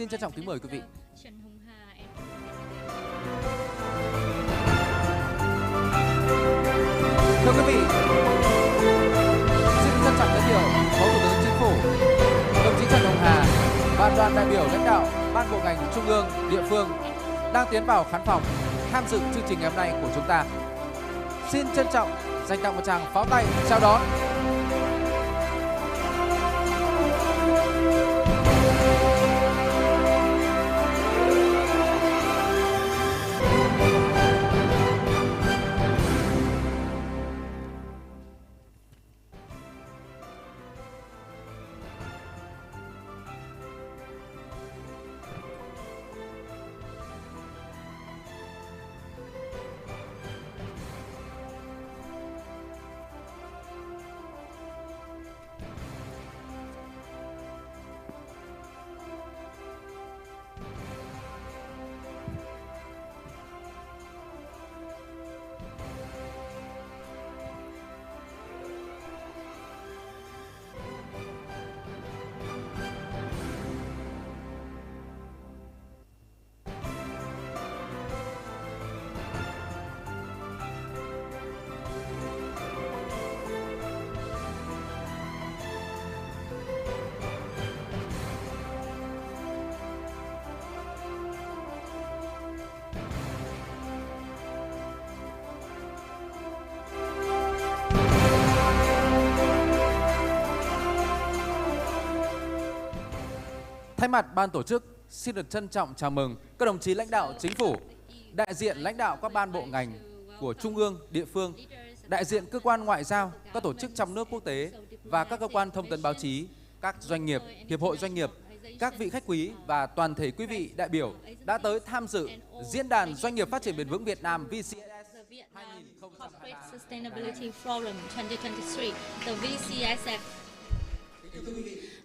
Xin trân trọng kính mời quý vị. Thưa quý vị, xin trân trọng giới thiệu Phó Thủ tướng Chính phủ đồng chí Trần Hồng Hà và đoàn đại biểu lãnh đạo ban bộ ngành trung ương, địa phương đang tiến vào khán phòng tham dự chương trình ngày hôm nay của chúng ta. Xin trân trọng dành tặng một tràng pháo tay chào đón. Thay mặt ban tổ chức, xin được trân trọng chào mừng các đồng chí lãnh đạo chính phủ, đại diện lãnh đạo các ban bộ ngành của trung ương, địa phương, đại diện cơ quan ngoại giao, các tổ chức trong nước quốc tế và các cơ quan thông tấn báo chí, các doanh nghiệp, hiệp hội doanh nghiệp, các vị khách quý và toàn thể quý vị đại biểu đã tới tham dự Diễn đàn Doanh nghiệp Phát triển Bền vững Việt Nam VCSD Corporate Sustainability Forum 2023, the VCSF.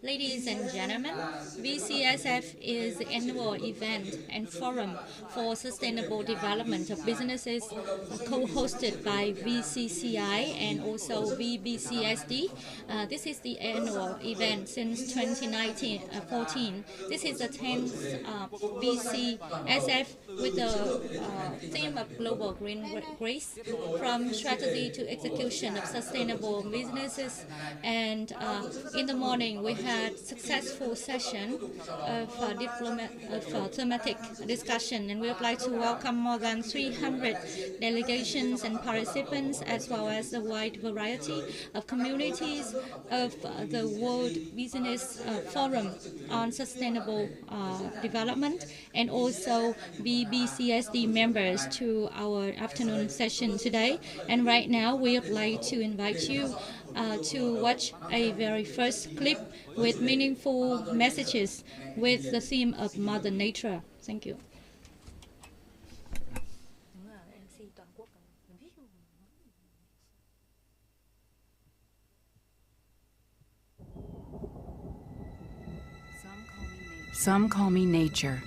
Ladies and gentlemen, VCSF is the annual event and forum for sustainable development of businesses co-hosted by VCCI and also VBCSD. This is the annual event since 2014. This is the 10th VCSF with the theme of Global Green Grace, from strategy to execution of sustainable businesses. And in the morning, we had successful session of thematic discussion, and we would like to welcome more than 300 delegations and participants, as well as a wide variety of communities of the World Business Forum on Sustainable Development, and also VBCSD members to our afternoon session today. And right now, we would like to invite you to watch a very first clip with meaningful messages with the theme of Mother Nature. Thank you. Some call me nature.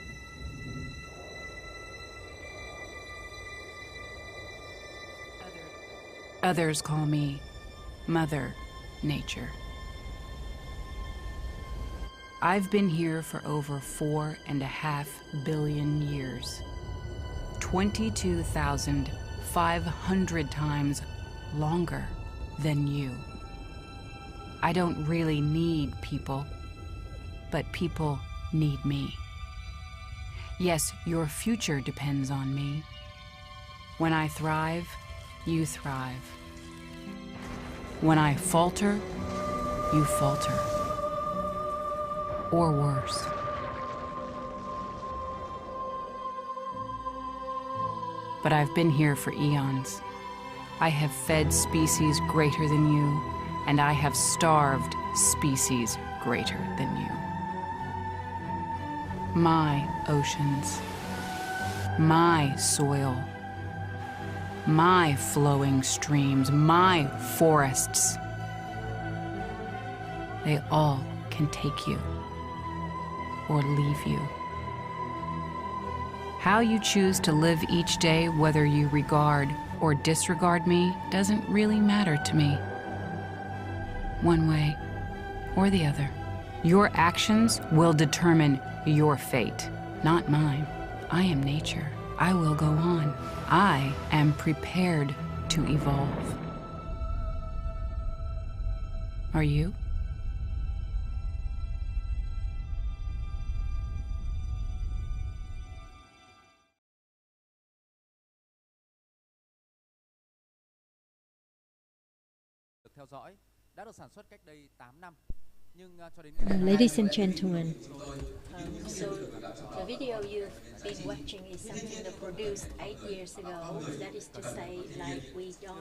Others call me Mother Nature. I've been here for over 4.5 billion years, 22,500 times longer than you. I don't really need people, but people need me. Yes, your future depends on me. When I thrive, you thrive. When I falter, you falter. Or worse. But I've been here for eons. I have fed species greater than you, and I have starved species greater than you. My oceans, my soil, my flowing streams, my forests, they all can take you or leave you. How you choose to live each day, whether you regard or disregard me, doesn't really matter to me. One way or the other. Your actions will determine your fate, not mine. I am nature. I will go on. I am prepared to evolve. Are you? Được theo dõi đã được sản xuất cách đây 8 năm, nhưng cho đến Ladies and gentlemen, So the video you've been watching is something that produced 8 years ago. That is to say, like we don't,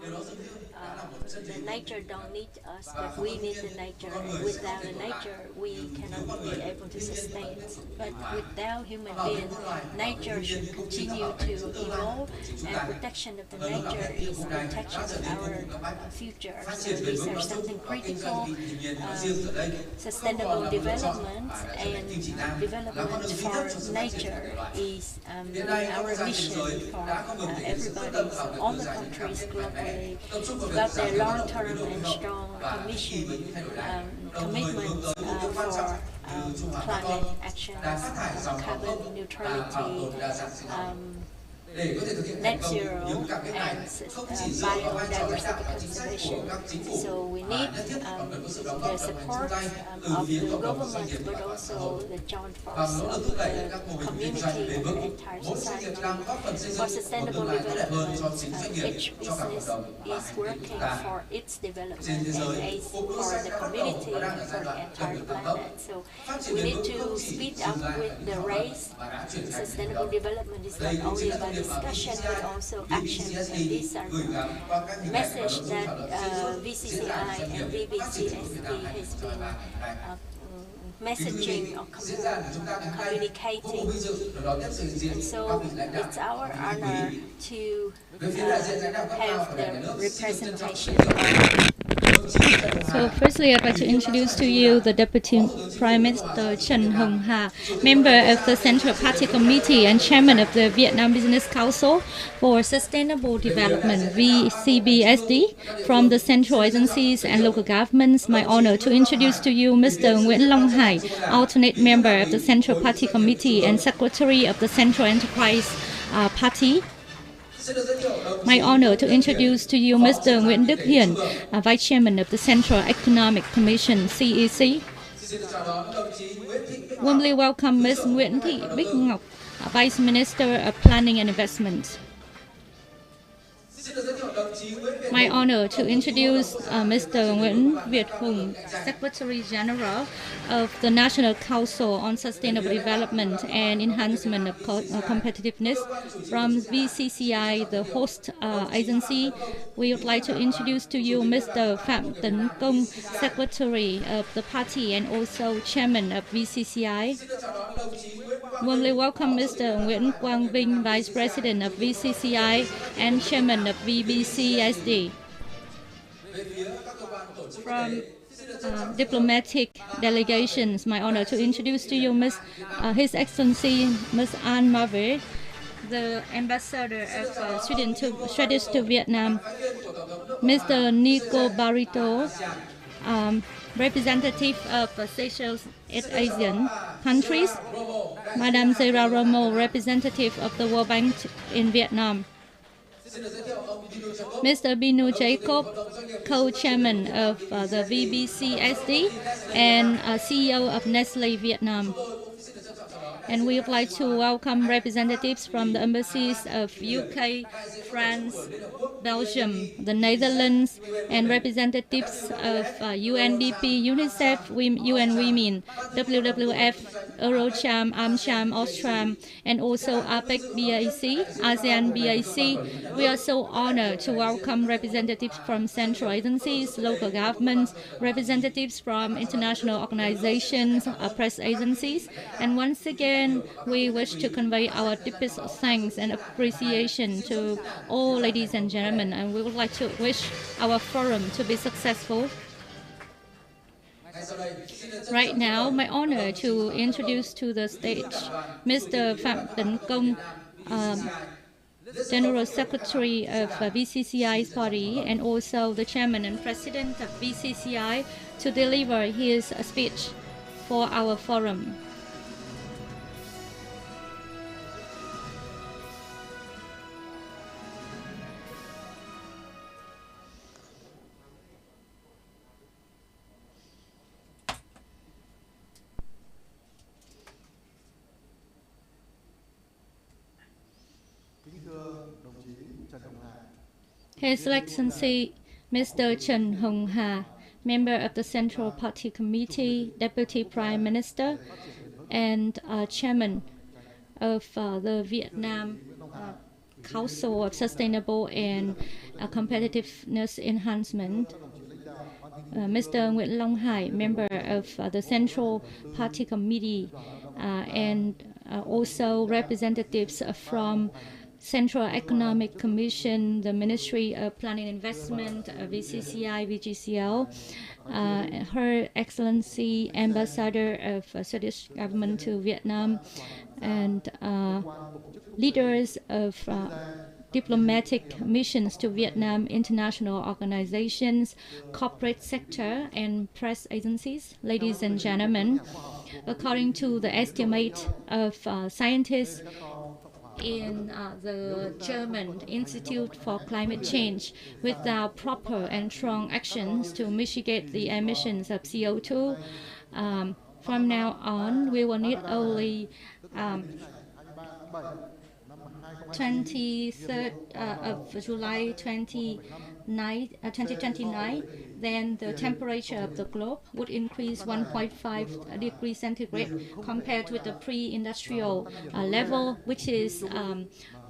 the nature don't need us, but we need the nature. And without the nature, we cannot be able to sustain it. But without human being, nature should continue to evolve, and protection of the nature is protection of our future. So these are something critical, sustainable development and development for nature is our mission for everybody. So all the countries globally got their long-term and strong commitments for climate actions, carbon neutrality, net zero, and biodiversity conservation. So we need the support of the government, but also the joint force of the community and the entire society. For sustainable development, each business is working for its development and aids for the community and for the entire planet. So we need to speed up with the race. Sustainable development is not only about discussion but also action, and these are the message that VCCI and VBCSD has been messaging or communicating. And so it's our honor to have the representation. So firstly, I'd like to introduce to you the Deputy Prime Minister Trần Hồng Hà, member of the Central Party Committee and chairman of the Vietnam Business Council for Sustainable Development, VCBSD, from the central agencies and local governments. My honor to introduce to you Mr. Nguyễn Long Hải, alternate member of the Central Party Committee and secretary of the Central Enterprise Party. My honor to introduce to you Mr. Nguyễn Đức Hiển, Vice Chairman of the Central Economic Commission, CEC. Warmly welcome Ms. Nguyễn Thị Bích Ngọc, Vice Minister of Planning and Investment. My honor to introduce Mr. Nguyễn Việt Hùng, Secretary General of the National Council on Sustainable Development and Enhancement of Competitiveness. From VCCI, the host agency, we would like to introduce to you Mr. Phạm Tấn Công, Secretary of the party and also Chairman of VCCI. Warmly welcome Mr. Nguyễn Quang Vinh, Vice President of VCCI and Chairman of VBCSD. From diplomatic delegations, my honor to introduce to you His Excellency Ms. Anne Marve, the Ambassador of Sweden to Vietnam, Mr. Nico Barito, representative of Seychelles Asian countries, Madame Zera Romo, representative of the World Bank in Vietnam, Mr. Binu Jacob, co-chairman of the VBCSD and CEO of Nestle Vietnam. And we would like to welcome representatives from the embassies of UK, France, Belgium, the Netherlands, and representatives of UNDP, UNICEF, UN Women, WWF, Eurocham, AmCham, Ostram, and also APEC BAC, ASEAN BAC. We are so honored to welcome representatives from central agencies, local governments, representatives from international organizations, press agencies, and once again, we wish to convey our deepest thanks and appreciation to all ladies and gentlemen, and we would like to wish our forum to be successful. Right now, my honor to introduce to the stage Mr. Phạm Tấn Công, General Secretary of VCCI's party and also the Chairman and President of VCCI, to deliver his speech. for our forum. His Excellency Mr. Trần Hồng Hà, member of the Central Party Committee, Deputy Prime Minister, and Chairman of the Vietnam Council of Sustainable and Competitiveness Enhancement, Mr. Nguyễn Long Hải, member of the Central Party Committee, and also representatives from Central Economic Commission, the Ministry of Planning and Investment, VCCI, VGCL, Her Excellency Ambassador of Swedish government to Vietnam, and leaders of diplomatic missions to Vietnam, international organizations, corporate sector, and press agencies. Ladies and gentlemen, according to the estimate of scientists in the German Institute for Climate Change, without proper and strong actions to mitigate the emissions of CO2, from now on, we will need only 23rd of July 2029, then the temperature of the globe would increase 1.5 degrees centigrade compared with the pre-industrial level, which is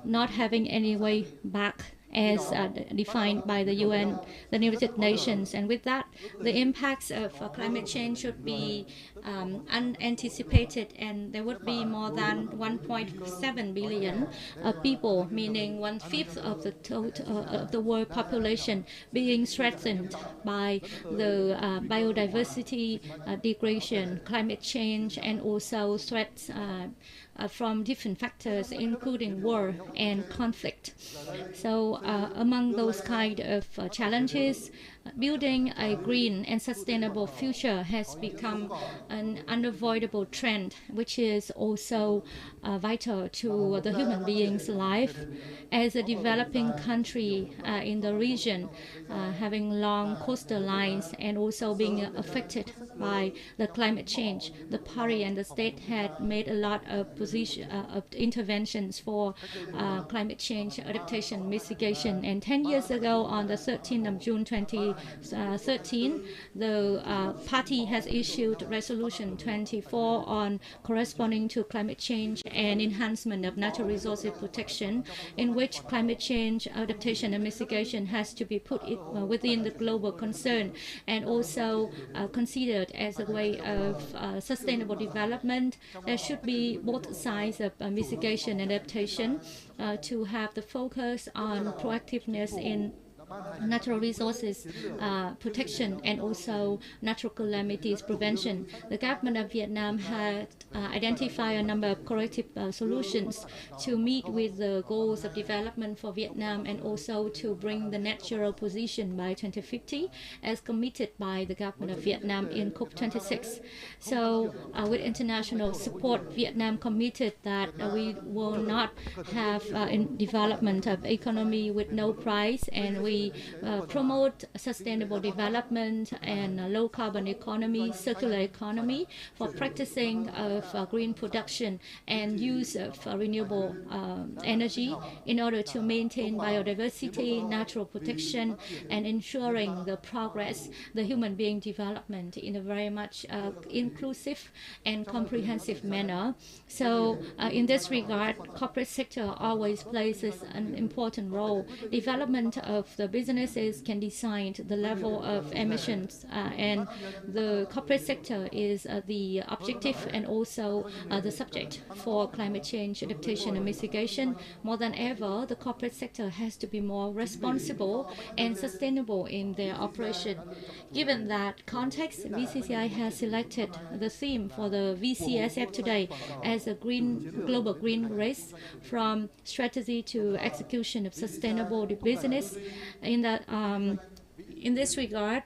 not having any way back as defined by the UN, the United Nations. And with that, the impacts of climate change should be unanticipated, and there would be more than 1.7 billion people, meaning 1/5 of the total of the world population, being threatened by the biodiversity degradation, climate change, and also threats from different factors, including war and conflict. So among those kind of challenges, building a green and sustainable future has become an unavoidable trend, which is also vital to the human being's life. As a developing country in the region, having long coastal lines and also being affected by the climate change, the party and the state had made a lot of interventions for climate change adaptation mitigation. And 10 years ago, on the 13th of June 2013, the party has issued Resolution 24 on corresponding to climate change and enhancement of natural resources protection, in which climate change adaptation and mitigation has to be put within the global concern and also considered as a way of sustainable development. There should be both sides of mitigation and adaptation to have the focus on proactiveness in natural resources protection and also natural calamities prevention. The government of Vietnam had identified a number of corrective solutions to meet with the goals of development for Vietnam and also to bring the net zero position by 2050 as committed by the government of Vietnam in COP26. So with international support, Vietnam committed that we will not have development of economy with no price, and we promote sustainable development and low carbon economy, circular economy for practicing of green production and use of renewable energy in order to maintain biodiversity, natural protection, and ensuring the progress, the human being development in a very much inclusive and comprehensive manner. So in this regard, corporate sector always plays an important role. Development of the businesses can decide the level of emissions, and the corporate sector is the objective and also the subject for climate change adaptation and mitigation. More than ever, the corporate sector has to be more responsible and sustainable in their operation. Given that context, VCCI has selected the theme for the VCSF today as a global green race, from strategy to execution of sustainable business. In this regard,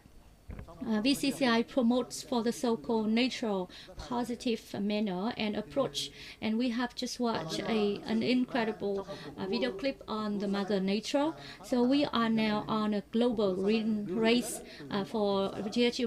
VCCI promotes for the so-called natural, positive manner and approach. And we have just watched an incredible video clip on the Mother Nature. So we are now on a global green race for GHG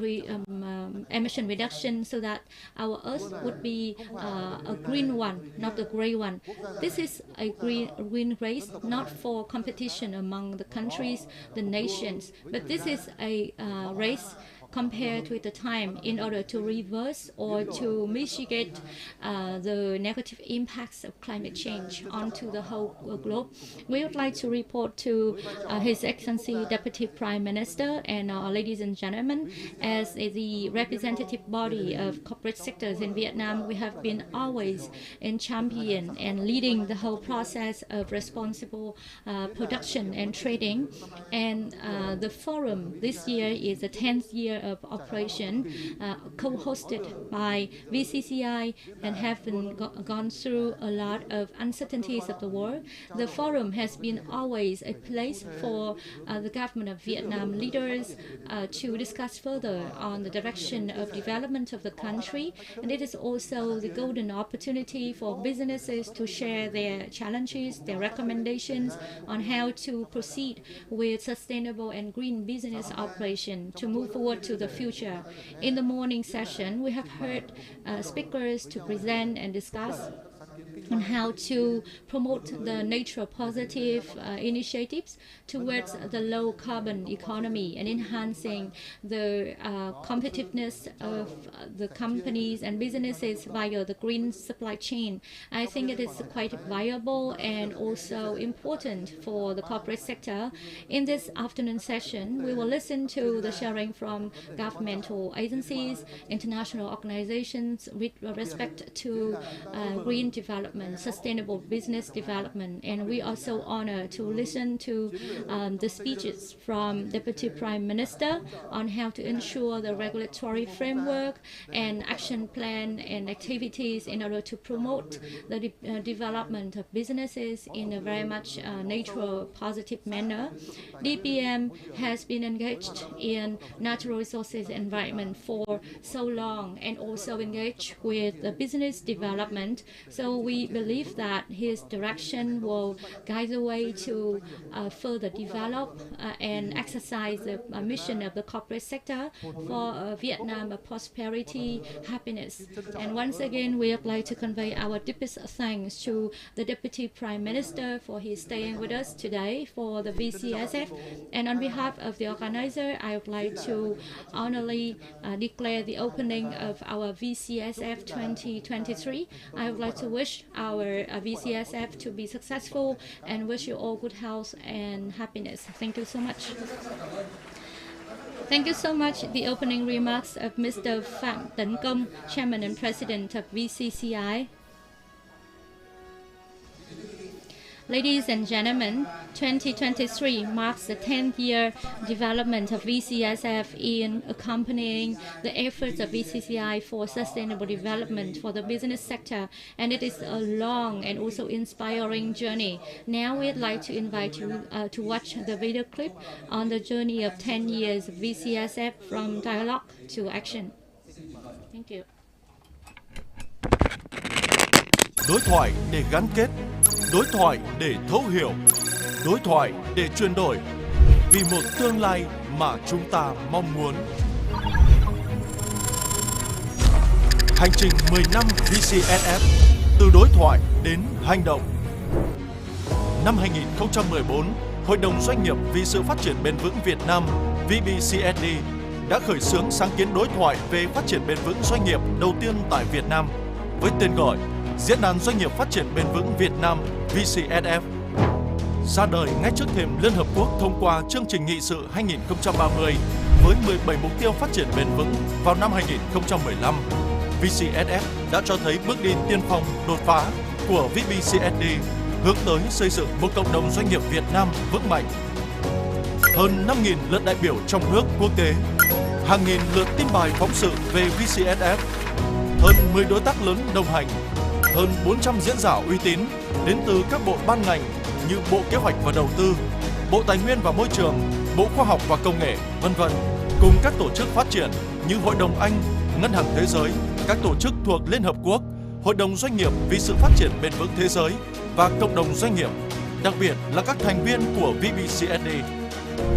emission reduction, so that our Earth would be a green one, not a gray one. This is a green race, not for competition among the countries, the nations, but this is a race compared with the time in order to reverse or to mitigate the negative impacts of climate change onto the whole globe. We would like to report to His Excellency Deputy Prime Minister and ladies and gentlemen, as the representative body of corporate sectors in Vietnam, we have been always in champion and leading the whole process of responsible production and trading. And the forum this year is the 10th year of operation, co-hosted by VCCI, and have been gone through a lot of uncertainties of the world. The forum has been always a place for the government of Vietnam leaders to discuss further on the direction of development of the country, and it is also the golden opportunity for businesses to share their challenges, their recommendations on how to proceed with sustainable and green business operation to move forward to the future. In the morning session, we have heard speakers to present and discuss on how to promote the nature positive initiatives towards the low carbon economy and enhancing the competitiveness of the companies and businesses via the green supply chain. I think it is quite viable and also important for the corporate sector. In this afternoon session, we will listen to the sharing from governmental agencies, international organizations with respect to green development, sustainable business development, and we are so honored to listen to the speeches from Deputy Prime Minister on how to ensure the regulatory framework and action plan and activities in order to promote the development of businesses in a very much natural, positive manner. DPM has been engaged in natural resources environment for so long and also engaged with the business development. So we believe that his direction will guide the way to further develop and exercise the mission of the corporate sector for Vietnam prosperity, happiness. And once again, we would like to convey our deepest thanks to the Deputy Prime Minister for his staying with us today for the VCSF. And on behalf of the organizer, I would like to honorably declare the opening of our VCSF 2023. I would like to wish our VCSF to be successful and wish you all good health and happiness. Thank you so much. Thank you so much. The opening remarks of Mr. Phạm Tấn Công, Chairman and President of VCCI. Ladies and gentlemen, 2023 marks the 10th year development of VCSF in accompanying the efforts of VCCI for sustainable development for the business sector, and it is a long and also inspiring journey. Now we'd like to invite you to watch the video clip on the journey of 10 years of VCSF from dialogue to action. Thank you. Đối thoại để gắn kết, đối thoại để thấu hiểu, đối thoại để chuyển đổi, vì một tương lai mà chúng ta mong muốn. Hành trình 10 năm VCSF, từ đối thoại đến hành động. Năm 2014, Hội đồng Doanh nghiệp vì sự phát triển bền vững Việt Nam VBCSD đã khởi xướng sáng kiến đối thoại về phát triển bền vững doanh nghiệp đầu tiên tại Việt Nam với tên gọi Diễn đàn Doanh nghiệp Phát triển Bền vững Việt Nam VCSF, ra đời ngay trước thềm Liên Hợp Quốc thông qua chương trình nghị sự 2030 với 17 mục tiêu phát triển bền vững vào năm 2015. VCSF đã cho thấy bước đi tiên phong đột phá của VBCSD hướng tới xây dựng một cộng đồng doanh nghiệp Việt Nam vững mạnh. Hơn 5.000 lượt đại biểu trong nước quốc tế, hàng nghìn lượt tin bài phóng sự về VCSF, hơn 10 đối tác lớn đồng hành, hơn 400 diễn giả uy tín đến từ các bộ ban ngành như Bộ Kế hoạch và Đầu tư, Bộ Tài nguyên và Môi trường, Bộ Khoa học và Công nghệ, v.v. cùng các tổ chức phát triển như Hội đồng Anh, Ngân hàng Thế giới, các tổ chức thuộc Liên Hợp Quốc, Hội đồng Doanh nghiệp vì sự phát triển bền vững thế giới và cộng đồng doanh nghiệp, đặc biệt là các thành viên của VBCSD.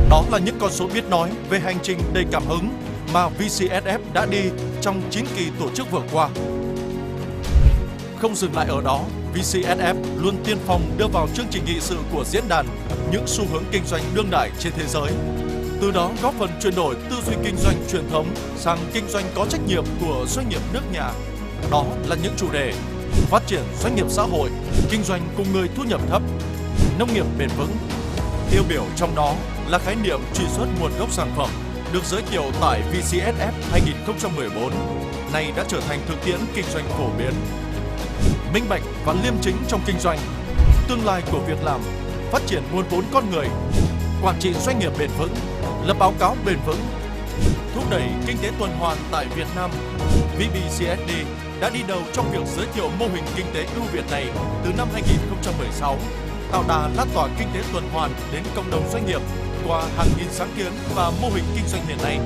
Đó là những con số biết nói về hành trình đầy cảm hứng mà VCSF đã đi trong 9 kỳ tổ chức vừa qua. Không dừng lại ở đó, VCSF luôn tiên phong đưa vào chương trình nghị sự của diễn đàn những xu hướng kinh doanh đương đại trên thế giới. Từ đó góp phần chuyển đổi tư duy kinh doanh truyền thống sang kinh doanh có trách nhiệm của doanh nghiệp nước nhà. Đó là những chủ đề phát triển doanh nghiệp xã hội, kinh doanh cùng người thu nhập thấp, nông nghiệp bền vững. Tiêu biểu trong đó là khái niệm truy xuất nguồn gốc sản phẩm được giới thiệu tại VCSF 2014, nay đã trở thành thực tiễn kinh doanh phổ biến. Minh bạch và liêm chính trong kinh doanh, tương lai của việc làm, phát triển nguồn vốn con người, quản trị doanh nghiệp bền vững, lập báo cáo bền vững, thúc đẩy kinh tế tuần hoàn tại Việt Nam. VBCSD đã đi đầu trong việc giới thiệu mô hình kinh tế ưu việt này từ năm 2016, tạo đà lan tỏa kinh tế tuần hoàn đến cộng đồng doanh nghiệp qua hàng nghìn sáng kiến và mô hình kinh doanh hiện nay.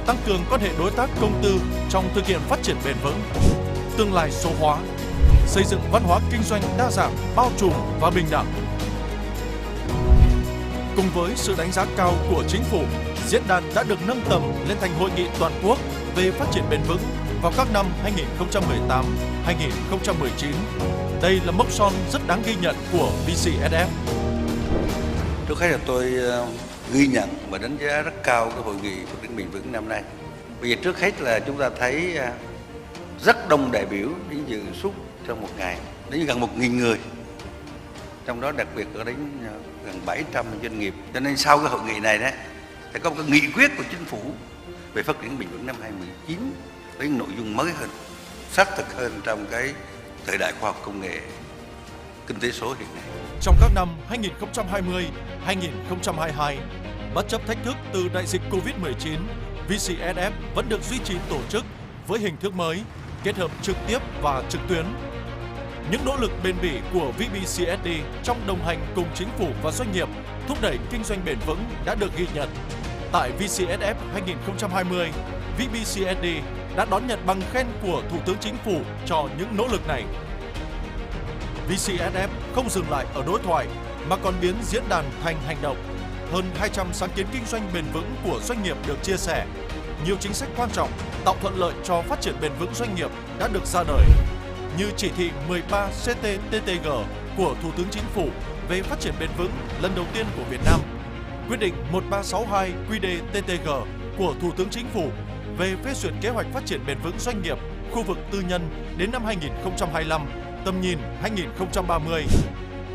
Tăng cường quan hệ đối tác công tư trong thực hiện phát triển bền vững, tương lai số hóa, xây dựng văn hóa kinh doanh đa dạng, bao trùm và bình đẳng. Cùng với sự đánh giá cao của chính phủ, diễn đàn đã được nâng tầm lên thành hội nghị toàn quốc về phát triển bền vững vào các năm 2018, 2019. Đây là mốc son rất đáng ghi nhận của VCSF. Trước hết là tôi ghi nhận và đánh giá rất cao cái hội nghị phát triển bền vững năm nay. Bây giờ trước hết là chúng ta thấy rất đông đại biểu đến dự suốt trong một ngày, đến gần 1.000 người. Trong đó đặc biệt có đến gần 700 doanh nghiệp. Cho nên sau cái hội nghị này đó, sẽ có một cái nghị quyết của chính phủ về phát triển bền vững năm 2019 với nội dung mới hơn, xác thực hơn trong cái thời đại khoa học công nghệ, kinh tế số hiện nay. Trong các năm 2020, 2022, bất chấp thách thức từ đại dịch Covid-19, VCSF vẫn được duy trì tổ chức với hình thức mới, kết hợp trực tiếp và trực tuyến. Những nỗ lực bền bỉ của VBCSD trong đồng hành cùng chính phủ và doanh nghiệp thúc đẩy kinh doanh bền vững đã được ghi nhận. Tại VCSF 2020, VBCSD đã đón nhận bằng khen của Thủ tướng Chính phủ cho những nỗ lực này. VCSF không dừng lại ở đối thoại mà còn biến diễn đàn thành hành động. Hơn 200 sáng kiến kinh doanh bền vững của doanh nghiệp được chia sẻ. Nhiều chính sách quan trọng tạo thuận lợi cho phát triển bền vững doanh nghiệp đã được ra đời, như chỉ thị 13 CT-TTG của Thủ tướng Chính phủ về phát triển bền vững lần đầu tiên của Việt Nam, quyết định 1362 QĐ-TTG của Thủ tướng Chính phủ về phê duyệt kế hoạch phát triển bền vững doanh nghiệp khu vực tư nhân đến năm 2025, tầm nhìn 2030,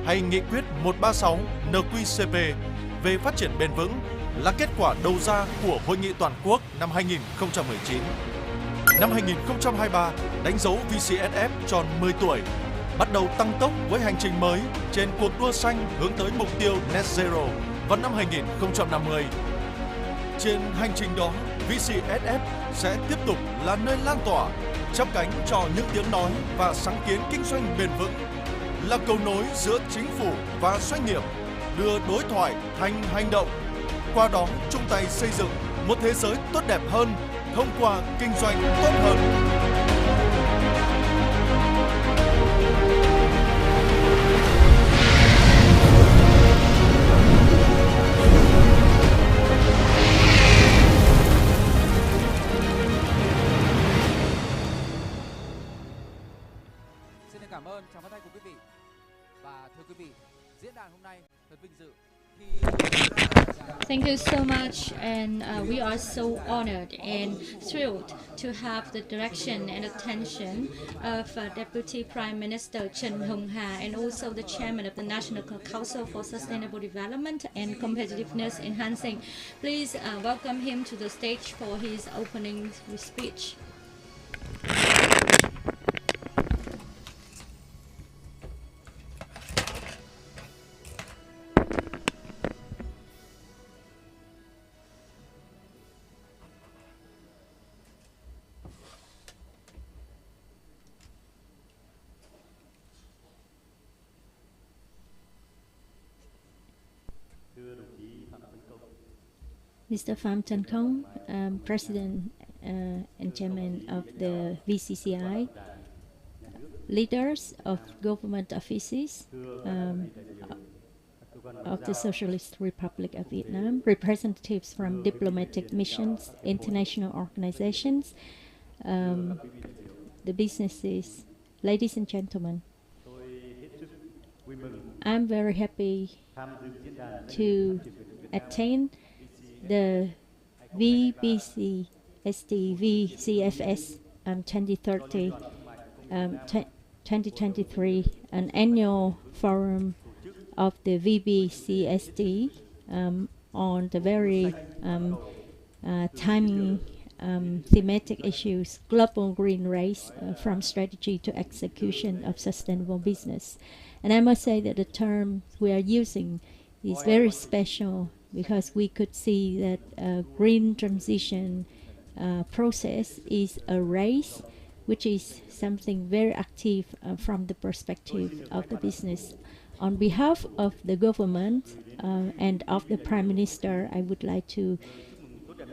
hay nghị quyết 136 NQCP về phát triển bền vững là kết quả đầu ra của Hội nghị toàn quốc năm 2019. Năm 2023 đánh dấu VCSF tròn 10 tuổi, bắt đầu tăng tốc với hành trình mới trên cuộc đua xanh hướng tới mục tiêu Net Zero vào năm 2050. Trên hành trình đó, VCSF sẽ tiếp tục là nơi lan tỏa, chắp cánh cho những tiếng nói và sáng kiến kinh doanh bền vững, là cầu nối giữa chính phủ và doanh nghiệp, đưa đối thoại thành hành động, qua đó chung tay xây dựng một thế giới tốt đẹp hơn thông qua kinh doanh tốt hơn. Xin cảm ơn chào phát thanh của quý vị. Và thưa quý vị, diễn đàn hôm nay thật vinh dự khi Thank you so much, and we are so honored and thrilled to have the direction and attention of Deputy Prime Minister Trần Hồng Hà and also the Chairman of the National Council for Sustainable Development and Competitiveness Enhancing. Please welcome him to the stage for his opening speech. Thưa đồng chí Phạm Tấn Công, Mr. Pham Thanh Khong, President and Chairman of the VCCI, leaders of government offices of the Socialist Republic of Vietnam, representatives from diplomatic missions, international organizations, the businesses, ladies and gentlemen. I'm very happy to attend the VBCSD VCFS 2023, an annual forum of the VBCSD on the very timely thematic issues, global green race from strategy to execution of sustainable business. And I must say that the term we are using is very special because we could see that green transition process is a race, which is something very active from the perspective of the business. On behalf of the government and of the Prime Minister, I would like to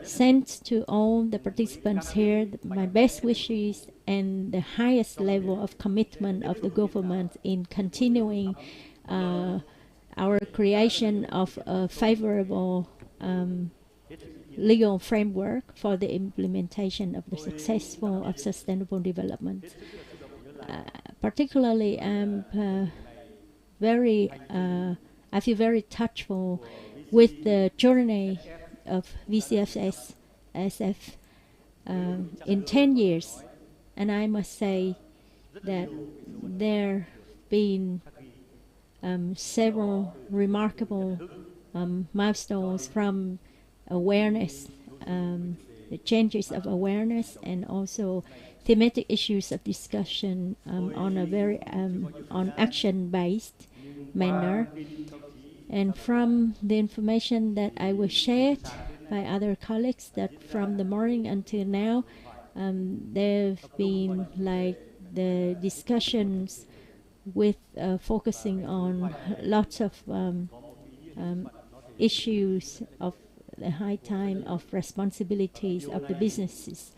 send to all the participants here my best wishes and the highest level of commitment of the government in continuing our creation of a favorable legal framework for the implementation of the successful of sustainable development. Particularly, I feel very touchful with the journey of VCSF in 10 years. And I must say that there have been several remarkable milestones from awareness, the changes of awareness, and also thematic issues of discussion on a very on action-based manner. And from the information that I was shared by other colleagues, that from the morning until now, there have been like the discussions with focusing on lots of issues of the high time of responsibilities of the businesses.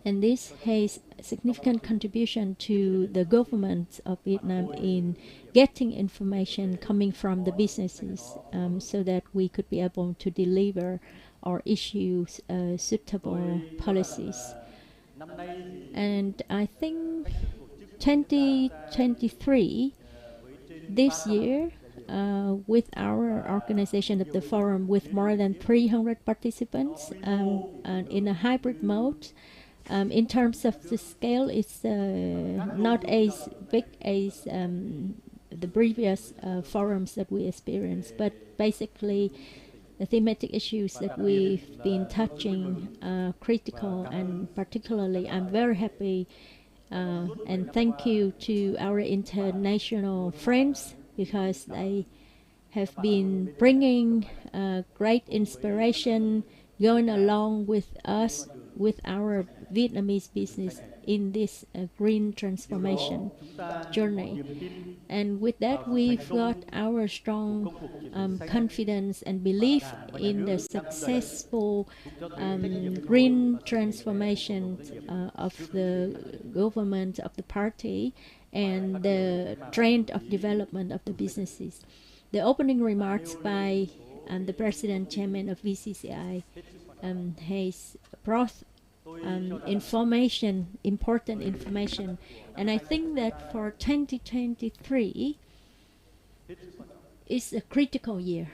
And this has a significant contribution to the government of Vietnam in getting information coming from the businesses so that we could be able to deliver or issue suitable policies. And I think 2023, this year, with our organization of the forum with more than 300 participants and in a hybrid mode, in terms of the scale, it's not as big as the previous forums that we experienced, but basically the thematic issues that we've been touching are critical, and particularly I'm very happy and thank you to our international friends because they have been bringing great inspiration, going along with us, with our Vietnamese business in this green transformation journey. And with that, we've got our strong confidence and belief in the successful green transformation of the government, of the party, and the trend of development of the businesses. The opening remarks by the President Chairman of VCCI has brought information, important information, and I think that for 2023 is a critical year.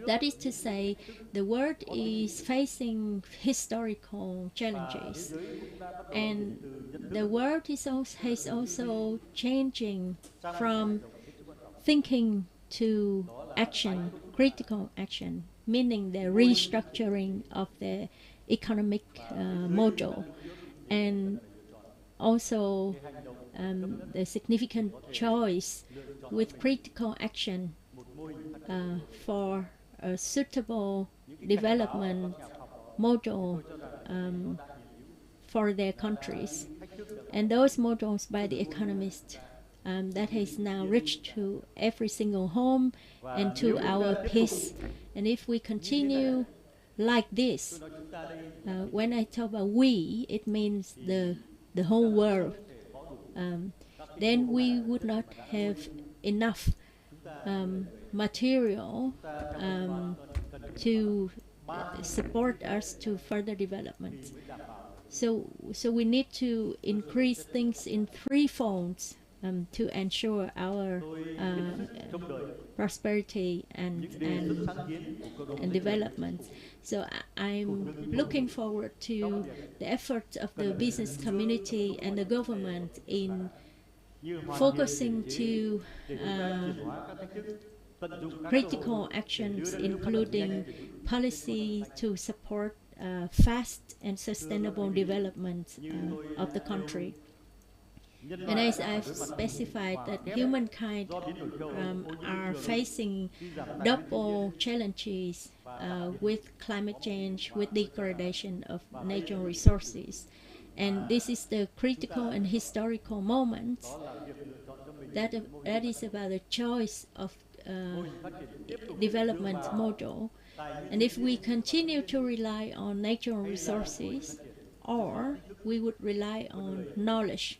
That is to say, the world is facing historical challenges, and the world is has also changing from thinking to action, critical action, meaning the restructuring of the economic model, and also the significant choice with critical action for a suitable development model for their countries. And those models by the economists that has now reached to every single home and to our peace. And if we continue like this, when I talk about we, it means the whole world. Then we would not have enough material to support us to further development. So we need to increase things in three folds to ensure our prosperity and development. So I'm looking forward to the efforts of the business community and the government in focusing to critical actions, including policy to support fast and sustainable development of the country. And as I've specified, that humankind are facing double challenges with climate change, with degradation of natural resources. And this is the critical and historical moment that is about the choice of development model. And if we continue to rely on natural resources, or we would rely on knowledge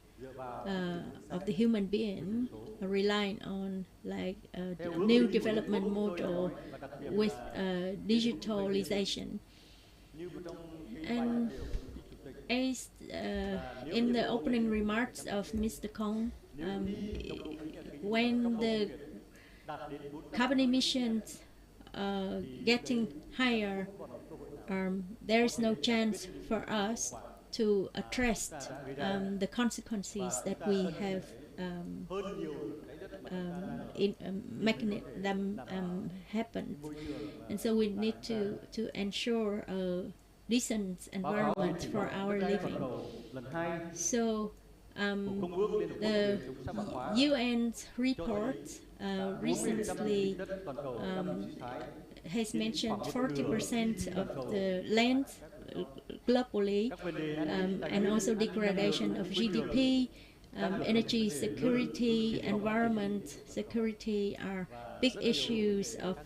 of the human being, relying on like a new development model with digitalization. And as in the opening remarks of Mr. Kong, when the carbon emissions getting higher, there is no chance for us to address the consequences that we have making them happen. And so we need to ensure a decent environment for our living. So the UN's report recently has mentioned 40% of the land globally, and also degradation of GDP, energy security, environment security are big issues of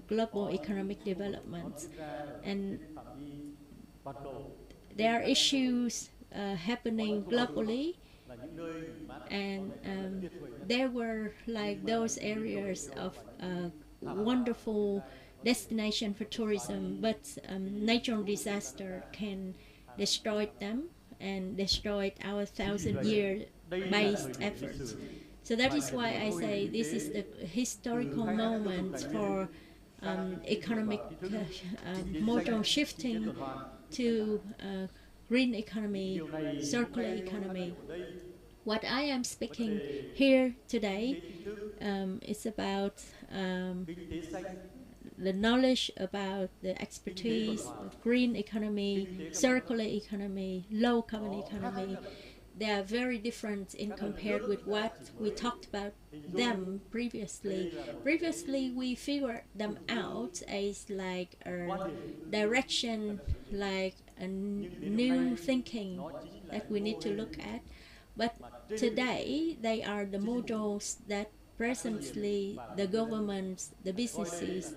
global economic development. And there are issues happening globally, and there were like those areas of wonderful destination for tourism, but natural disaster can destroy them and destroy our 1,000-year based efforts. So that is why I say this is the historical moment for economic model shifting to green economy, circular economy. What I am speaking here today is about the knowledge about the expertise of green economy, circular economy, low carbon economy. They are very different in compared with what we talked about them previously. Previously, we figured them out as like a direction, like a new thinking that we need to look at. But today, they are the models that presently the governments, the businesses,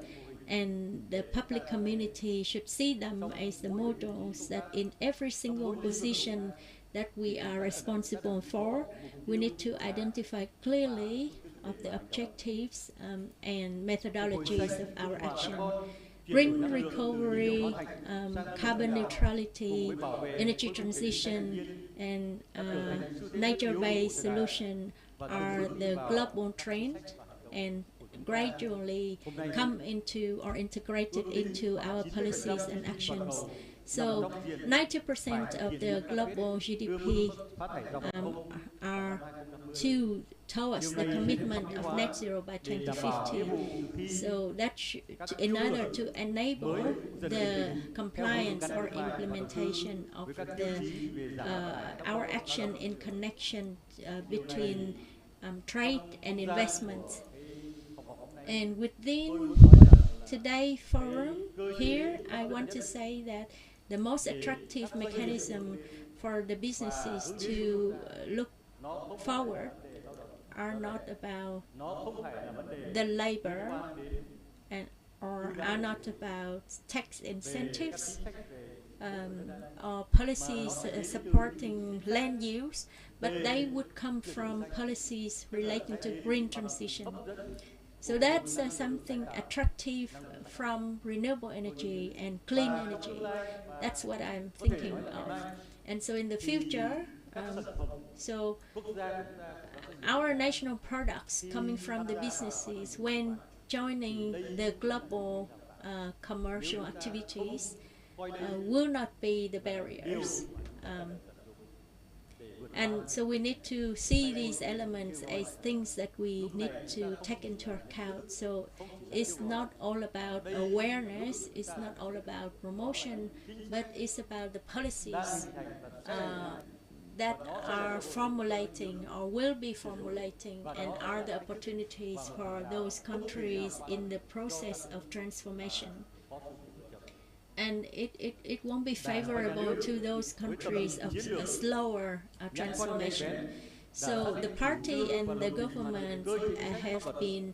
and the public community should see them as the models that in every single position that we are responsible for, we need to identify clearly of the objectives and methodologies of our action. Green recovery, carbon neutrality, energy transition, and nature-based solution are the global trend, and gradually come into or integrated into our policies and actions. So 90% of the global GDP are towards the commitment of net zero by 2050. So that in order to enable the compliance or implementation of the our action in connection between trade and investment. And within today's forum here, I want to say that the most attractive mechanism for the businesses to look forward are not about the labor and or are not about tax incentives or policies supporting land use, but they would come from policies relating to green transition. So that's something attractive from renewable energy and clean energy. That's what I'm thinking of. And so in the future, so our national products coming from the businesses when joining the global commercial activities will not be the barriers. And so we need to see these elements as things that we need to take into account. So it's not all about awareness, it's not all about promotion, but it's about the policies that are formulating or will be formulating and are the opportunities for those countries in the process of transformation. And it won't be favorable to those countries of a slower transformation. So the party and the government have been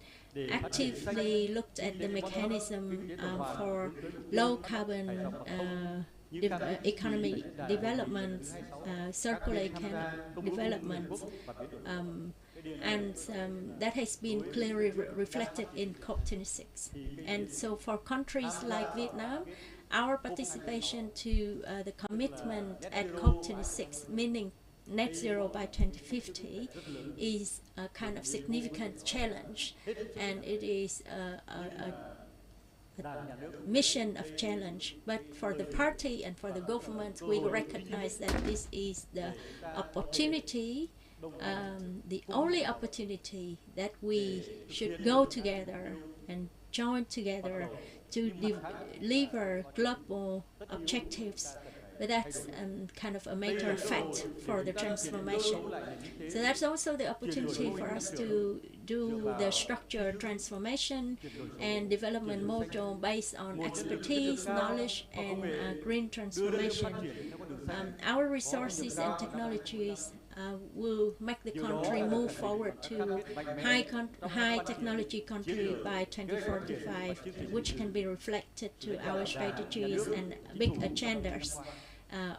actively looked at the mechanism for low carbon economy development, circular development, and that has been clearly reflected in COP26. And so for countries like Vietnam, our participation to the commitment at COP26, meaning net zero by 2050, is a kind of significant challenge, and it is a mission of challenge. But for the party and for the government, we recognize that this is the opportunity, the only opportunity that we should go together and join together to deliver global objectives. But that's kind of a matter of fact for the transformation. So that's also the opportunity for us to do the structured transformation and development model based on expertise, knowledge, and green transformation. Our resources and technologies will make the country move forward to high technology country by 2045, which can be reflected to our strategies and big agendas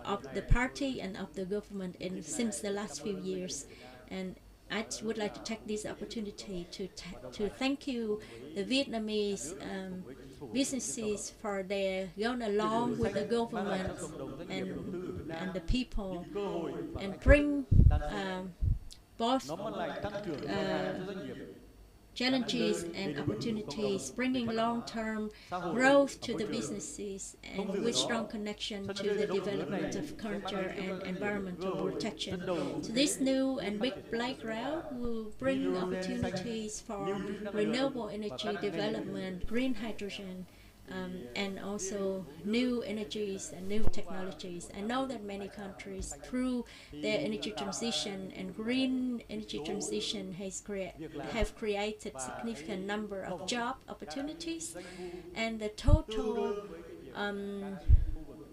of the party and of the government since the last few years. And I would like to take this opportunity to thank you, the Vietnamese businesses, for their going along with the government and the people and bring both challenges and opportunities, bringing long-term growth to the businesses and with strong connection to the development of culture and environmental protection. So this new and big playground will bring opportunities for renewable energy development, green hydrogen, and also new energies and new technologies. I know that many countries, through their energy transition and green energy transition, have created significant number of job opportunities, and the total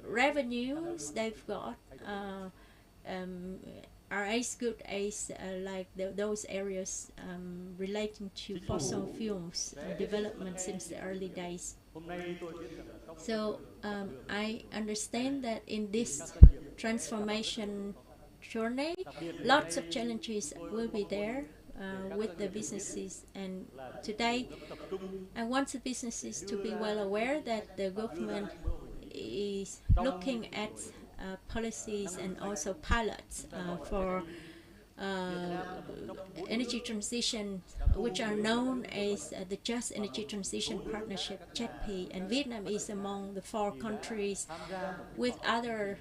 revenues they've got are as good as like those areas relating to fossil fuels development since the early days. So I understand that in this transformation journey, lots of challenges will be there with the businesses. And today, I want the businesses to be well aware that the government is looking at policies and also pilots for energy transition, which are known as the Just Energy Transition Partnership, JETP, and Vietnam is among the 4 countries with other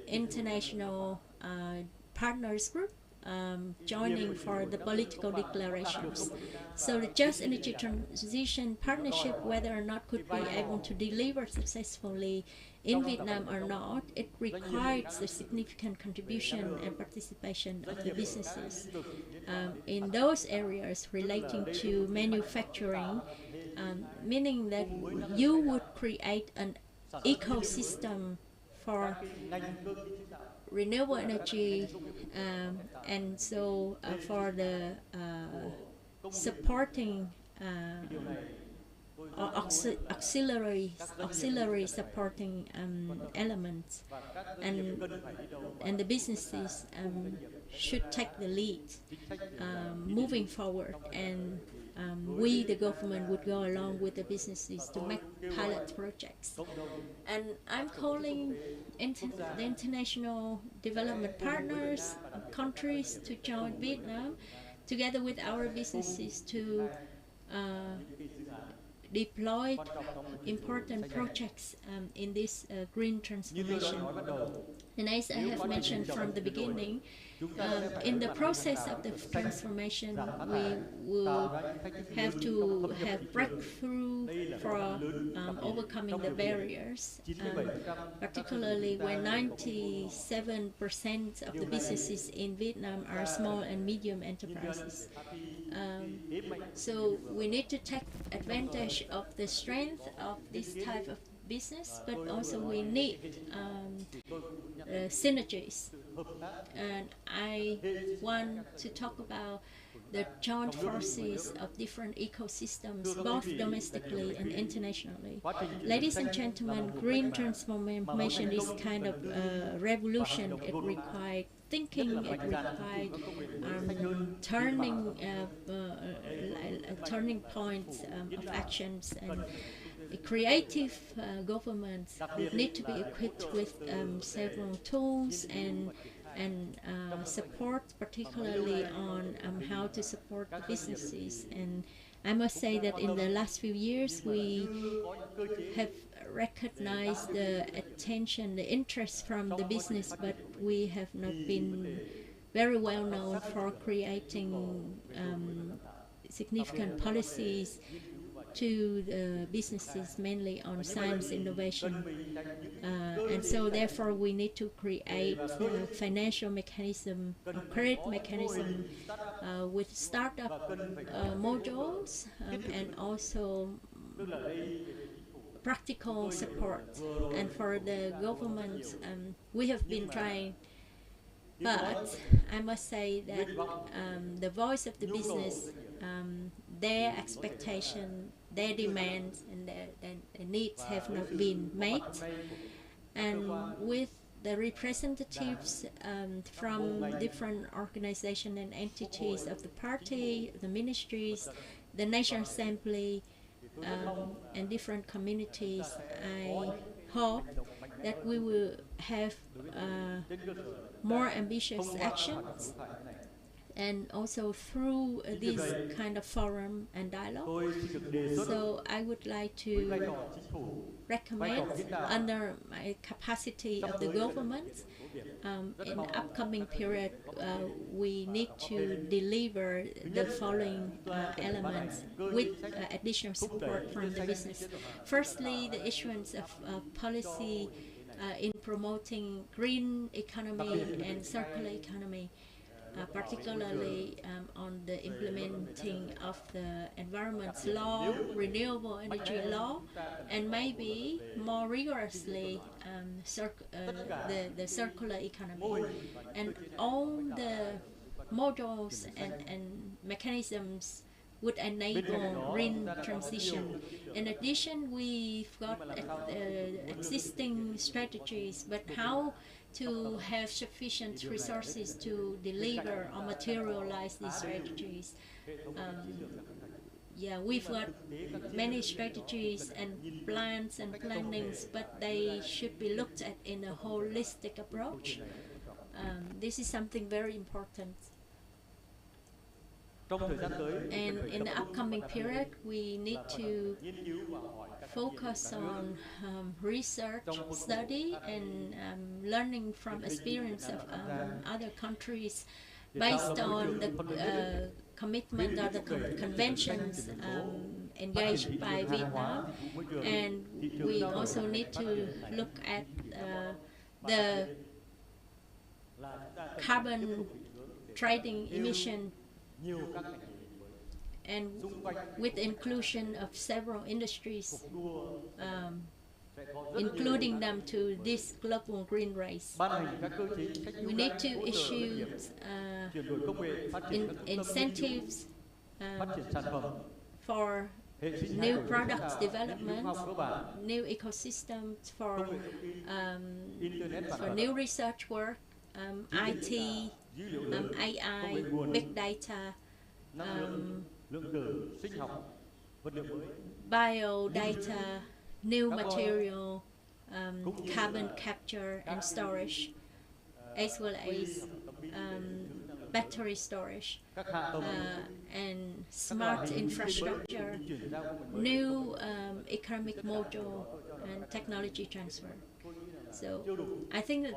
international partners group joining for the political declarations. So the Just Energy Transition Partnership, whether or not could be able to deliver successfully in Vietnam or not, it requires a significant contribution and participation of the businesses in those areas relating to manufacturing, meaning that you would create an ecosystem for renewable energy, and so for the supporting or auxiliary supporting elements, and the businesses should take the lead moving forward, and we, the government, would go along with the businesses to make pilot projects. And I'm calling the international development partners, countries, to join Vietnam together with our businesses to deploy important projects in this green transformation. And as I have mentioned from the beginning, in the process of the transformation, we will have to have breakthrough for overcoming the barriers, particularly when 97% of the businesses in Vietnam are small and medium enterprises. So we need to take advantage of the strength of this type of business, but also we need synergies. And I want to talk about the joint forces of different ecosystems, both domestically and internationally. Ladies and gentlemen, green transformation is kind of a revolution. It required thinking, it required turning points of actions, and creative governments need to be equipped with several tools and support, particularly on how to support the businesses. And I must say that in the last few years we have recognized the attention, the interest from the business, but we have not been very well known for creating significant policies to the businesses, mainly on science innovation. And so therefore we need to create a financial mechanism, a credit mechanism with startup modules, and also practical support. And for the government, we have been trying, but I must say that the voice of the business, their expectation, their demands, and their needs have not been met. And with the representatives from different organizations and entities of the party, the ministries, the National Assembly, and different communities, I hope that we will have more ambitious actions, and also through this kind of forum and dialogue. So I would like to recommend, under my capacity of the government, in the upcoming period, we need to deliver the following elements with additional support from the business. Firstly, the issuance of policy in promoting green economy and circular economy, particularly on the implementing of the environment law, renewable energy law, and maybe more rigorously the circular economy, and all the modules and mechanisms would enable green transition. In addition, we've got existing strategies, but how to have sufficient resources to deliver or materialize these strategies. Yeah, we've got many strategies and plans and plannings, but they should be looked at in a holistic approach. This is something very important. And in the upcoming period, we need to focus on research, study, and learning from experience of other countries based on the commitment or the conventions engaged by Vietnam. And we also need to look at the carbon trading emission, and with the inclusion of several industries, including them to this global green race. We need to issue incentives for new products development, new ecosystems for new research work, IT, AI, big data, biodata, new material, carbon capture and storage, as well as battery storage, and smart infrastructure, new economic model, and technology transfer. So I think that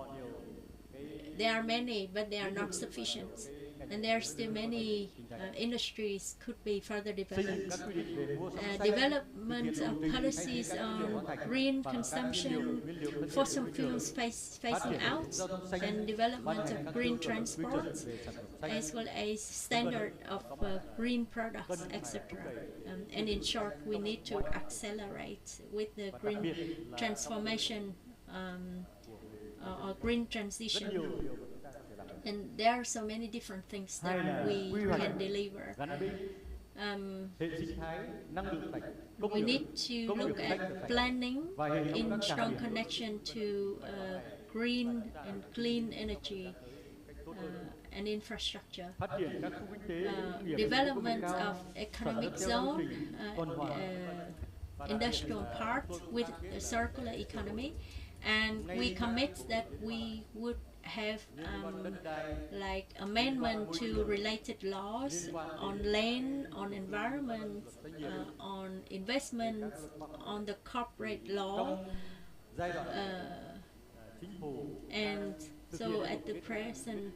there are many, but they are not sufficient. And there are still many industries could be further developed. Development of policies on green consumption, fossil fuels phasing out, and development of green transport, as well as standard of green products, etc. And in short, we need to accelerate with the green transformation or green transition. And there are so many different things that we can deliver. We need to look at planning in strong connection to green and clean energy and infrastructure. Development of economic zone, industrial park with a circular economy. And we commit that we would have like amendment to related laws on land, on environment, on investments, on the corporate law, and so at the present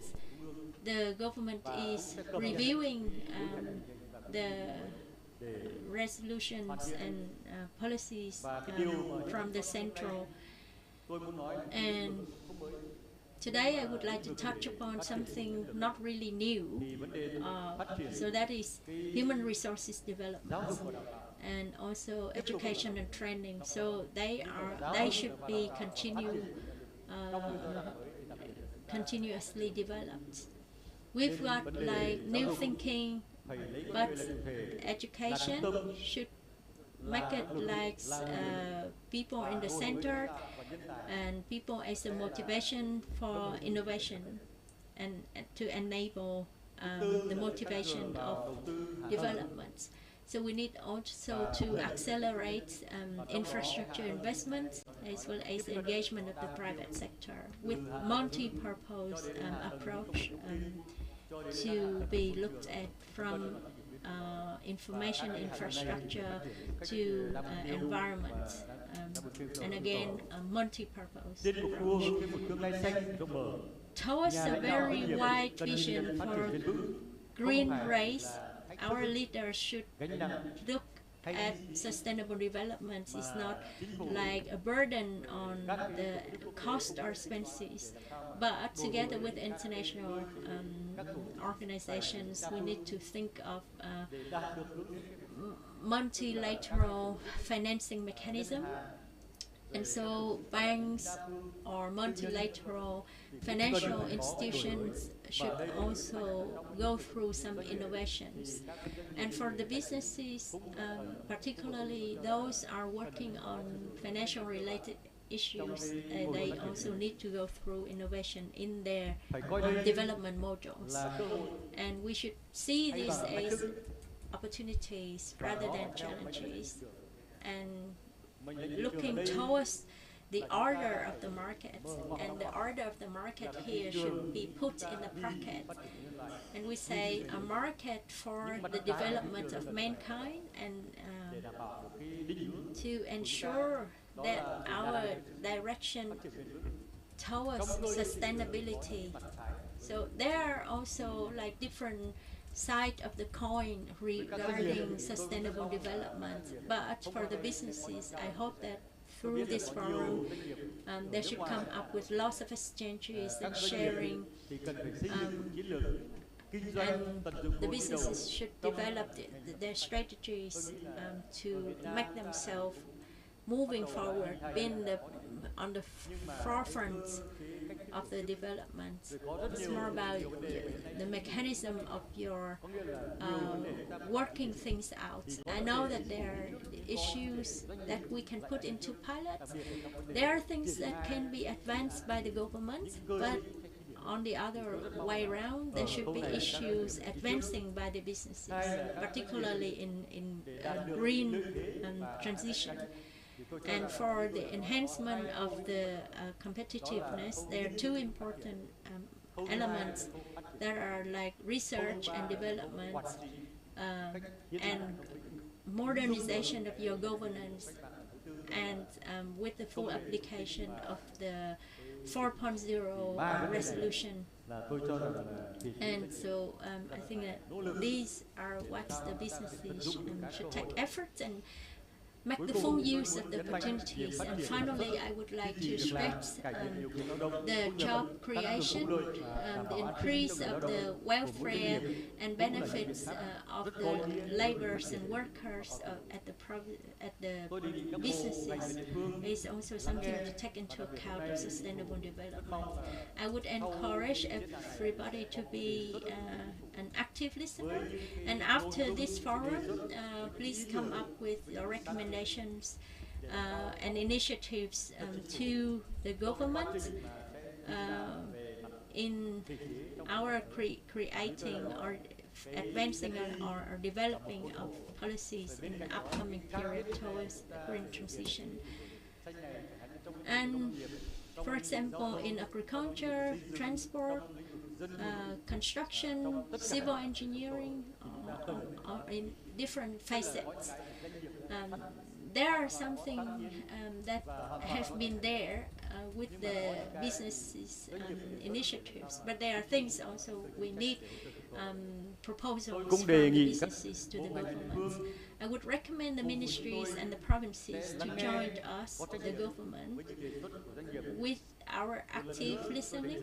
the government is reviewing the resolutions and policies from the central. And today I would like to touch upon something not really new, so that is human resources development and also education and training. So they should be continuously developed. We've got like new thinking, but education should make it like people in the center and people as a motivation for innovation and to enable the motivation of development. So we need also to accelerate infrastructure investment as well as engagement of the private sector with multi-purpose approach to be looked at from information infrastructure to environment, and again a multi-purpose approach towards a very wide vision for green race. Our leaders should look at sustainable development is not like a burden on the cost or expenses, but together with international organizations, we need to think of multilateral financing mechanism. And so banks or multilateral financial institutions should also go through some innovations. And for the businesses, particularly those are working on financial related issues, they also need to go through innovation in their development modules. And we should see this as opportunities rather than challenges, and looking towards the order of the market, and the order of the market here should be put in the bracket, and we say a market for the development of mankind, and to ensure that our direction towards sustainability. So there are also like different side of the coin regarding sustainable development, but for the businesses, I hope that through this forum they should come up with lots of exchanges and sharing, and the businesses should develop their strategies to make themselves moving forward, being on the forefront of the development. It's more about the mechanism of your working things out. I know that there are issues that we can put into pilots. There are things that can be advanced by the government, but on the other way around, there should be issues advancing by the businesses, particularly in green transition. And for the enhancement of the competitiveness, there are two important elements that are like research and development and modernization of your governance, and with the full application of the 4.0 resolution. And so I think that these are what the businesses should take efforts and make the full use of the opportunities. And finally, I would like to stress the job creation, the increase of the welfare and benefits of the laborers and workers at the businesses is also something to take into account of sustainable development. I would encourage everybody to be an active listener, and after this forum, please come up with your recommendations and initiatives to the government in our creating or advancing or developing of policies in the upcoming period towards green transition. And for example, in agriculture, transport, construction, civil engineering, or in different facets. There are something that have been there with the businesses initiatives, but there are things also we need proposals from the businesses to the government. I would recommend the ministries and the provinces to join us, the government, with our active listening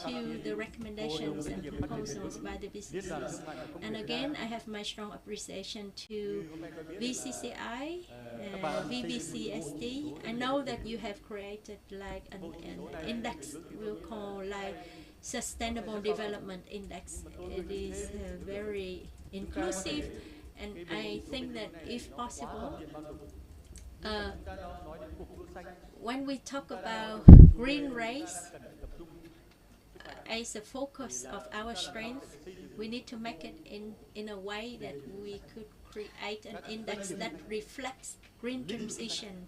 to the recommendations and proposals by the businesses. And again, I have my strong appreciation to VCCI, VBCSD. I know that you have created like an index we'll call like Sustainable Development Index. It is very inclusive, and I think that if possible, when we talk about green race as a focus of our strength, we need to make it in a way that we could create an index that reflects green transition,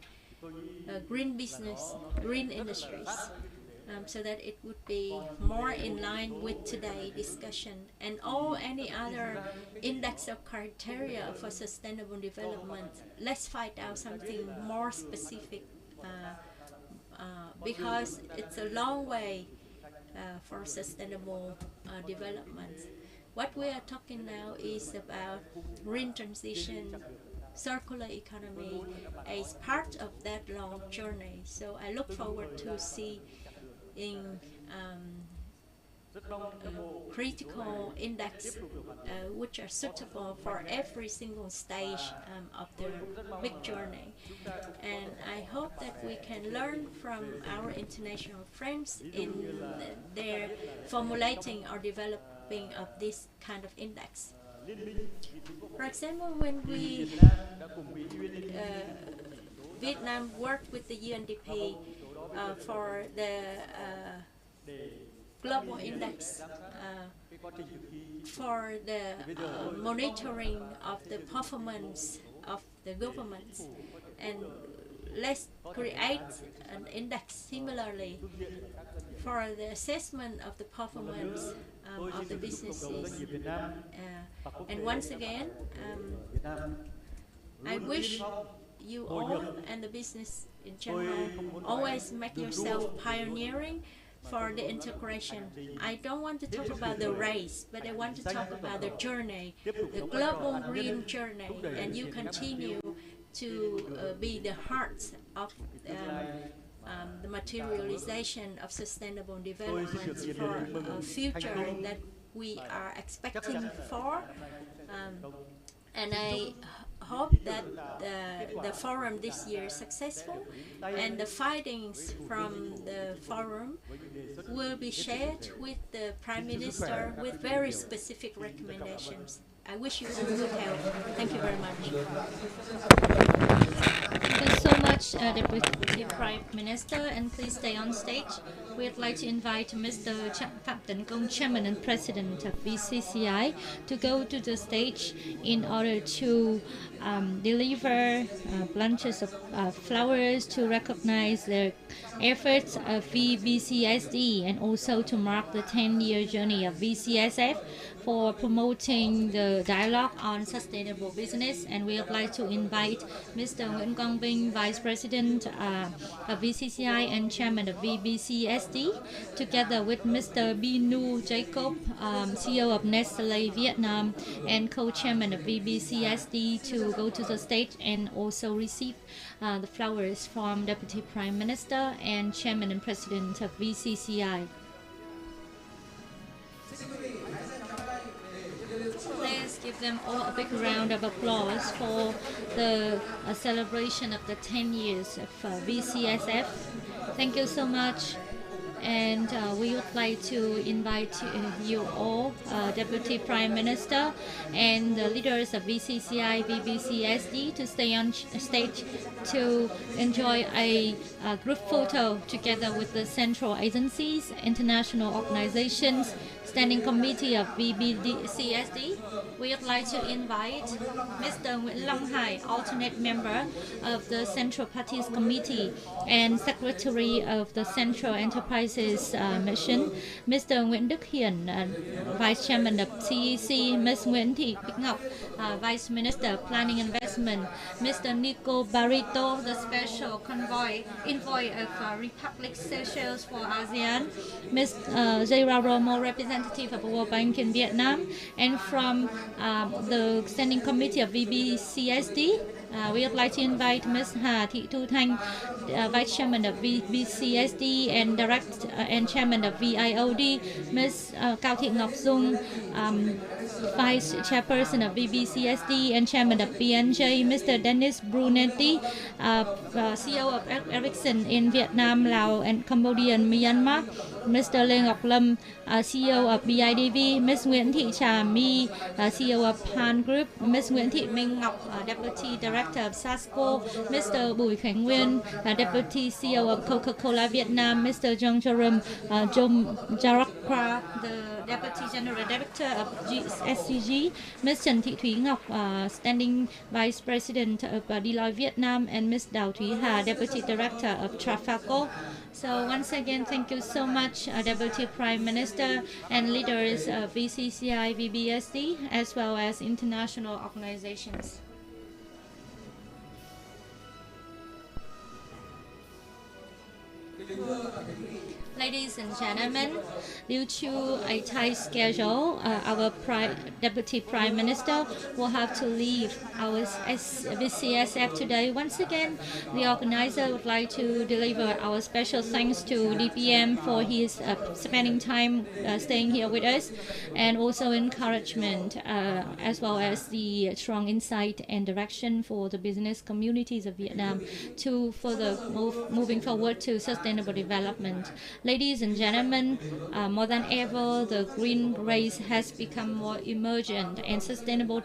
green business, green industries, so that it would be more in line with today's discussion, and any other index of criteria for sustainable development. Let's find out something more specific, because it's a long way for sustainable development. What we are talking now is about green transition, circular economy as part of that long journey. So I look forward to see in critical index which are suitable for every single stage of the big journey. And I hope that we can learn from our international friends in their formulating or developing of this kind of index. For example, when we Vietnam worked with the UNDP for the global index for the monitoring of the performance of the governments, and let's create an index similarly for the assessment of the performance of the businesses. And once again, I wish you all and the business in general always make yourself pioneering for the integration. I don't want to talk about the race, but I want to talk about the journey, the global green journey, and you continue to be the heart of the materialization of sustainable development for a future that we are expecting for. And I hope that the forum this year is successful, and the findings from the forum will be shared with the Prime Minister with very specific recommendations. I wish you all good health. Thank you very much. Thank you so much, Deputy Prime Minister, and please stay on stage. We'd like to invite Mr. Phạm Tấn Công, Chairman and President of VCCI, to go to the stage in order to deliver bunches of flowers to recognize the efforts of VBCSD and also to mark the 10-year journey of VCSF for promoting the dialogue on sustainable business. And we would like to invite Mr. Nguyễn Quang Vinh, Vice President of VCCI and Chairman of VBCSD, together with Mr. Binu Jacob, CEO of Nestle Vietnam and co-chairman of VBCSD, to go to the stage and also receive the flowers from Deputy Prime Minister and Chairman and President of VCCI. Please give them all a big round of applause for the celebration of the 10 years of VCSF. Thank you so much. And we would like to invite you all, Deputy Prime Minister and the leaders of VCCI, VBCSD, to stay on stage to enjoy a group photo together with the central agencies, international organizations, Standing Committee of VBCSD. We would like to invite Mr. Nguyễn Long Hải, alternate member of the Central Parties Committee and Secretary of the Central Enterprises Mission, Mr. Nguyễn Đức Hiển, Vice Chairman of CEC, Ms. Nguyễn Thị Bích Ngọc, Vice Minister Planning Investment, Mr. Nico Barito, the Special Envoy of Republic Seychelles for ASEAN, Ms. Jaira Romo, representative of World Bank in Vietnam, and from the Standing Committee of VBCSD, we would like to invite Ms. Hà Thị Thu Thanh, Vice Chairman of VBCSD and Chairman of VIOD, Ms. Cao Thị Ngọc Dung, Vice Chairperson of VBCSD and Chairman of BNJ, Mr. Dennis Brunetti, CEO of Ericsson in Vietnam, Laos, and Cambodia and Myanmar, Mr. Lê Ngọc Lâm, CEO of BIDV, Ms. Nguyễn Thị Trà My, CEO of Han Group, Ms. Nguyễn Thị Minh Ngọc, Deputy Director of Sasco, Mr. Bùi Khánh Nguyên, Deputy CEO of Coca-Cola Vietnam, Mr. Jong Jerome Jarakra, the Deputy General Director of SCG, Ms. Trần Thị Thúy Ngọc, Standing Vice President of Deloitte Vietnam, and Ms. Đào Thúy Hà, Deputy Director of Trafaco. So once again, thank you so much, Deputy Prime Minister and leaders of VCCI, VBSD, as well as international organizations. Ladies and gentlemen, due to a tight schedule, our Deputy Prime Minister will have to leave our VCSF today. Once again, the organizer would like to deliver our special thanks to DPM for his spending time staying here with us, and also encouragement as well as the strong insight and direction for the business communities of Vietnam to further moving forward to sustainable development. Ladies and gentlemen, more than ever, the green race has become more emergent, and sustainable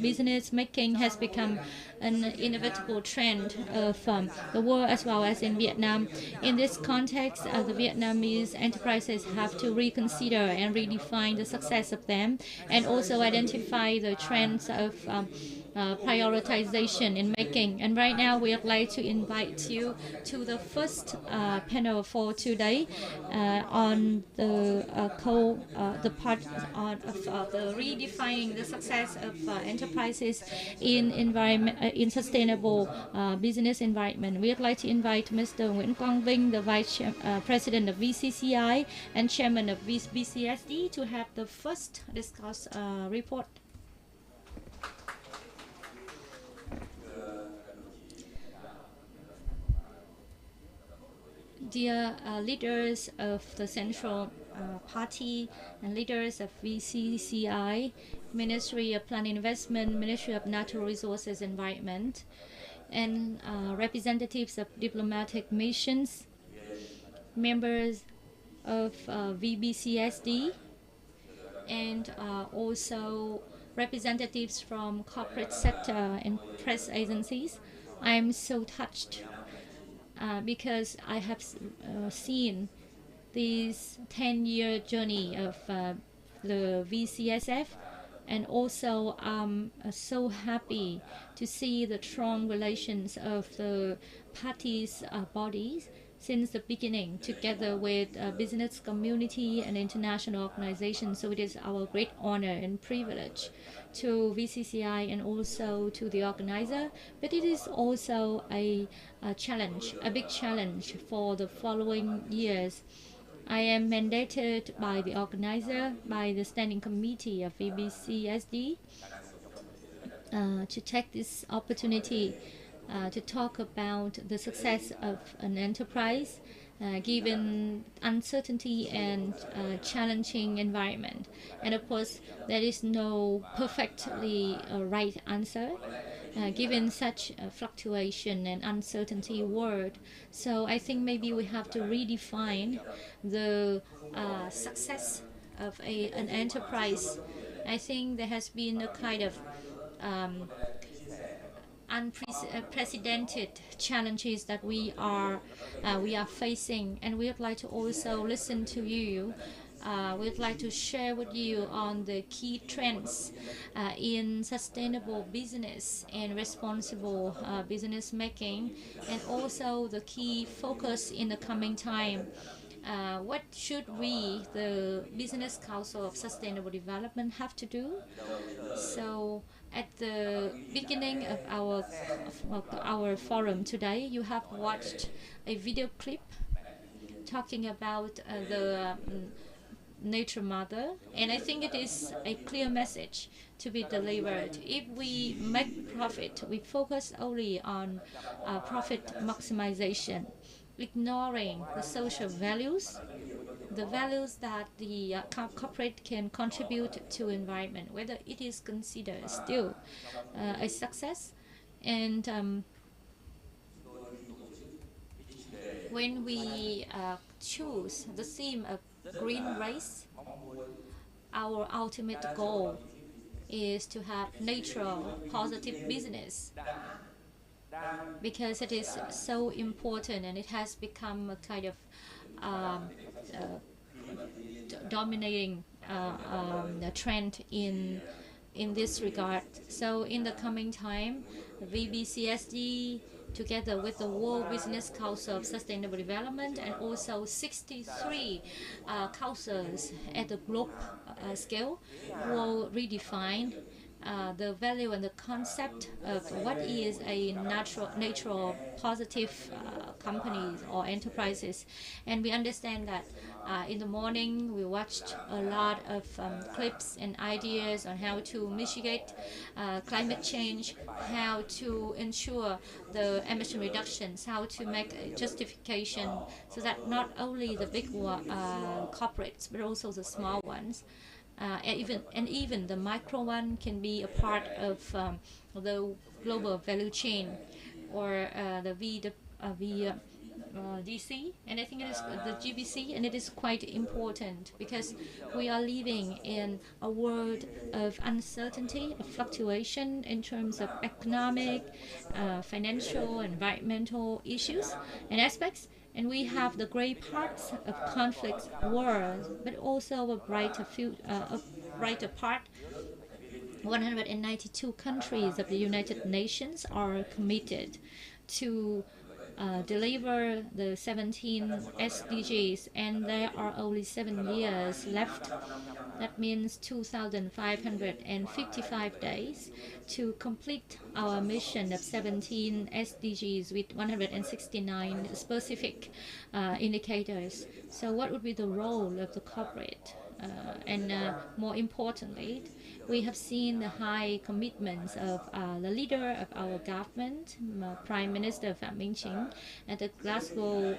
business making has become an inevitable trend of the world as well as in Vietnam. In this context, the Vietnamese enterprises have to reconsider and redefine the success of them, and also identify the trends of prioritization in making. And right now, we would like to invite you to the first panel for today on the part of the redefining the success of enterprises in sustainable business environment. We would like to invite Mr. Nguyễn Quang Vinh, the Vice President of VCCI and Chairman of VBCSD, to have the first discuss report. Dear leaders of the Central Party and leaders of VCCI Ministry of Plan Investment, Ministry of Natural Resources Environment, and representatives of diplomatic missions, members of VBCSD, and also representatives from corporate sector and press agencies. I'm so touched because I have seen this 10-year journey of the VCSF, and also I'm so happy to see the strong relations of the parties' bodies since the beginning, together with business community and international organizations. So it is our great honor and privilege to VCCI and also to the organizer, but it is also a challenge, a big challenge for the following years. I am mandated by the organizer, by the standing committee of VBCSD, to take this opportunity to talk about the success of an enterprise given uncertainty and challenging environment. And of course, there is no perfectly right answer given such fluctuation and uncertainty world. So I think maybe we have to redefine the success of an enterprise. I think there has been a kind of unprecedented challenges that we are facing, and we would like to also listen to you. We would like to share with you on the key trends in sustainable business and responsible business making, and also the key focus in the coming time. What should we, the Business Council of Sustainable Development, have to do? So at the beginning of our forum today, you have watched a video clip talking about the nature mother, and I think it is a clear message to be delivered. If we make profit, we focus only on profit maximization, ignoring the social values, the values that the corporate can contribute to environment, whether it is considered still a success. And when we choose the theme of green race, our ultimate goal is to have natural, positive business, because it is so important and it has become a kind of dominating trend in this regard. So in the coming time, VBCSD, together with the World Business Council of Sustainable Development and also 63 councils at the globe scale, will redefine the value and the concept of what is a natural positive companies or enterprises. And we understand that in the morning we watched a lot of clips and ideas on how to mitigate climate change, how to ensure the emission reductions, how to make a justification so that not only the big corporates but also the small ones, and even the micro one can be a part of the global value chain, or the DC, and I think it is the GBC, and it is quite important because we are living in a world of uncertainty, of fluctuation in terms of economic, financial, environmental issues and aspects. And we have the gray parts of conflict, wars, but also a brighter part. 192 countries of the United Nations are committed to deliver the 17 SDGs, and there are only 7 years left. That means 2,555 days to complete our mission of 17 SDGs with 169 specific indicators. So what would be the role of the corporate? And more importantly, we have seen the high commitments of the leader of our government, Prime Minister Phạm Minh Chính, at the Glasgow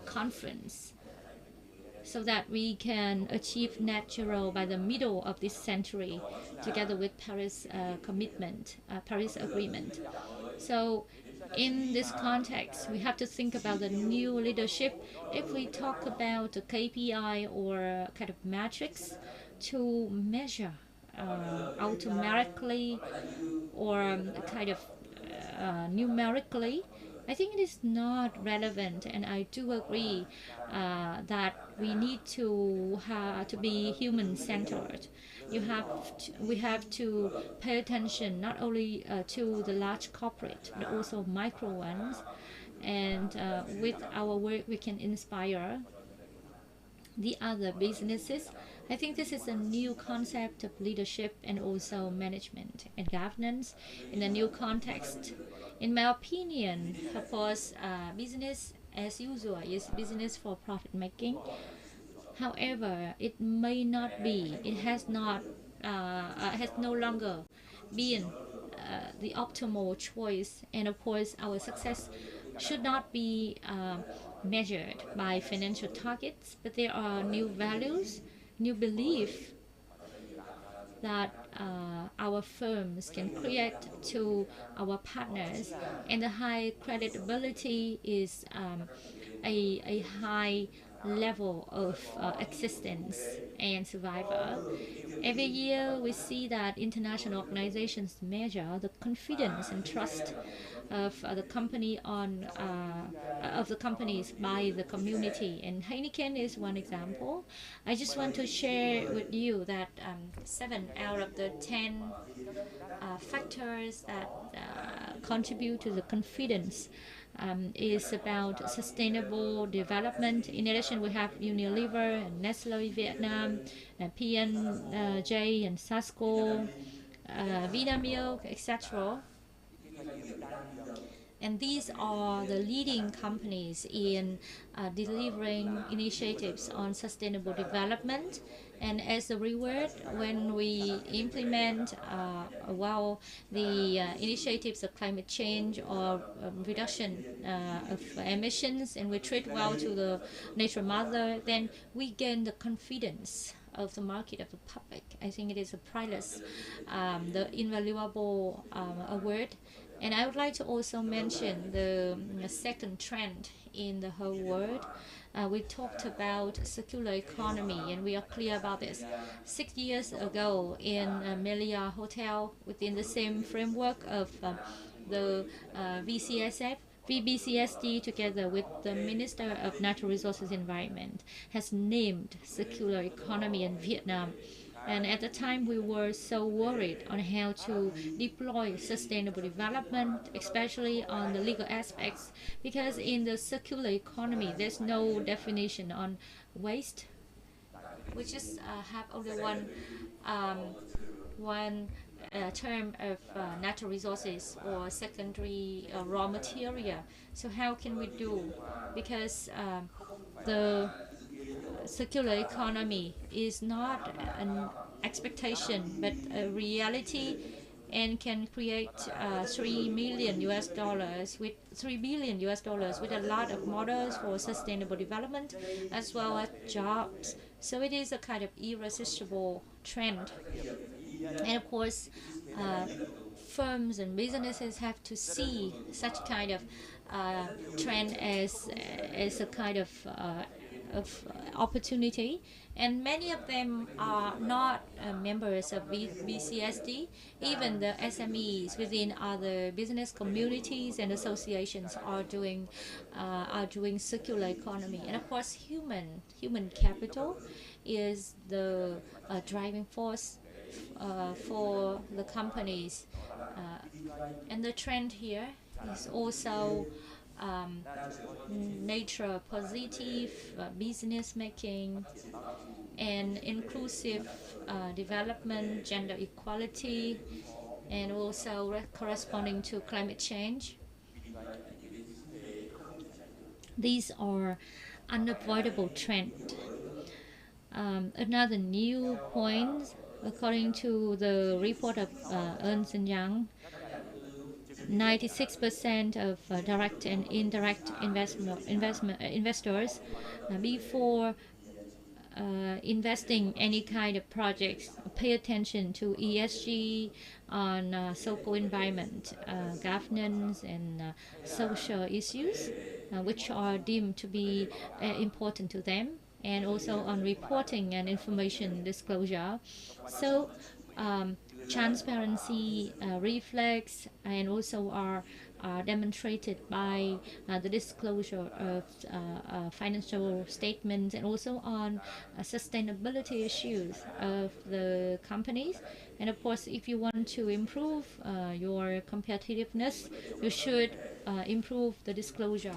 conference. so that we can achieve net zero by the middle of this century, together with Paris Paris Agreement. So in this context, we have to think about the new leadership. If we talk about a KPI or kind of metrics to measure automatically or kind of numerically, I think it is not relevant, and I do agree that we need to be human-centered. We have to pay attention not only to the large corporate but also micro ones, and with our work we can inspire the other businesses. I think this is a new concept of leadership and also management and governance in a new context. In my opinion, of course, business as usual is business for profit making. However, it may not be. It has not has no longer been the optimal choice, and of course, our success should not be measured by financial targets, but there are new values, new beliefs that our firms can create to our partners, and the high creditability is a high level of existence and survival. Every year, we see that international organizations measure the confidence and trust of the companies by the community, and Heineken is one example. I just want to share with you that 7 out of the 10 factors that contribute to the confidence is about sustainable development. In addition, we have Unilever and Nestle Vietnam, and P&J and Sasco, Vinamilk, etc. And these are the leading companies in delivering initiatives on sustainable development. And as a reward, when we implement the initiatives of climate change or reduction of emissions, and we treat well to the nature mother, then we gain the confidence of the market, of the public. I think it is a priceless, the invaluable award. And I would like to also mention the second trend in the whole world. We talked about circular economy, and we are clear about this. 6 years ago, in Melia Hotel, within the same framework of the VCSF, VBCSD, together with the Minister of Natural Resources and Environment, has named circular economy in Vietnam. And at the time, we were so worried on how to deploy sustainable development, especially on the legal aspects, because in the circular economy, there's no definition on waste. We just have only one term of natural resources or secondary raw material. So how can we do? Because the circular economy is not an expectation but a reality, and can create $3 million with $3 billion with a lot of models for sustainable development as well as jobs. So it is a kind of irresistible trend. And of course, firms and businesses have to see such kind of trend as a kind of opportunity, and many of them are not members of VCSD. Even the SMEs within other business communities and associations are doing circular economy. And of course, human capital is the driving force for the companies, and the trend here is also nature positive business making and inclusive development, gender equality, and also corresponding to climate change. These are unavoidable trends. Another new point, according to the report of Ernst & Young, 96% of direct and indirect investors before investing any kind of projects, pay attention to ESG on social environment, governance, and social issues, which are deemed to be important to them, and also on reporting and information disclosure. So transparency reflects and also are demonstrated by the disclosure of financial statements, and also on sustainability issues of the companies. And of course, if you want to improve your competitiveness, you should improve the disclosure.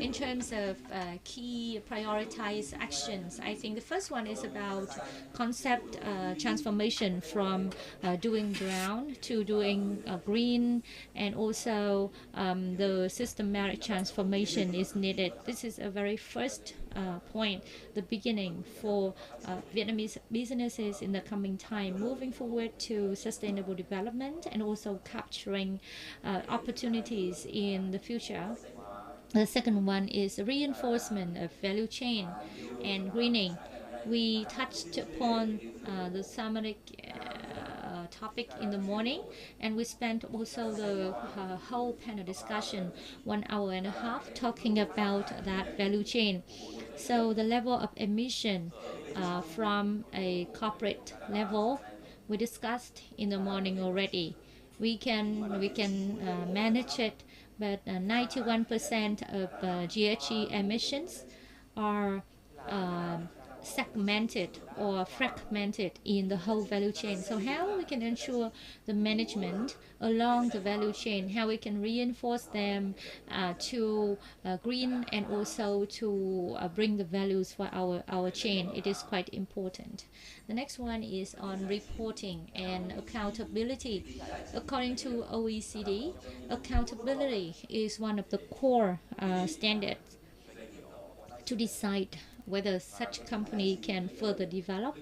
In terms of key prioritized actions, I think the first one is about concept transformation from doing brown to doing green, and also the systematic transformation is needed. This is a very first point, the beginning for Vietnamese businesses in the coming time, moving forward to sustainable development and also capturing opportunities in the future. The second one is reinforcement of value chain and greening. We touched upon the thematic topic in the morning, and we spent also the whole panel discussion 1.5 hours talking about that value chain. So the level of emission from a corporate level we discussed in the morning already. We can manage it, but 91% of GHG emissions are segmented or fragmented in the whole value chain. So how we can ensure the management along the value chain, how we can reinforce them to green, and also to bring the values for our chain. It is quite important. The next one is on reporting and accountability. According to OECD, accountability is one of the core standards to decide whether such company can further develop.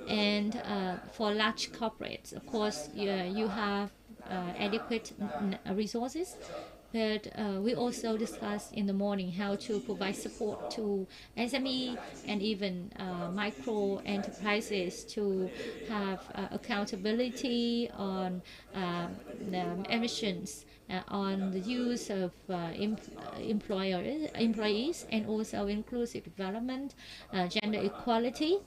And for large corporates, of course, you have adequate resources, but we also discussed in the morning how to provide support to SME and even micro enterprises to have accountability on emissions, on the use of employees, and also inclusive development, gender equality.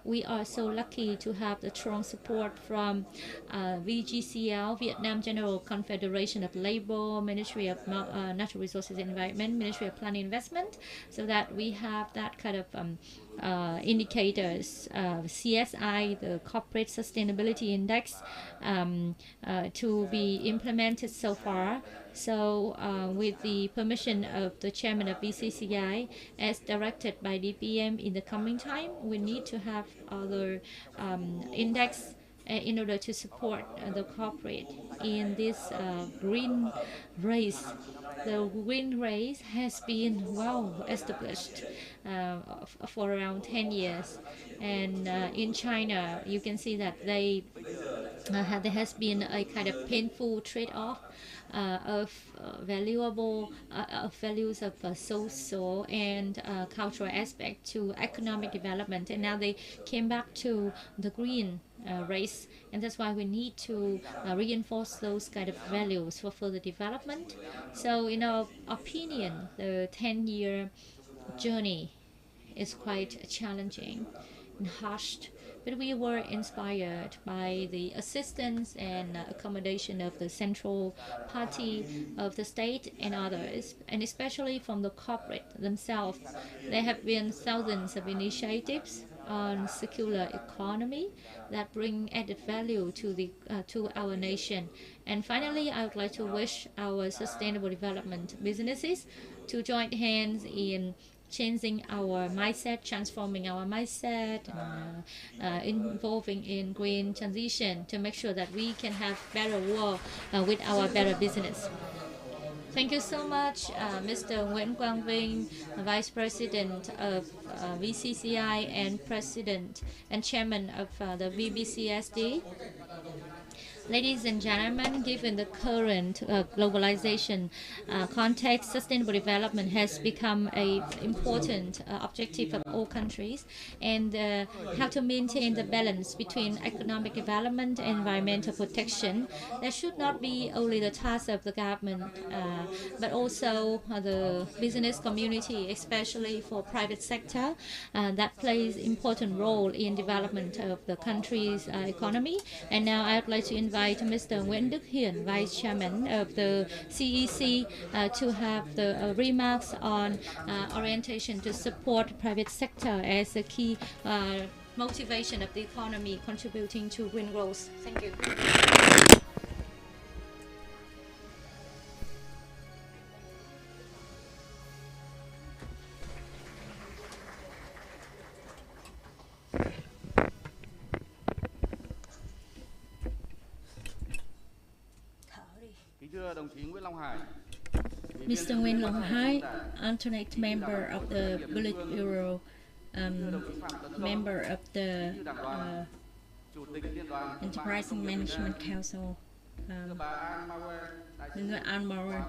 We are so lucky to have the strong support from VGCL, Vietnam General Confederation of Labor, Ministry of Natural Resources and Environment, Ministry of Planning and Investment, so that we have that kind of indicators, CSI, the Corporate Sustainability Index, to be implemented so far. So with the permission of the chairman of VCCI, as directed by DPM, in the coming time, we need to have other index in order to support the corporate in this green race. The green race has been well established for around 10 years. And in China, you can see that there has been a kind of painful trade-off of valuable values of social and cultural aspect to economic development, and now they came back to the green race, and that's why we need to reinforce those kind of values for further development. So in our opinion, the 10-year journey is quite challenging and harsh, but we were inspired by the assistance and accommodation of the central party of the state and others, and especially from the corporate themselves. There have been thousands of initiatives on circular economy that bring added value to our nation. And finally, I would like to wish our sustainable development businesses to join hands in changing our mindset, transforming our mindset, involving in green transition to make sure that we can have better world with our better business. Thank you so much, Mr. Nguyễn Quang Vinh, Vice President of VCCI and President and Chairman of the VBCSD. Ladies and gentlemen, given the current globalization context, sustainable development has become an important objective of all countries, and how to maintain the balance between economic development and environmental protection. That should not be only the task of the government, but also the business community, especially for private sector, that plays important role in development of the country's economy. And now I would like to invite Mr. Nguyễn Đức Hiển, Vice Chairman of the CEC, to have the remarks on orientation to support private sector as a key motivation of the economy contributing to green growth. Thank you. Mr. Nguyen Long Hai, alternate member of the Politburo, member of the Enterprising Management Council, Mr. An Mauer,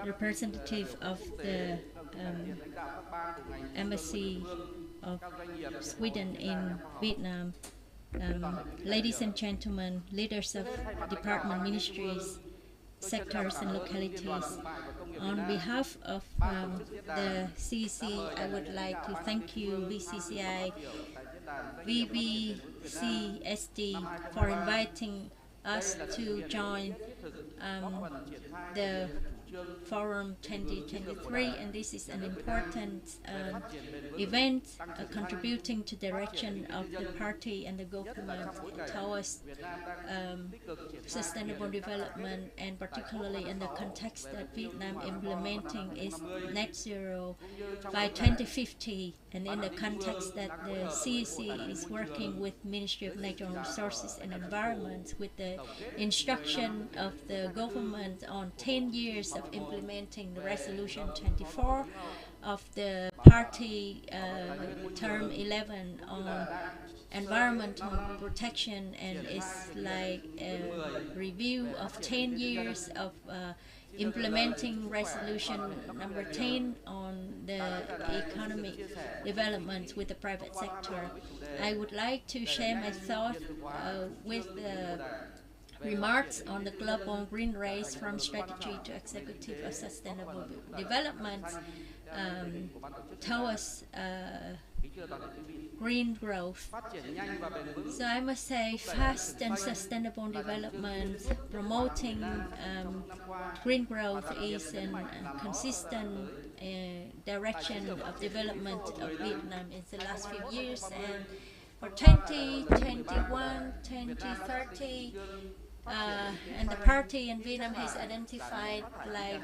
representative of the Embassy of Sweden in Vietnam, ladies and gentlemen, leaders of department, ministries, sectors and localities. On behalf of the CEC, I would like to thank you, VCCI, VBCSD, for inviting us to join the Forum 2023, and this is an important event contributing to direction of the party and the government towards sustainable development, and particularly in the context that Vietnam implementing is net zero by 2050, and in the context that the CEC is working with Ministry of Natural Resources and Environment with the instruction of the government on 10 years of implementing the Resolution 24 of the party term 11 on environmental protection, and it's like a review of 10 years of implementing resolution number 10 on the economic development with the private sector. I would like to share my thoughts with the remarks on the global green race from strategy to executive of sustainable development towards green growth. So I must say fast and sustainable development, promoting green growth is a consistent direction of development of Vietnam in the last few years, and for 2021, 2030, and the party in Vietnam has identified like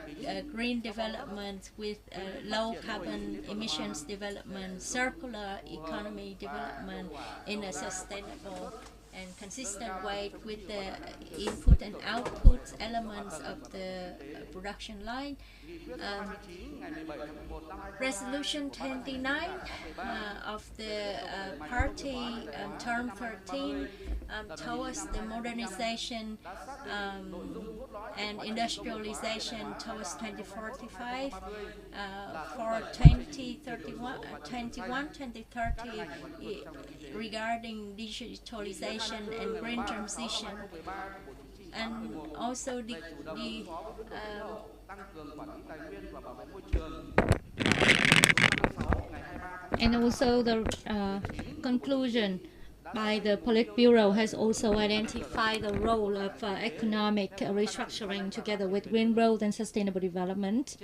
green development with low carbon emissions development, circular economy development in a sustainable and consistent way with the input and output elements of the production line. Resolution 29 of the party term 13 towards the modernization and industrialization towards 2045 for 2030 regarding digitalization and green transition, and also the conclusion by the Politburo has also identified the role of economic restructuring together with green growth and sustainable development.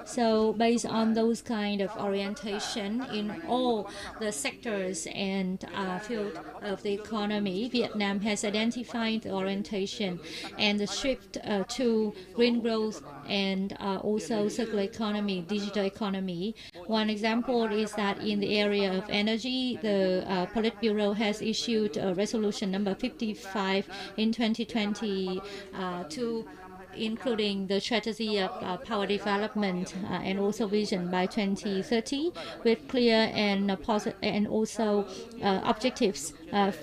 So based on those kind of orientation in all the sectors and field of the economy, Vietnam has identified the orientation and the shift to green growth and also circular economy, digital economy. One example is that in the area of energy, the Politburo has issued a resolution number 55 in 2020 to including the strategy of power development and also vision by 2030, with clear and also objectives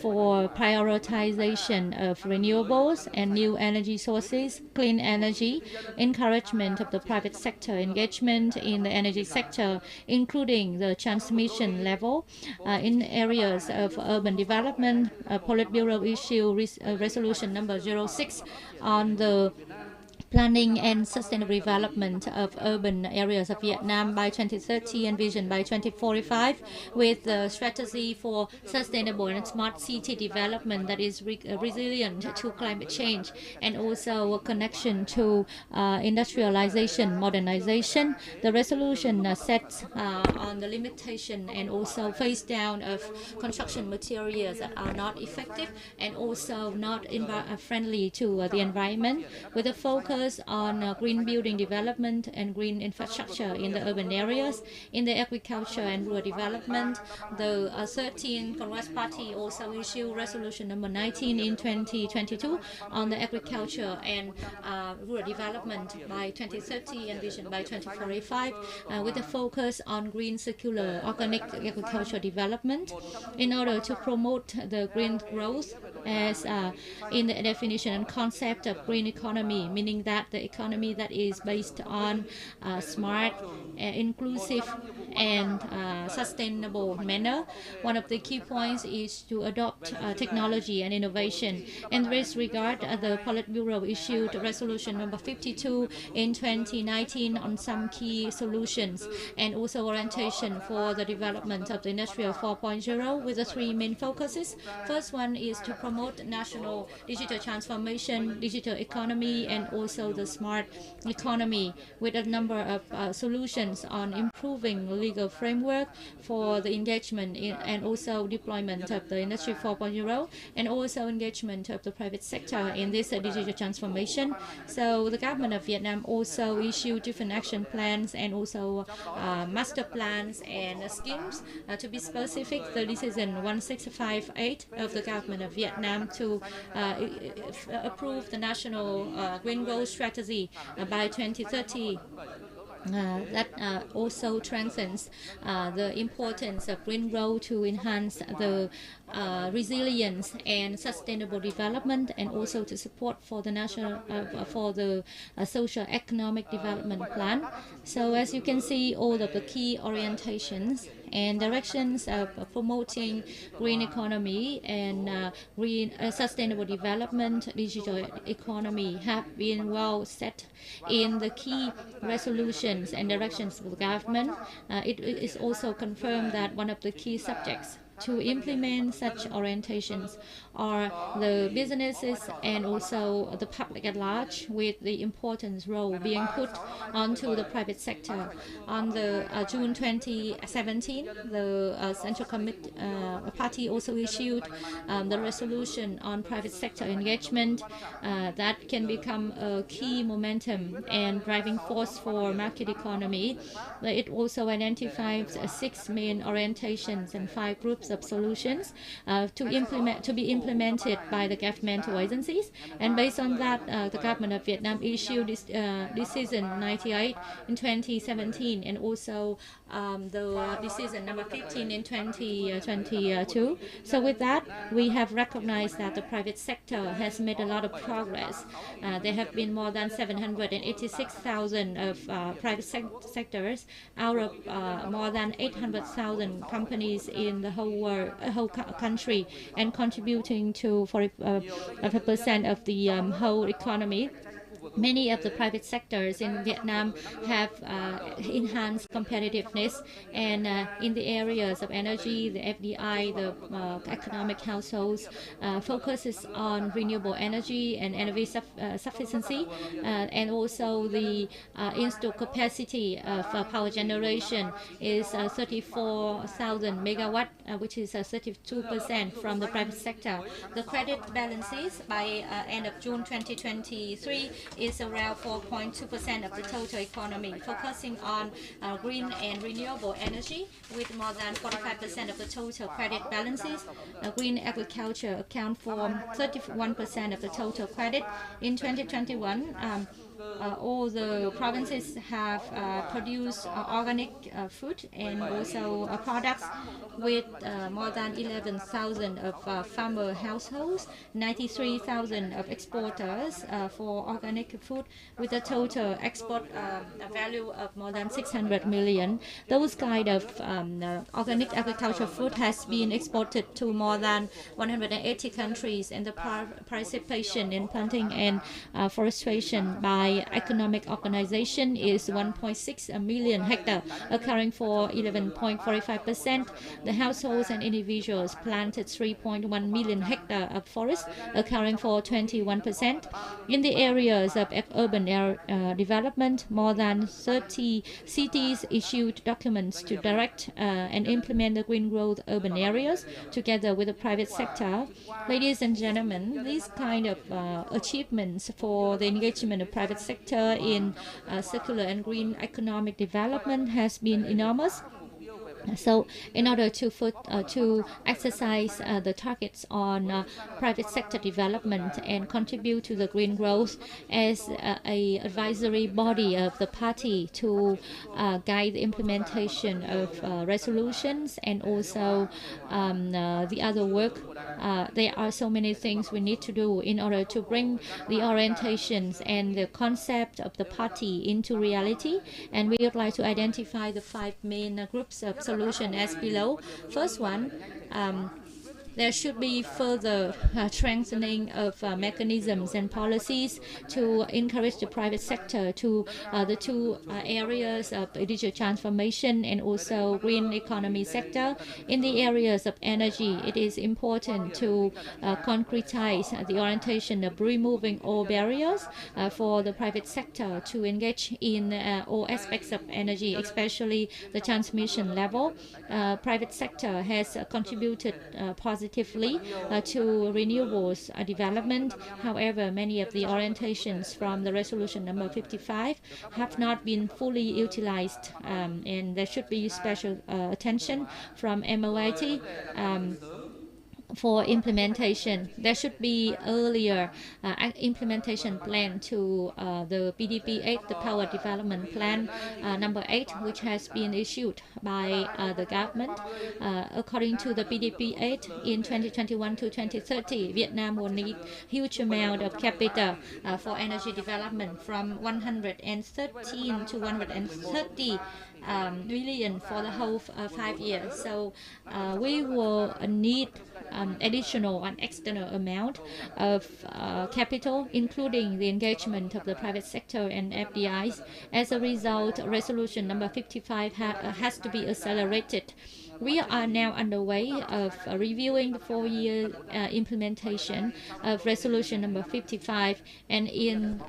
for prioritization of renewables and new energy sources, clean energy, encouragement of the private sector engagement in the energy sector, including the transmission level in areas of urban development. Politburo issue resolution number 06 on the planning and sustainable development of urban areas of Vietnam by 2030 and vision by 2045, with the strategy for sustainable and smart city development that is resilient to climate change, and also a connection to industrialization, modernization. The resolution sets on the limitation and also phase down of construction materials that are not effective and also not friendly to the environment, with a focus on green building development and green infrastructure in the urban areas. In the agriculture and rural development, the 13th Congress Party also issued resolution number 19 in 2022 on the agriculture and rural development by 2030 and vision by 2045, with a focus on green circular organic agriculture development in order to promote the green growth as in the definition and concept of green economy, meaning that the economy that is based on smart, inclusive, and sustainable manner. One of the key points is to adopt technology and innovation. In this regard, the Politburo issued resolution number 52 in 2019 on some key solutions and also orientation for the development of the Industrial 4.0 with the three main focuses. First one is to promote national digital transformation, digital economy, and also the smart economy, with a number of solutions on improving legal framework for the engagement in, and also deployment of the Industry 4.0, and also engagement of the private sector in this digital transformation. So the government of Vietnam also issued different action plans and also master plans and schemes. To be specific, the decision 1658 of the government of Vietnam to approve the national green growth strategy by 2030. That also strengthens the importance of green growth to enhance the resilience and sustainable development, and also to support for the national for the social economic development plan. So as you can see, all of the key orientations and directions of promoting green economy and green sustainable development, digital economy have been well set in the key resolutions and directions of the government. It is also confirmed that one of the key subjects to implement such orientations are the businesses and also the public at large, with the important role being put onto the private sector. On the June 2017, the Central Party also issued the resolution on private sector engagement that can become a key momentum and driving force for market economy. It also identifies 6 main orientations and 5 groups of solutions to be implemented by the governmental agencies. And based on that, the government of Vietnam issued this decision 98 in 2017, and also the decision number 15 in 2022. So with that, we have recognized that the private sector has made a lot of progress. There have been more than 786,000 of private sectors out of more than 800,000 companies in the whole country, and contributing to 40% of the whole economy. Many of the private sectors in Vietnam have enhanced competitiveness, and in the areas of energy, the FDI, the economic households, focuses on renewable energy and energy sufficiency, and also the installed capacity of power generation is 34,000 megawatt, which is 32% from the private sector. The credit balances by end of June 2023 is around 4.2% of the total economy, focusing on green and renewable energy with more than 45% of the total credit balances. Green agriculture account for 31% of the total credit. In 2021, all the provinces have produced organic food and also products with more than 11,000 of farmer households, 93,000 of exporters for organic food, with a total export value of more than 600 million. Those kind of organic agricultural food has been exported to more than 180 countries, and the participation in planting and forestation by economic organization is 1.6 million hectares, accounting for 11.45%. The households and individuals planted 3.1 million hectares of forest, accounting for 21%. In the areas of urban development, more than 30 cities issued documents to direct and implement the green growth urban areas together with the private sector. Ladies and gentlemen, these kind of achievements for the engagement of private sector in circular and green economic development has been enormous. So in order to exercise the targets on private sector development and contribute to the green growth as a advisory body of the party to guide the implementation of resolutions and also the other work, there are so many things we need to do in order to bring the orientations and the concept of the party into reality. And we would like to identify the 5 main groups of solution as below. First one, there should be further strengthening of mechanisms and policies to encourage the private sector to the two areas of digital transformation and also green economy sector. In the areas of energy, it is important to concretize the orientation of removing all barriers for the private sector to engage in all aspects of energy, especially the transmission level. Private sector has contributed positively to renewables development. However, many of the orientations from the resolution number 55 have not been fully utilized, and there should be special attention from MOIT for implementation. There should be earlier implementation plan to the BDP8, the Power Development Plan number 8, which has been issued by the government. According to the BDP8, in 2021 to 2030, Vietnam will need huge amount of capital for energy development, from 113 to 130 billion for the whole 5 years. So we will need additional and external amount of capital, including the engagement of the private sector and FDIs. As a result, resolution number 55 has to be accelerated. We are now underway of reviewing the 4-year implementation of resolution number 55, and in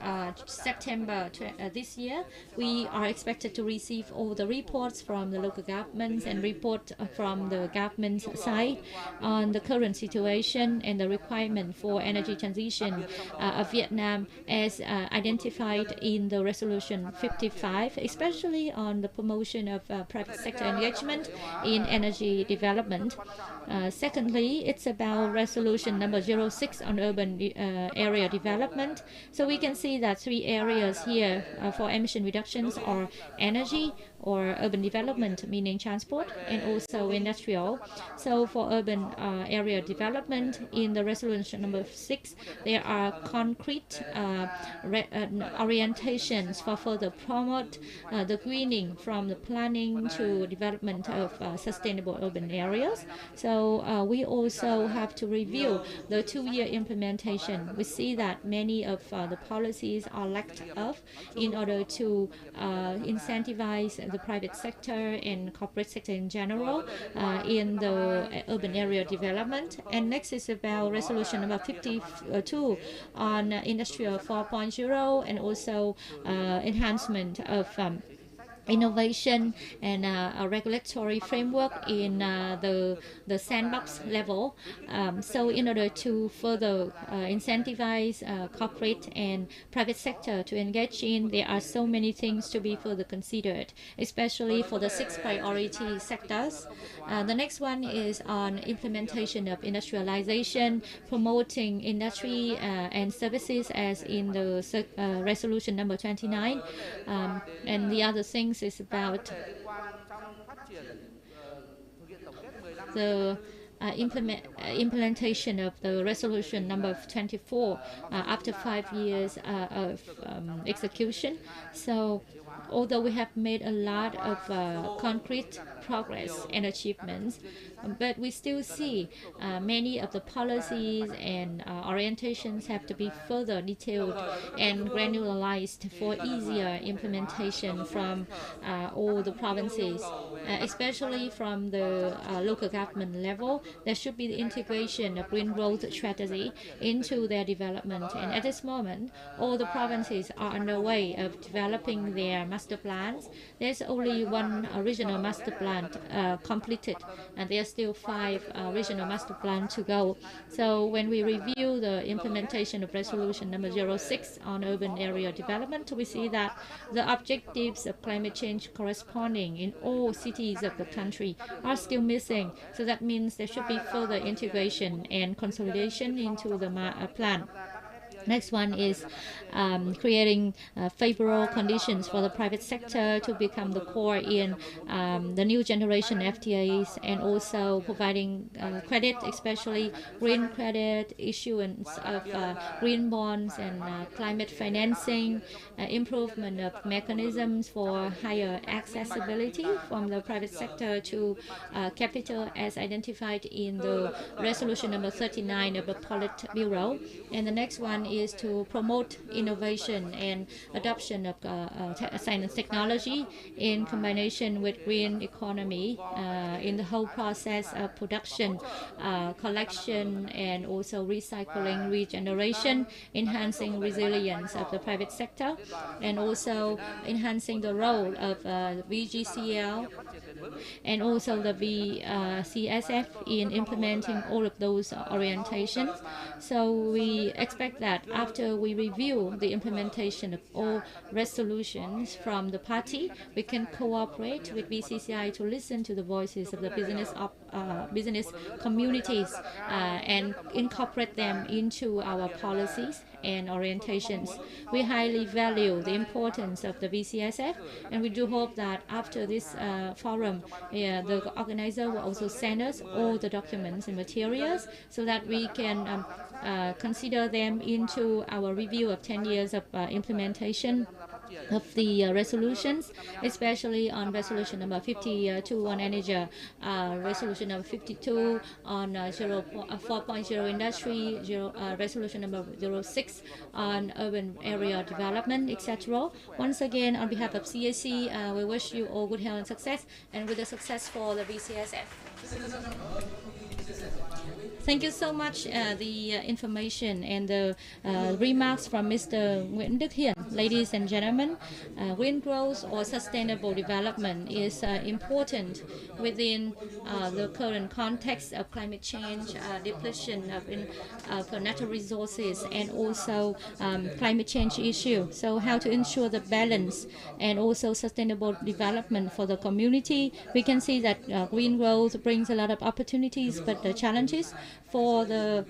September this year, we are expected to receive all the reports from the local governments and report from the government side on the current situation and the requirement for energy transition of Vietnam as identified in the resolution 55, especially on the promotion of private sector engagement in energy development. Secondly, it's about resolution number 06 on urban area development. So we can see that 3 areas here for emission reductions are energy or urban development, meaning transport, and also industrial. So for urban area development, in the resolution number 6, there are concrete orientations for further promote the greening from the planning to development of sustainable urban areas. So we also have to review the 2-year implementation. We see that many of the policies are lacked of in order to incentivize the private sector and corporate sector in general in the urban area development. And next is about resolution number 52 on industrial 4.0 and also enhancement of innovation and a regulatory framework in the sandbox level. So in order to further incentivize corporate and private sector to engage in, there are so many things to be further considered, especially for the 6 priority sectors. The next one is on implementation of industrialization, promoting industry and services as in the resolution number 29. And the other things is about the implementation of the resolution number 24 after 5 years of execution. So although we have made a lot of concrete progress and achievements, but we still see many of the policies and orientations have to be further detailed and granularized for easier implementation from all the provinces, especially from the local government level. There should be the integration of green growth strategy into their development. And at this moment, all the provinces are underway of developing their master plans. There's only one regional master plan completed, and there are still 5 regional master plans to go. So when we review the implementation of resolution number 06 on urban area development, we see that the objectives of climate change corresponding in all cities of the country are still missing. So that means there should be further integration and consolidation into the plan. Next one is creating favorable conditions for the private sector to become the core in the new generation FTAs, and also providing credit, especially green credit, issuance of green bonds and climate financing, improvement of mechanisms for higher accessibility from the private sector to capital as identified in the resolution number 39 of the Politburo. And the next one is to promote innovation and adoption of science and technology in combination with green economy in the whole process of production, collection, and also recycling, regeneration, enhancing resilience of the private sector, and also enhancing the role of VGCL and also the VCSF in implementing all of those orientations. So we expect that after we review the implementation of all resolutions from the party, we can cooperate with VCCI to listen to the voices of the business communities and incorporate them into our policies and orientations. We highly value the importance of the VCSF, and we do hope that after this forum, the organizer will also send us all the documents and materials so that we can consider them into our review of 10 years of implementation of the resolutions, especially on resolution number 52 on energy, resolution number 52 on 4.0 industry, resolution number 06 on urban area development, etc. Once again, on behalf of CAC, we wish you all good health and success, and with the success for the VCSF. Thank you so much the information and the remarks from Mr. Nguyễn Đức Hiển. Ladies and gentlemen, green growth or sustainable development is important within the current context of climate change, depletion of natural resources, and also climate change issue. So how to ensure the balance and also sustainable development for the community? We can see that green growth brings a lot of opportunities, but the challenges for the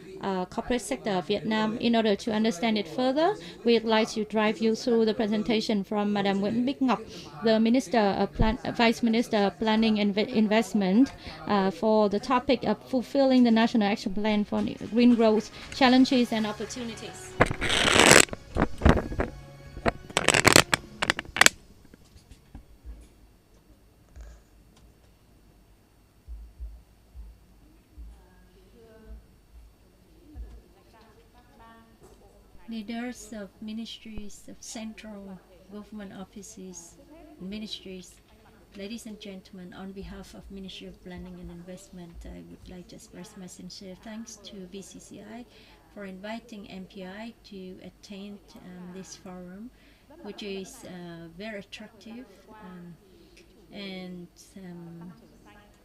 corporate sector of Vietnam. In order to understand it further, we'd like to drive you through the presentation from Madam Nguyễn Bích Ngọc, the Vice Minister of Planning and Investment, for the topic of fulfilling the National Action Plan for Green Growth, Challenges and Opportunities. Leaders of ministries, of central government offices, ministries, ladies and gentlemen, on behalf of Ministry of Planning and Investment, I would like to express my sincere thanks to VCCI for inviting MPI to attend this forum, which is very attractive and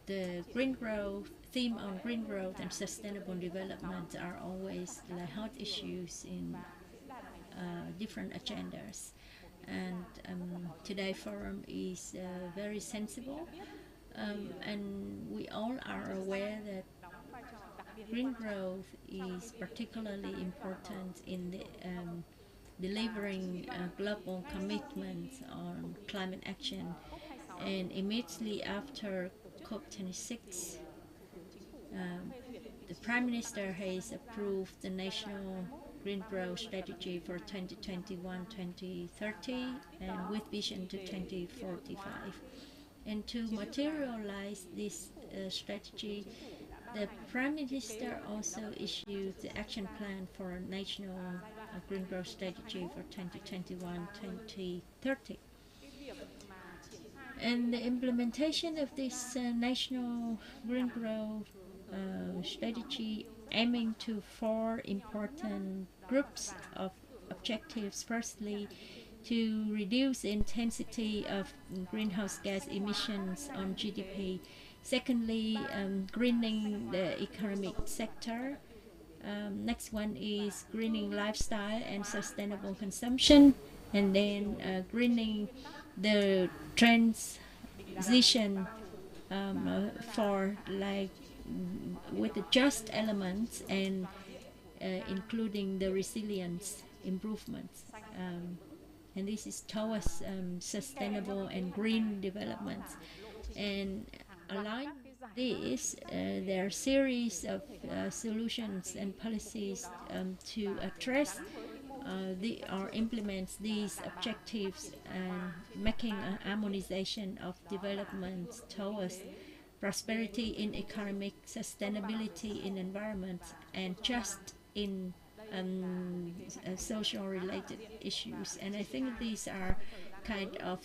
the green growth theme on green growth and sustainable development are always like hot issues in different agendas. And today forum is very sensible, and we all are aware that green growth is particularly important in the delivering global commitments on climate action. And immediately after COP26, the Prime Minister has approved the National Green Growth Strategy for 2021-2030 and with vision to 2045. And to materialize this strategy, the Prime Minister also issued the action plan for a national green growth strategy for 2021-2030. And the implementation of this national green growth strategy aiming to four important groups of objectives. Firstly, to reduce the intensity of greenhouse gas emissions on GDP. Secondly, greening the economic sector. Next one is greening lifestyle and sustainable consumption, and then greening the transition for like with the just elements and including the resilience improvements. And this is towards sustainable and green development. And aligned with this, there are a series of solutions and policies to address or implement these objectives, making a harmonization of development towards prosperity in economic, sustainability in environment, and just in social related issues. And I think these are kind of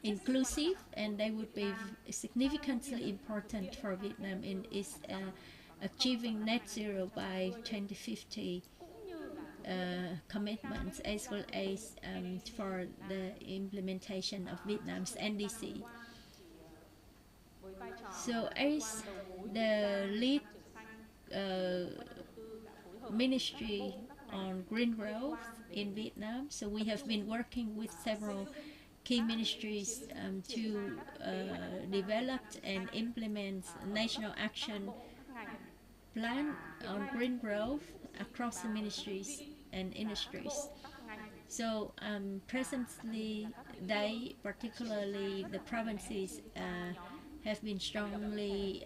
inclusive, and they would be significantly important for Vietnam in its achieving net zero by 2050 commitments, as well as for the implementation of Vietnam's NDC. So as the lead ministry on green growth in Vietnam, so we have been working with several key ministries to develop and implement national action plan on green growth across the ministries and industries. So presently, they, particularly the provinces, have been strongly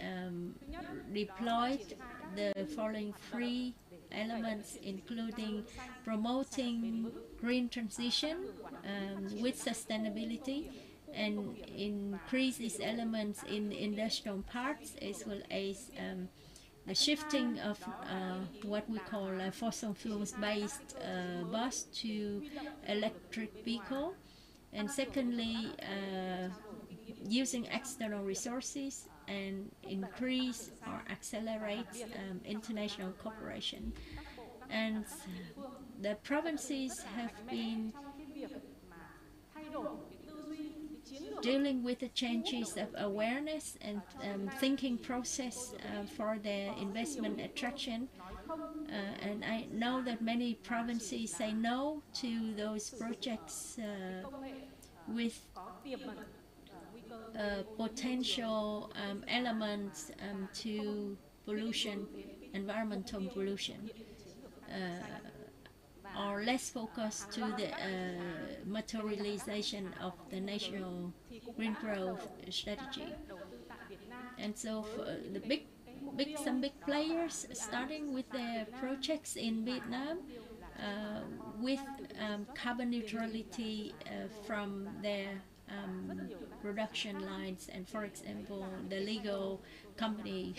deployed the following three elements, including promoting green transition with sustainability, and increase these elements in the industrial parts, as well as the shifting of what we call fossil fuels based bus to electric vehicle. And secondly, using external resources and increase or accelerate international cooperation. And the provinces have been dealing with the changes of awareness and thinking process for their investment attraction. And I know that many provinces say no to those projects with potential elements to pollution, environmental pollution, or less focused to the materialization of the national green growth strategy. And so for the some big players starting with their projects in Vietnam with carbon neutrality from their production lines, and for example the legal company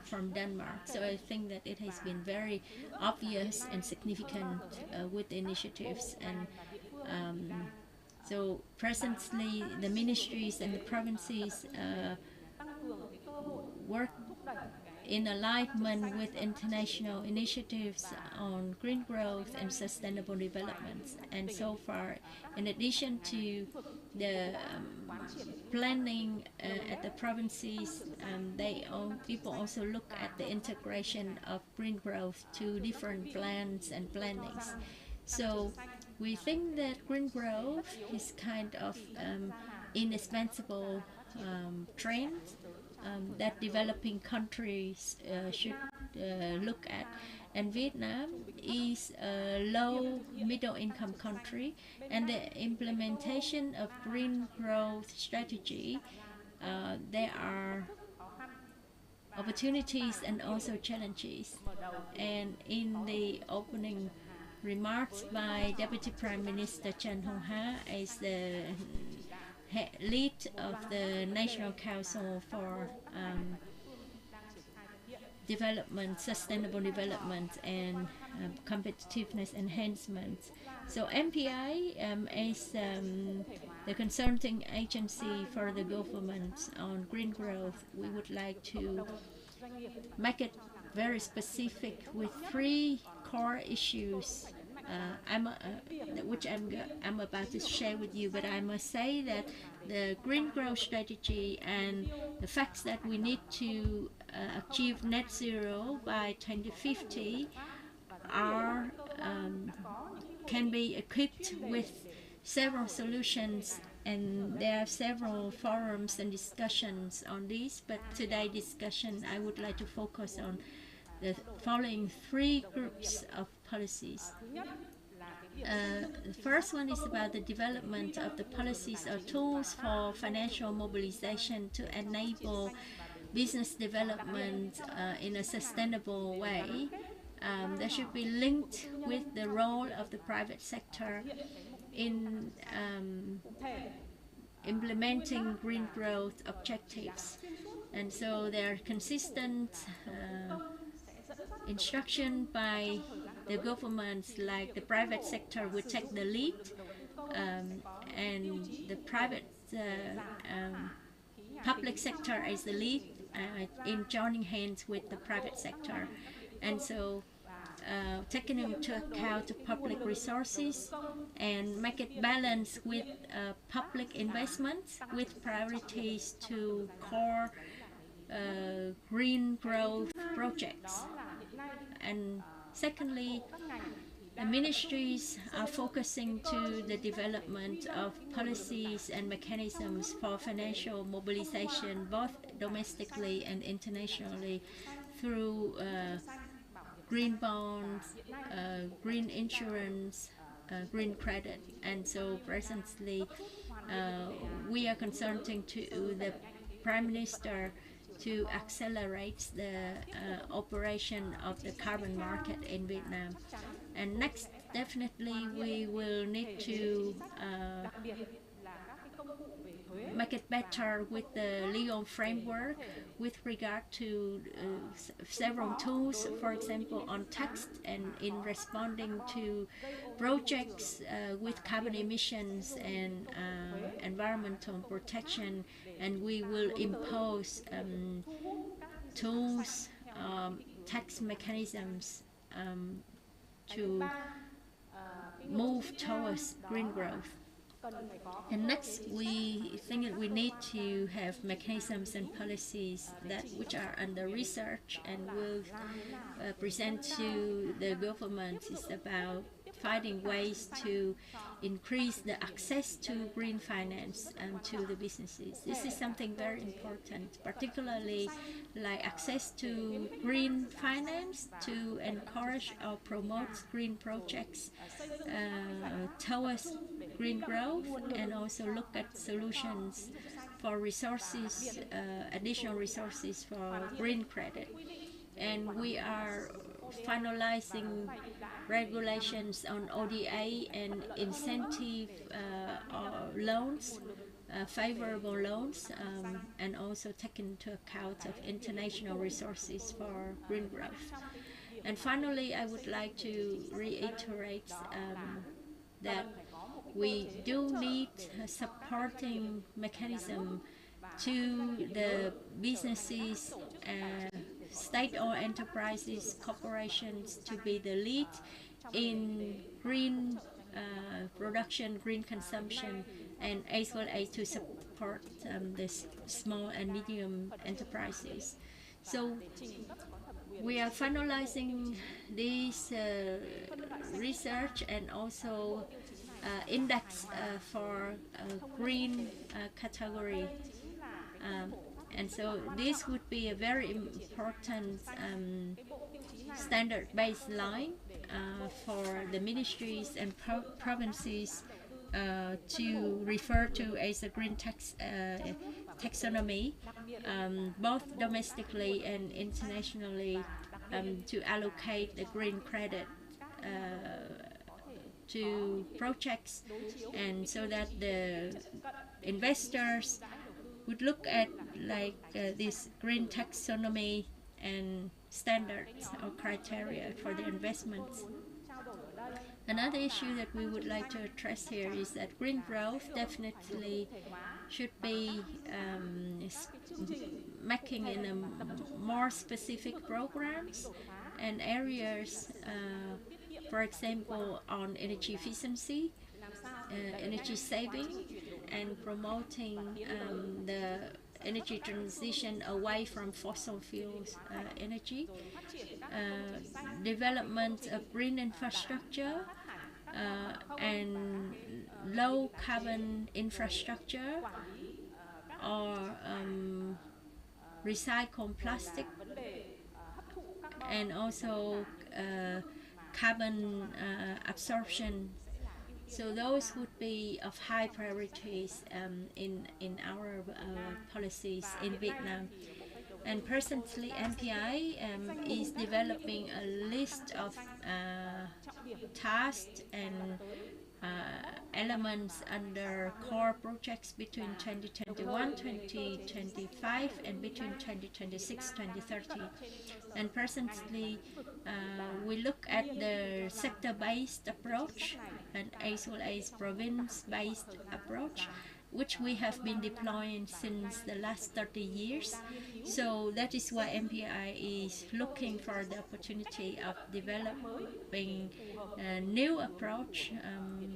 from Denmark. So I think that it has been very obvious and significant with the initiatives. And so presently the ministries and the provinces work in alignment with international initiatives on green growth and sustainable development. And so far, in addition to the planning at the provinces, people also look at the integration of green growth to different plans and plannings. So we think that green growth is kind of indispensable trend that developing countries should look at. And Vietnam is a low middle income country, and the implementation of green growth strategy, there are opportunities and also challenges. And in the opening remarks by Deputy Prime Minister Chan Hong Ha as the lead of the National Council for Development, Sustainable Development and Competitiveness Enhancement. So MPI is the consulting agency for the government on green growth. We would like to make it very specific with 3 core issues which I'm about to share with you. But I must say that the green growth strategy and the facts that we need to achieve net zero by 2050 are can be equipped with several solutions, and there are several forums and discussions on this. But today's discussion, I would like to focus on the following 3 groups of policies. The first one is about the development of the policies or tools for financial mobilization to enable business development in a sustainable way. That should be linked with the role of the private sector in implementing green growth objectives. And so there are consistent instruction by the governments, like the private sector will take the lead, and the public sector is the lead in joining hands with the private sector. And so taking into account the public resources and make it balanced with public investments with priorities to core green growth projects. And secondly, the ministries are focusing to the development of policies and mechanisms for financial mobilization, both domestically and internationally, through green bonds, green insurance, green credit. And so presently, we are consulting to the Prime Minister to accelerate the operation of the carbon market in Vietnam. And next, definitely we will need to make it better with the legal framework with regard to several tools, for example, on tax and in responding to projects with carbon emissions and environmental protection. And we will impose tools, tax mechanisms to move towards green growth. And next, we think that we need to have mechanisms and policies which are under research and will present to the government. Is about finding ways to increase the access to green finance to the businesses. This is something very important, particularly like access to green finance to encourage or promote green projects towards green growth, and also look at solutions for resources, additional resources for green credit. And we are finalizing regulations on ODA and incentive loans, favorable loans, and also taking into account of international resources for green growth. And finally, I would like to reiterate that we do need a supporting mechanism to the businesses, state-owned enterprises, corporations to be the lead in green production, green consumption, and as well as to support the small and medium enterprises. So we are finalizing this research and also index for green category. And so this would be a very important standard baseline for the ministries and provinces to refer to as a green taxonomy, both domestically and internationally, to allocate the green credit to projects, and so that the investors would look at like this green taxonomy and standards or criteria for the investments. Another issue that we would like to address here is that green growth definitely should be making in a more specific programs and areas, for example, on energy efficiency, energy saving, and promoting the energy transition away from fossil fuels energy, development of green infrastructure, and low carbon infrastructure, or recycled plastic, and also carbon absorption. So those would be of high priorities in our policies in Vietnam. And presently, MPI is developing a list of tasks and elements under core projects between 2021-2025 and between 2026-2030. And presently, we look at the sector-based approach and as well as province-based approach, which we have been deploying since the last 30 years. So that is why MPI is looking for the opportunity of developing a new approach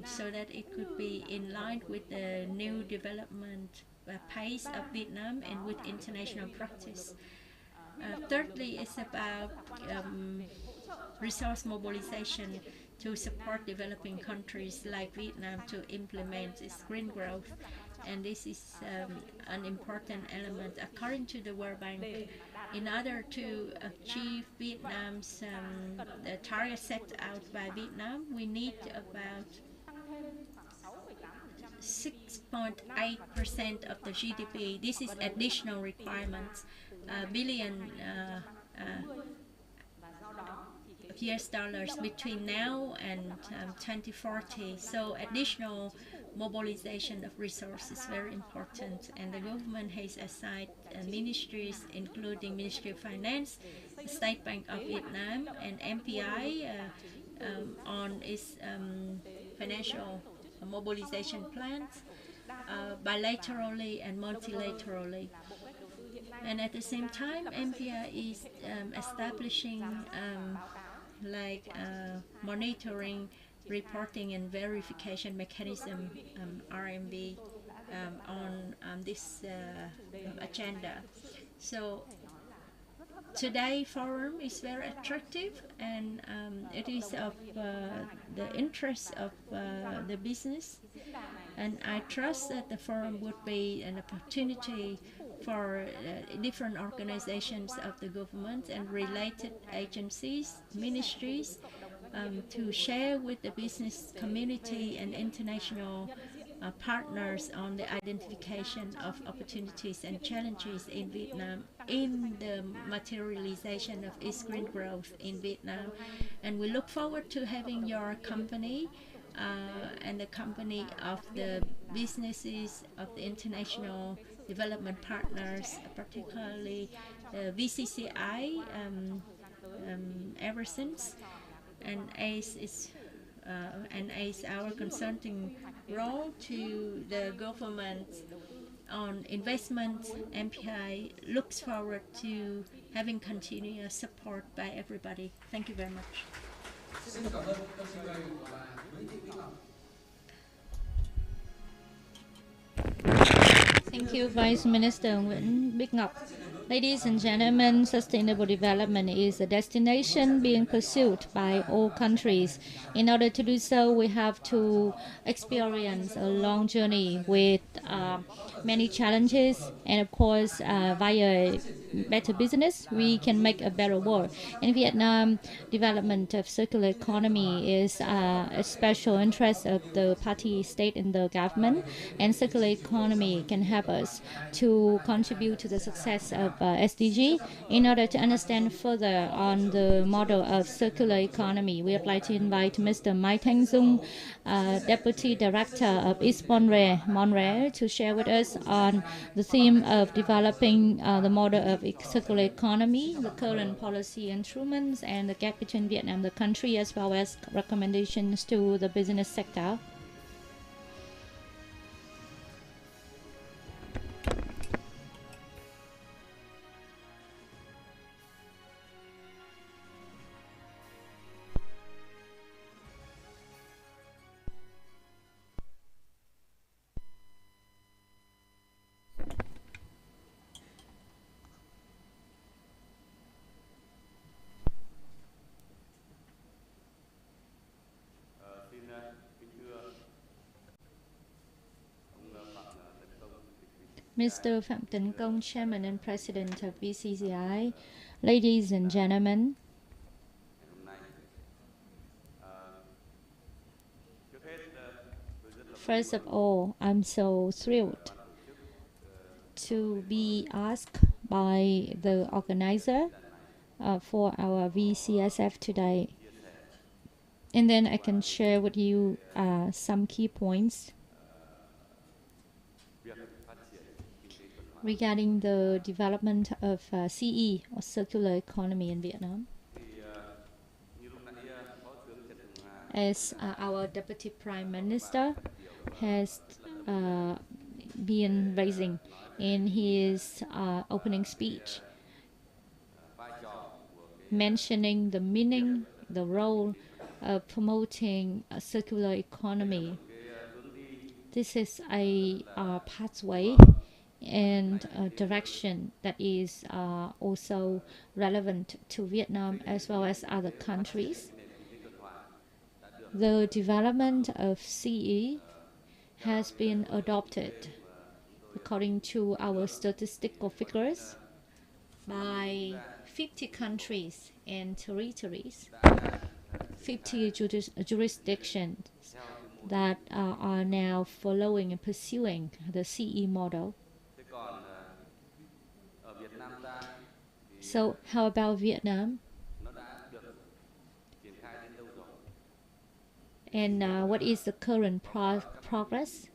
so that it could be in line with the new development pace of Vietnam and with international practice. Thirdly, it's about resource mobilization to support developing countries like Vietnam to implement its green growth. And this is an important element. According to the World Bank, in order to achieve Vietnam's the target set out by Vietnam, we need about 6.8% of the GDP. This is additional requirements, billion US dollars between now and 2040. So additional mobilization of resources is very important, and the government has assigned ministries, including Ministry of Finance, State Bank of Vietnam, and MPI on its financial mobilization plans, bilaterally and multilaterally. And at the same time, MPI is establishing monitoring, reporting, and verification mechanism, RMB, on this agenda. So today's forum is very attractive, and it is of the interest of the business, and I trust that the forum would be an opportunity for different organizations of the government and related agencies, ministries, to share with the business community and international partners on the identification of opportunities and challenges in Vietnam in the materialization of its green growth in Vietnam. And we look forward to having your company and the company of the businesses of the international development partners, particularly VCCI, ever since, and as our consulting role to the government on investment, MPI looks forward to having continuous support by everybody. Thank you very much. Thank you, Vice Minister Nguyễn Bích Ngọc. Ladies and gentlemen, sustainable development is a destination being pursued by all countries. In order to do so, we have to experience a long journey with many challenges, and of course, via better business, we can make a better world. In Vietnam, development of circular economy is a special interest of the party, state, and the government. And circular economy can help us to contribute to the success of SDG. In order to understand further on the model of circular economy, we would like to invite Mr. Mai Thanh Dung, Deputy Director of East Monterey, to share with us on the theme of developing the model of circular economy, the current policy instruments, and the gap between Vietnam, the country, as well as recommendations to the business sector. Mr. Phạm Tấn Công, Chairman and President of VCCI, ladies and gentlemen, first of all, I'm so thrilled to be asked by the organizer for our VCSF today. And then I can share with you some key points regarding the development of CE, or circular economy, in Vietnam. As our Deputy Prime Minister has been raising in his opening speech, mentioning the meaning, the role of promoting a circular economy. This is a pathway and a direction that is also relevant to Vietnam as well as other countries. The development of CE has been adopted, according to our statistical figures, by 50 countries and territories, 50 jurisdictions that are now following and pursuing the CE model. So how about Vietnam? And what is the current progress?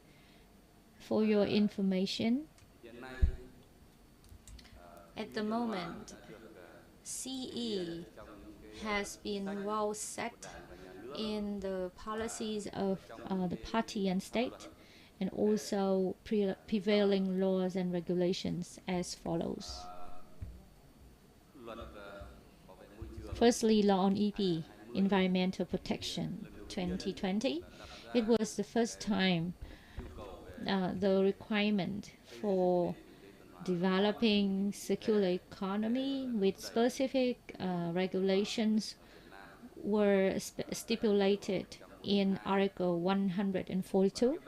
For your information, at the moment, CE has been well set in the policies of the party and state, and also prevailing laws and regulations as follows. Firstly, Law on EP, Environmental Protection 2020. It was the first time the requirement for developing circular economy with specific regulations were stipulated in Article 142.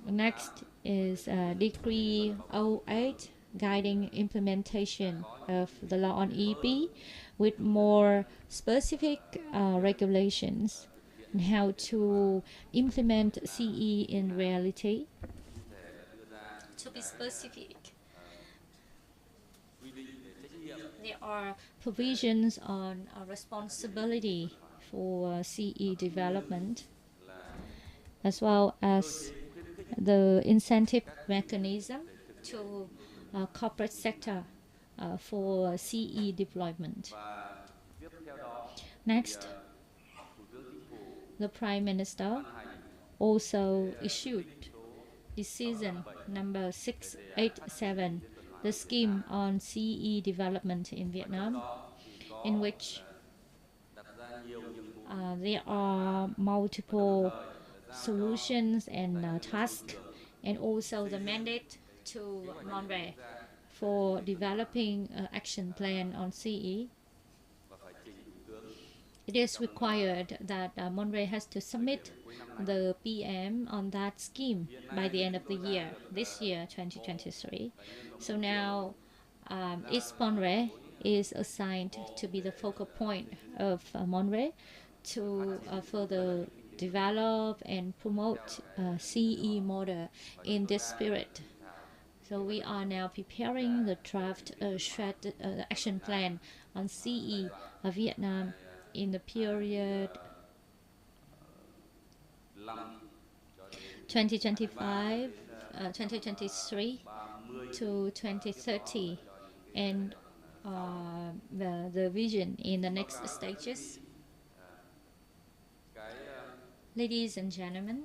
Next is Decree 08, guiding implementation of the law on EP, with more specific regulations on how to implement CE in reality. To be specific, there are provisions on responsibility for CE development, as well as the incentive mechanism to corporate sector for CE deployment. Next, the Prime Minister also issued decision number 687, the scheme on CE development in Vietnam, in which there are multiple solutions and tasks, and also the mandate to Monterey for developing an action plan on CE. It is required that Monterey has to submit the PM on that scheme by the end of the year, this year, 2023. So now East Monterey is assigned to be the focal point of Monterey to further develop and promote CE model in this spirit. So we are now preparing the draft action plan on CE Vietnam in the period 2025, 2023 to 2030, and the vision in the next stages. Ladies and gentlemen,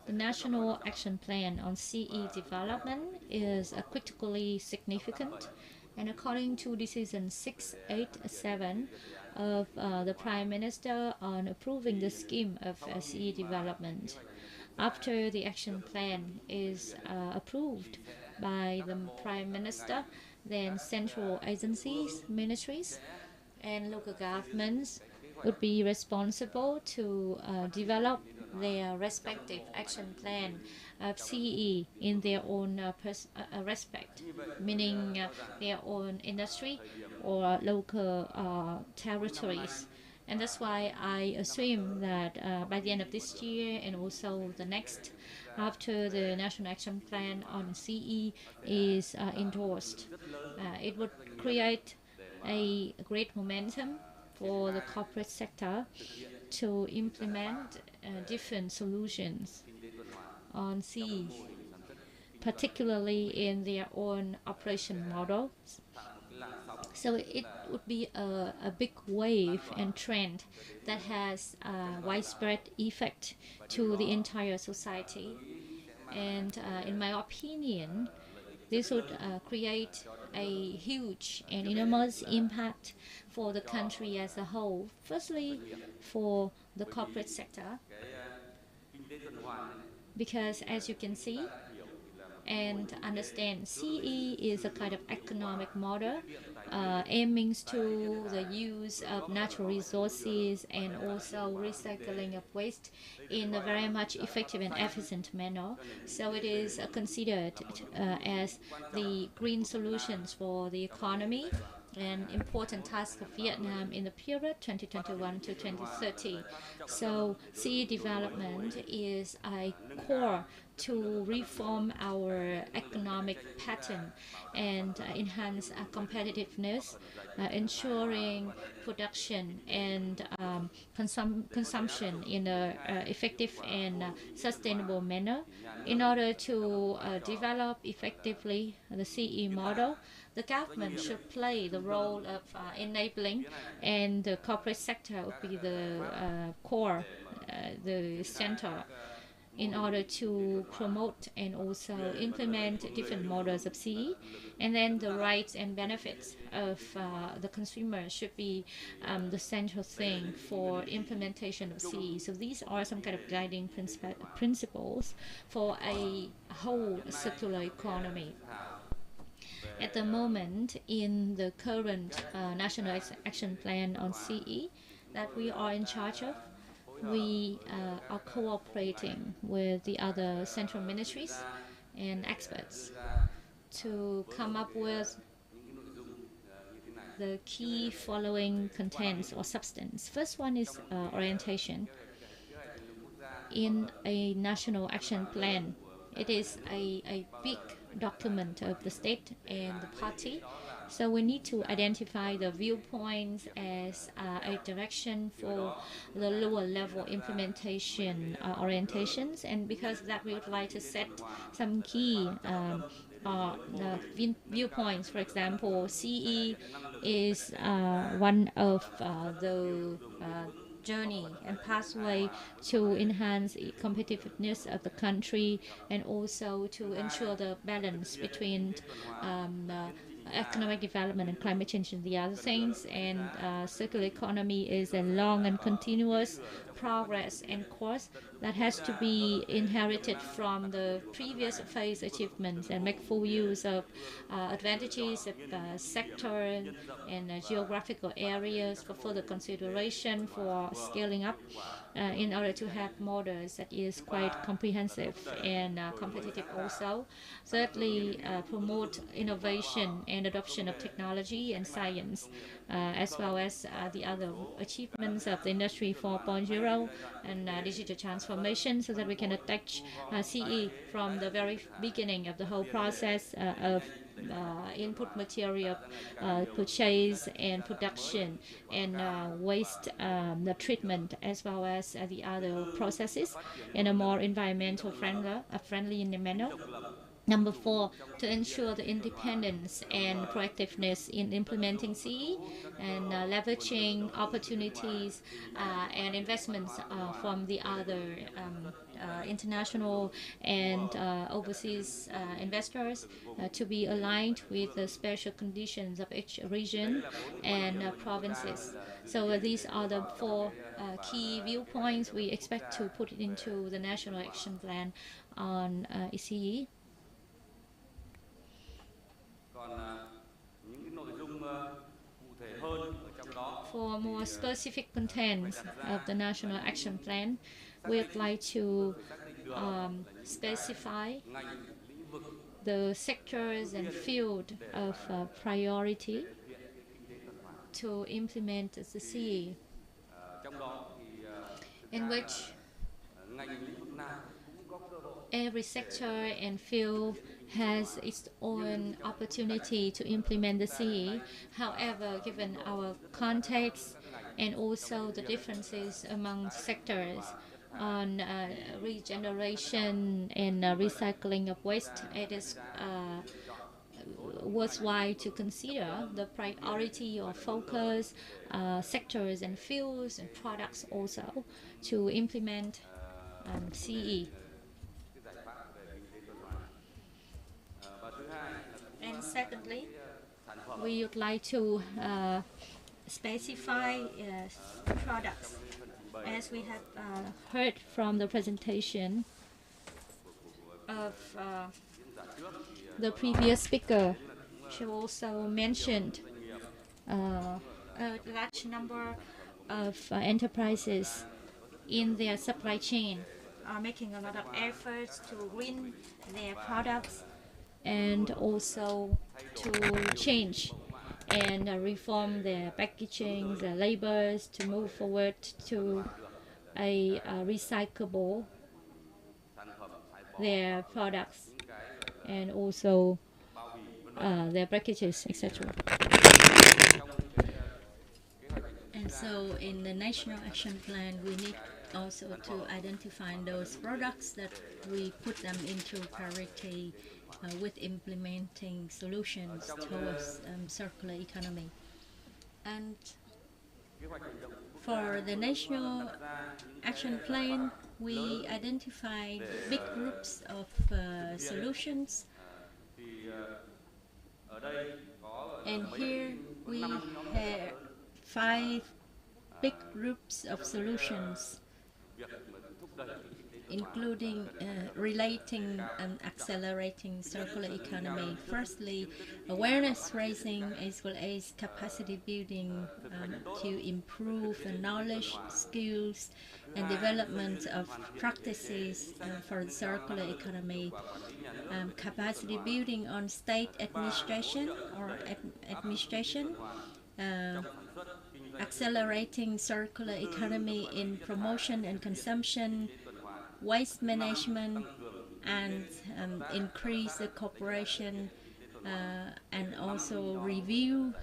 the National Action Plan on CE Development is critically significant, and according to Decision 687 of the Prime Minister on approving the scheme of CE development, after the action plan is approved by the Prime Minister, then central agencies, ministries, and local governments would be responsible to develop their respective action plan of CE in their own respect, meaning their own industry or local territories. And that's why I assume that by the end of this year and also the next, after the National Action Plan on CE is endorsed, it would create a great momentum for the corporate sector to implement different solutions on CE, particularly in their own operation models. So it would be a big wave and trend that has a widespread effect to the entire society. And in my opinion, this would create a huge and enormous impact for the country as a whole. Firstly, for the corporate sector, because as you can see and understand, CE is a kind of economic model aiming to the use of natural resources and also recycling of waste in a very much effective and efficient manner. So it is considered as the green solutions for the economy, an important task of Vietnam in the period 2021 to 2030. So CE development is a core to reform our economic pattern and enhance competitiveness, ensuring production and consumption in an effective and sustainable manner. In order to develop effectively the CE model, the government should play the role of enabling, and the corporate sector would be the core, the center, in order to promote and also implement different models of CE. And then the rights and benefits of the consumer should be the central thing for implementation of CE. So these are some kind of guiding principles for a whole circular economy. At the moment, in the current National Action Plan on CE that we are in charge of, we are cooperating with the other central ministries and experts to come up with the key following contents or substance. First one is orientation. In a national action plan, it is a big document of the state and the party. So we need to identify the viewpoints as a direction for the lower level implementation orientations. And because of that, we would like to set some key viewpoints. For example, CE is one of the journey and pathway to enhance the competitiveness of the country and also to ensure the balance between economic development and climate change and the other things. And circular economy is a long and continuous progress and course that has to be inherited from the previous phase achievements and make full use of advantages of sector and geographical areas for further consideration for scaling up in order to have models that is quite comprehensive and competitive also. Thirdly, promote innovation and adoption of technology and science, as well as the other achievements of the Industry 4.0 and digital transformation, so that we can attach CE from the very beginning of the whole process of input material purchase and production and waste the treatment, as well as the other processes in a more environmental friendly manner. Number 4, to ensure the independence and proactiveness in implementing CE and leveraging opportunities and investments from the other international and overseas investors to be aligned with the special conditions of each region and provinces. So these are the 4 key viewpoints we expect to put into the National Action Plan on CE. For more specific contents of the National Action Plan, we would like to specify the sectors and field of priority to implement the CE, in which every sector and field has its own opportunity to implement the CE. However, given our context and also the differences among sectors on regeneration and recycling of waste, it is worthwhile to consider the priority or focus sectors and fields and products also to implement CE. And secondly, we would like to specify products. As we have heard from the presentation of the previous speaker, she also mentioned a large number of enterprises in their supply chain are making a lot of efforts to green their products and also to change and reform their packaging, their labels to move forward to a recyclable their products and also their packages, etc. And so in the National Action Plan, we need also to identify those products that we put them into priority with implementing solutions towards circular economy. And for the National Action Plan, we identified big groups of solutions. And here we have 5 big groups of solutions, including relating and accelerating circular economy. Firstly, awareness raising as well as capacity building to improve the knowledge, skills, and development of practices for the circular economy. Capacity building on state administration or administration. Accelerating circular economy in promotion and consumption, waste management, and increase the cooperation and also review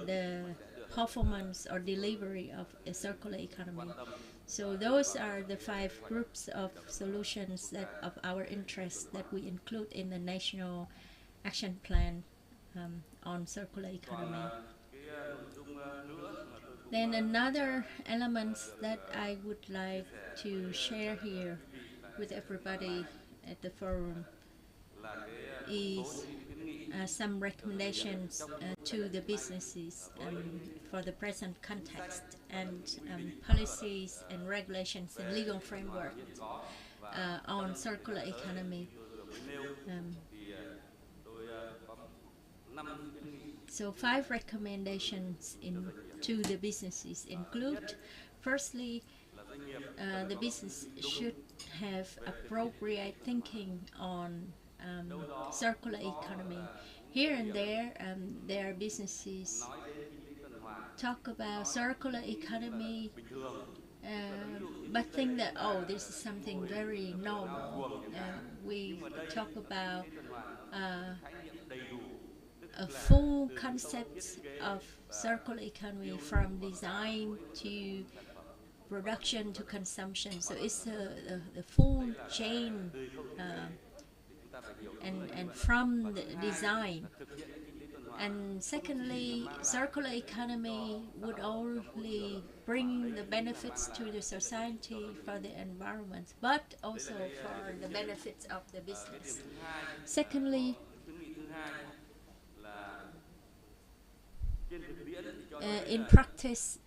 the performance or delivery of a circular economy. So those are the 5 groups of solutions that of our interest that we include in the National Action Plan on circular economy. Then another element that I would like to share here with everybody at the forum is some recommendations to the businesses for the present context and policies and regulations and legal framework on circular economy. So 5 recommendations to the businesses include: firstly, the business should have appropriate thinking on circular economy. Here and there are businesses talk about circular economy, but think that, oh, this is something very normal. We talk about a full concept of circular economy from design to production to consumption. So it's the full chain, and from the design. And secondly, circular economy would only bring the benefits to the society for the environment, but also for the benefits of the business. Secondly, in practice,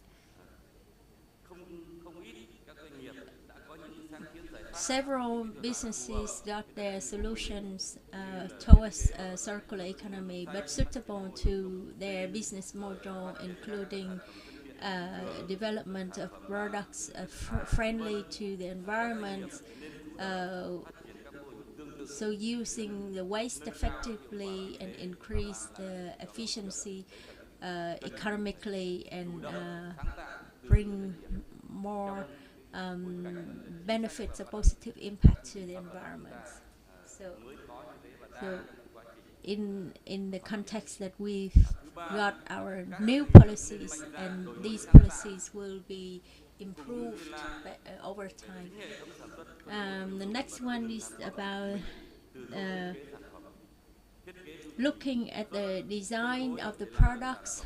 several businesses got their solutions towards circular economy, but suitable to their business model, including development of products friendly to the environment, so using the waste effectively and increase the efficiency economically, and bring more benefits, a positive impact to the environment. So in the context that we've got our new policies, and these policies will be improved over time. The next one is about looking at the design of the products,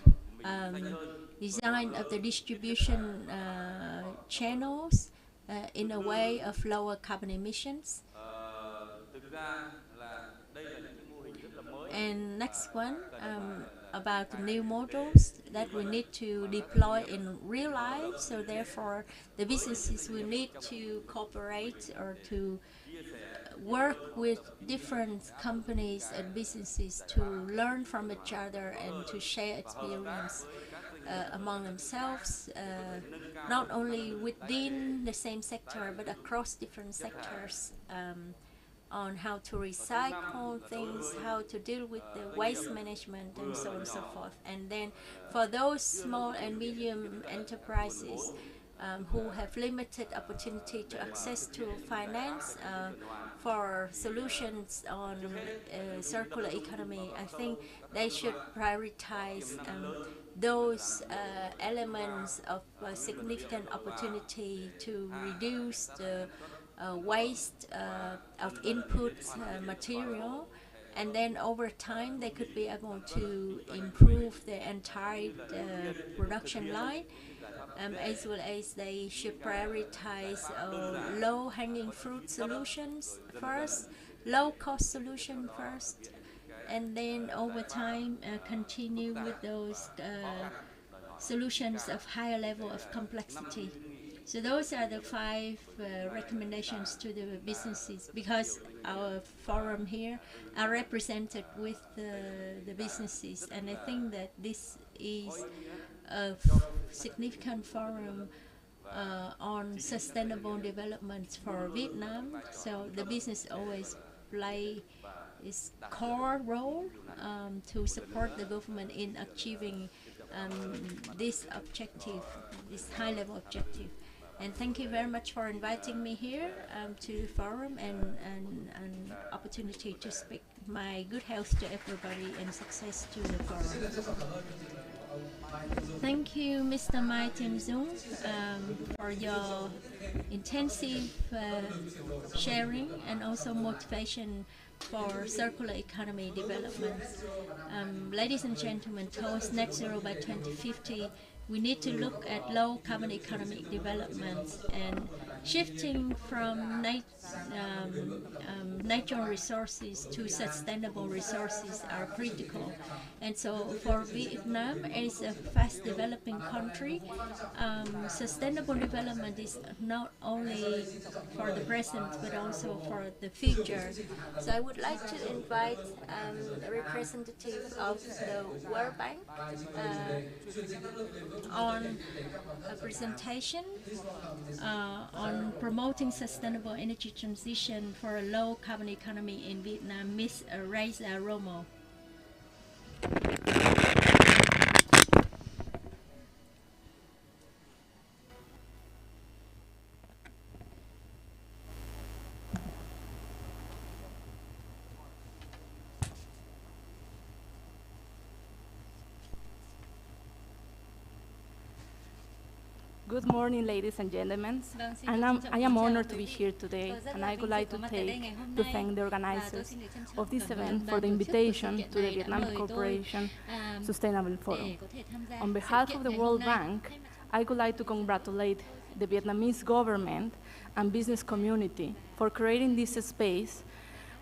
design of the distribution channels in a way of lower carbon emissions. And next one, about the new models that we need to deploy in real life. So therefore, the businesses will need to cooperate or to work with different companies and businesses to learn from each other and to share experience among themselves, not only within the same sector but across different sectors, on how to recycle things, how to deal with the waste management, and so on and so forth. And then for those small and medium enterprises who have limited opportunity to access to finance for solutions on circular economy, I think they should prioritize those elements of significant opportunity to reduce the waste of input material, and then over time they could be able to improve the entire production line, as well as they should prioritize low-hanging fruit solutions first, low-cost solution first, and then over time continue with those solutions of higher level of complexity. So those are the 5 recommendations to the businesses, because our forum here are represented with the businesses, and I think that this is a significant forum on sustainable development for Vietnam. So the business always play its core role to support the government in achieving this objective, this high-level objective. And thank you very much for inviting me here to the forum and opportunity to speak. My good health to everybody and success to the forum. Thank you, Mr. Mai Tim Dung, for your intensive sharing and also motivation for circular economy development. Ladies and gentlemen, towards net zero by 2050, we need to look at low carbon economic development, and shifting from natural resources to sustainable resources are critical. And so for Vietnam, as a fast developing country, sustainable development is not only for the present but also for the future. So I would like to invite a representative of the World Bank on a presentation on promoting sustainable energy transition for a low carbon economy in Vietnam, Ms. Raisa Romo. Good morning, ladies and gentlemen. I am honored to be here today, and I would like to thank the organizers of this event for the invitation to the Vietnam Corporation Sustainable Forum. On behalf of the World Bank, I would like to congratulate the Vietnamese government and business community for creating this space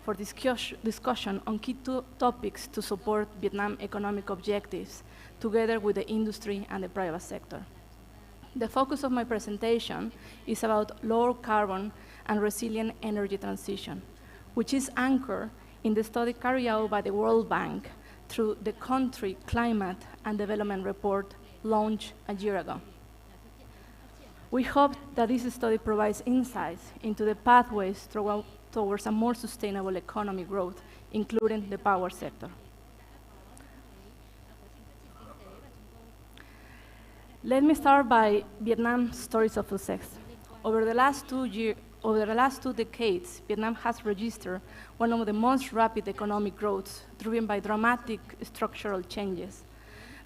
for discussion on key topics to support Vietnam economic objectives, together with the industry and the private sector. The focus of my presentation is about low carbon and resilient energy transition, which is anchored in the study carried out by the World Bank through the Country Climate and Development Report launched a year ago. We hope that this study provides insights into the pathways towards a more sustainable economic growth, including the power sector. Let me start by Vietnam's stories of success. Over the last two decades, Vietnam has registered one of the most rapid economic growths, driven by dramatic structural changes,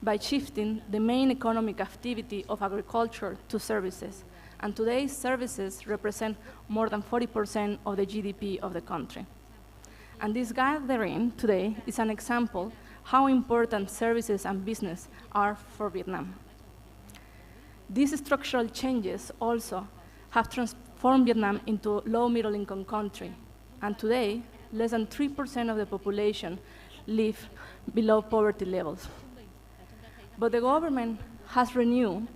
by shifting the main economic activity of agriculture to services. And today, services represent more than 40% of the GDP of the country. And this gathering today is an example how important services and business are for Vietnam. These structural changes also have transformed Vietnam into a low middle income country. And today, less than 3% of the population live below poverty levels. But the government has renewed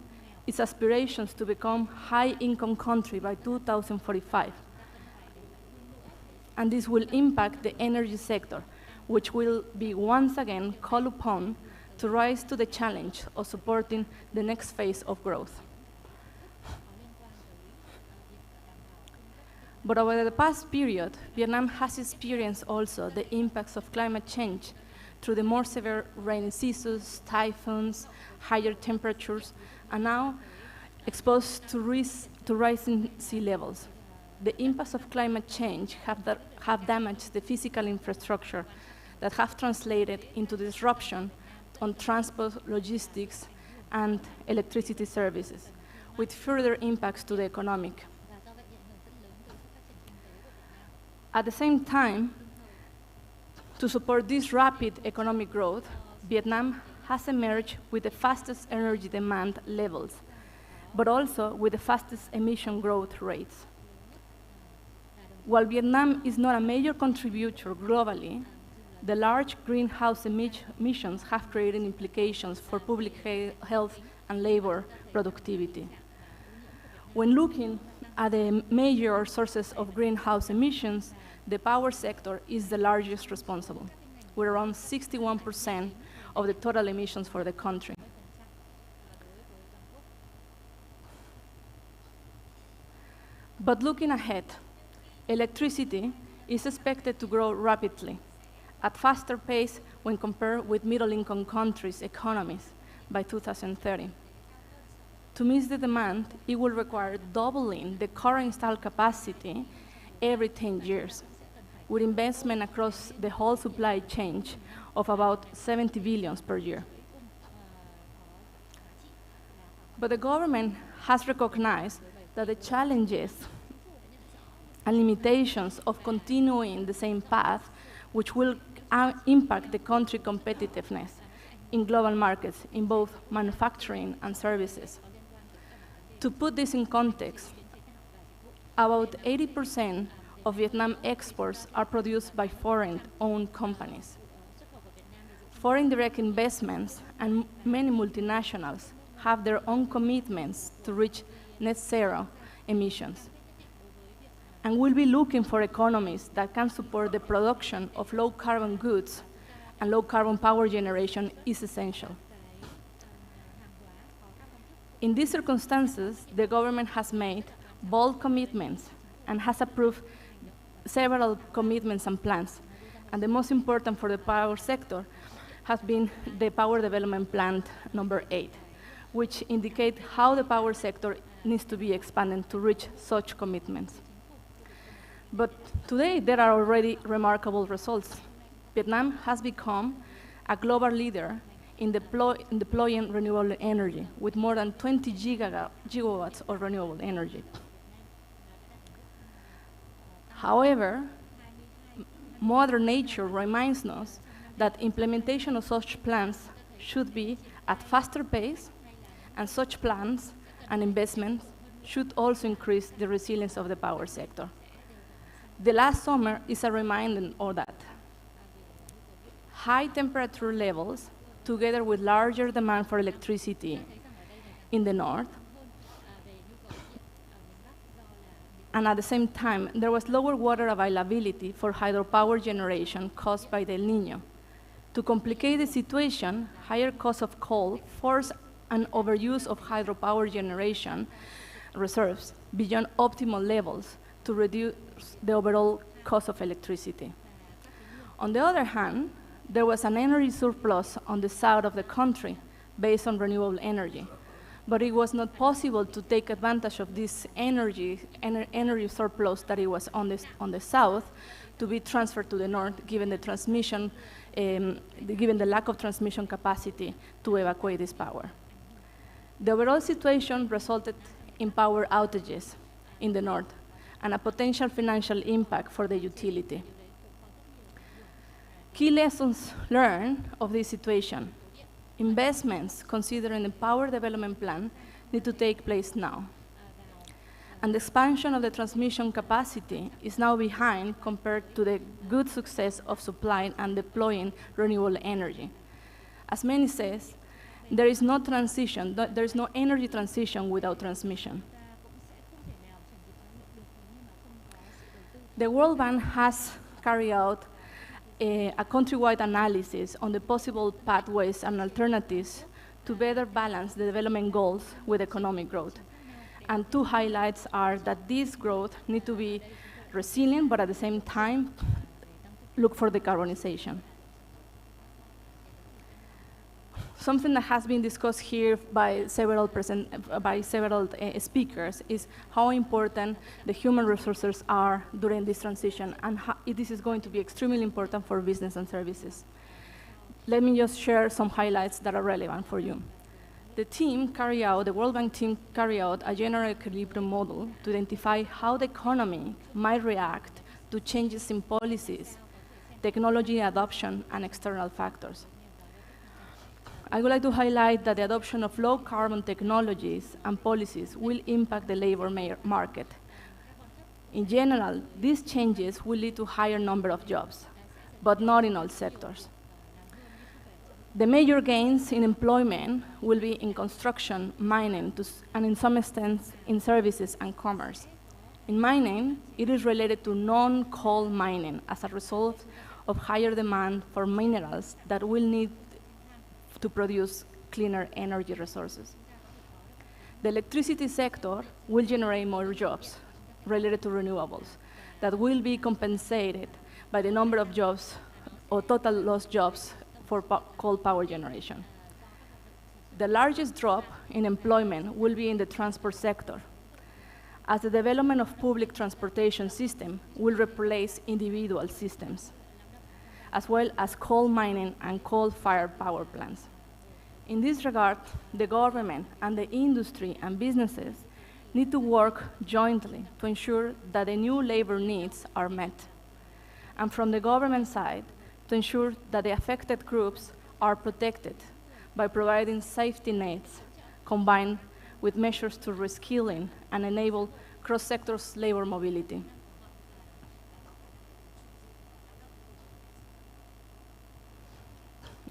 its aspirations to become a high-income country by 2045. And this will impact the energy sector, which will be once again called upon to rise to the challenge of supporting the next phase of growth. But over the past period, Vietnam has experienced also the impacts of climate change through the more severe rainy seasons, typhoons, higher temperatures, and now exposed to rising sea levels. The impacts of climate change have damaged the physical infrastructure that have translated into disruption on transport, logistics, and electricity services, with further impacts to the economic. At the same time, to support this rapid economic growth, Vietnam has emerged with the fastest energy demand levels, but also with the fastest emission growth rates. While Vietnam is not a major contributor globally, the large greenhouse emissions have created implications for public health and labor productivity. When looking at the major sources of greenhouse emissions, the power sector is the largest responsible, with around 61% of the total emissions for the country. But looking ahead, electricity is expected to grow rapidly, at faster pace when compared with middle-income countries' economies by 2030. To meet the demand, it will require doubling the current installed capacity every 10 years, with investment across the whole supply chain of about 70 billion per year. But the government has recognized that the challenges and limitations of continuing the same path, which will impact the country's competitiveness in global markets in both manufacturing and services. To put this in context, About 80% of Vietnam exports are produced by foreign-owned companies. Foreign direct investments and many multinationals have their own commitments to reach net zero emissions, and will be looking for economies that can support the production of low-carbon goods, and low-carbon power generation is essential. In these circumstances, the government has made bold commitments and has approved several commitments and plans. And the most important for the power sector has been the Power Development Plan number 8, which indicate how the power sector needs to be expanded to reach such commitments. But today, there are already remarkable results. Vietnam has become a global leader in deploying renewable energy, with more than 20 gigawatts of renewable energy. However, Mother Nature reminds us that implementation of such plans should be at faster pace, and such plans and investments should also increase the resilience of the power sector. The last summer is a reminder of that. High temperature levels, together with larger demand for electricity in the north, and at the same time, there was lower water availability for hydropower generation caused by the El Niño. To complicate the situation, higher cost of coal forced an overuse of hydropower generation reserves beyond optimal levels to reduce the overall cost of electricity. On the other hand, there was an energy surplus on the south of the country based on renewable energy, but it was not possible to take advantage of this energy surplus that it was on the south to be transferred to the north, given the transmission, given the lack of transmission capacity to evacuate this power. The overall situation resulted in power outages in the north and a potential financial impact for the utility. Key lessons learned of this situation: investments considered in the Power Development Plan need to take place now. And the expansion of the transmission capacity is now behind compared to the good success of supplying and deploying renewable energy. As many says, there is no transition, there is no energy transition without transmission. The World Bank has carried out a countrywide analysis on the possible pathways and alternatives to better balance the development goals with economic growth. And two highlights are that this growth needs to be resilient, but at the same time, look for decarbonization. Something that has been discussed here by several speakers is how important the human resources are during this transition, and how this is going to be extremely important for business and services. Let me just share some highlights that are relevant for you. The World Bank team carried out a general equilibrium model to identify how the economy might react to changes in policies, technology adoption, and external factors. I would like to highlight that the adoption of low-carbon technologies and policies will impact the labor market. In general, these changes will lead to higher number of jobs, but not in all sectors. The major gains in employment will be in construction, mining, and in some extent in services and commerce. In mining, it is related to non-coal mining as a result of higher demand for minerals that will need to produce cleaner energy resources. The electricity sector will generate more jobs related to renewables that will be compensated by the number of jobs or total lost jobs for coal power generation. The largest drop in employment will be in the transport sector, as the development of public transportation system will replace individual systems, as well as coal mining and coal-fired power plants. In this regard, the government and the industry and businesses need to work jointly to ensure that the new labor needs are met. And from the government side, to ensure that the affected groups are protected by providing safety nets combined with measures to reskilling and enable cross-sector labor mobility.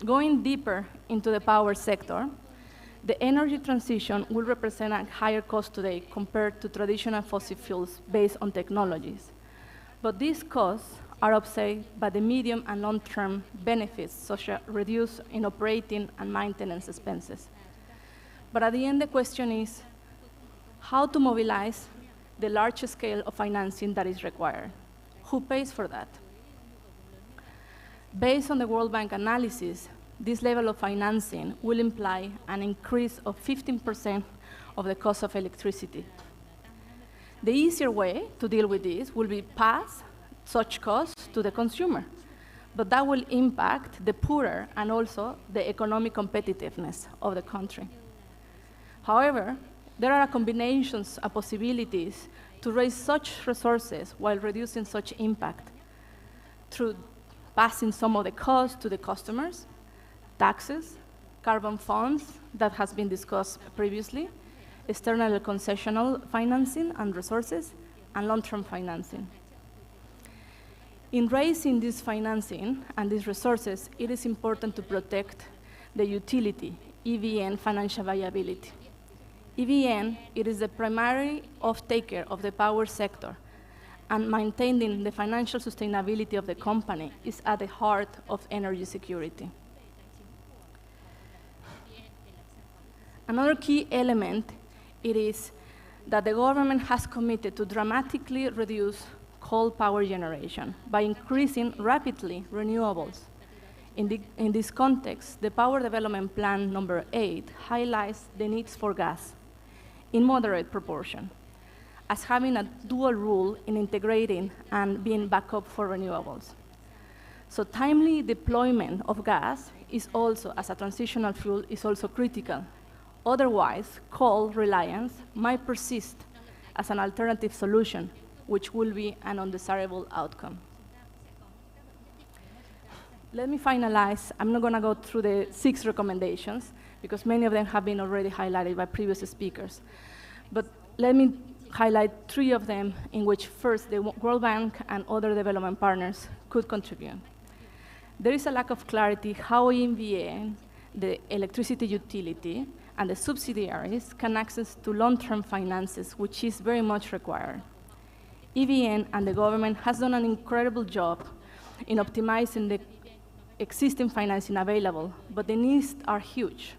Going deeper into the power sector, the energy transition will represent a higher cost today compared to traditional fossil fuels based on technologies. But these costs are offset by the medium and long-term benefits, such as reduce in operating and maintenance expenses. But at the end, the question is how to mobilize the large scale of financing that is required. Who pays for that? Based on the World Bank analysis, this level of financing will imply an increase of 15% of the cost of electricity. The easier way to deal with this will be pass such costs to the consumer, but that will impact the poorer and also the economic competitiveness of the country. However, there are combinations of possibilities to raise such resources while reducing such impact through passing some of the costs to the customers, taxes, carbon funds that has been discussed previously, external concessional financing and resources, and long-term financing. In raising this financing and these resources, it is important to protect the utility, EVN financial viability. EVN, it is the primary off-taker of the power sector, and maintaining the financial sustainability of the company is at the heart of energy security. Another key element it is that the government has committed to dramatically reduce coal power generation by increasing rapidly renewables. In this context, the Power Development Plan number 8 highlights the needs for gas in moderate proportion, as having a dual role in integrating and being backup for renewables. So timely deployment of gas is also, as a transitional fuel, is also critical. Otherwise, coal reliance might persist as an alternative solution, which will be an undesirable outcome. Let me finalize. I'm not going to go through the 6 recommendations, because many of them have been already highlighted by previous speakers. But let me highlight 3 of them in which, first, the World Bank and other development partners could contribute. There is a lack of clarity how EVN, the electricity utility, and the subsidiaries can access to long-term finances, which is very much required. EVN and the government has done an incredible job in optimizing the existing financing available, but the needs are huge.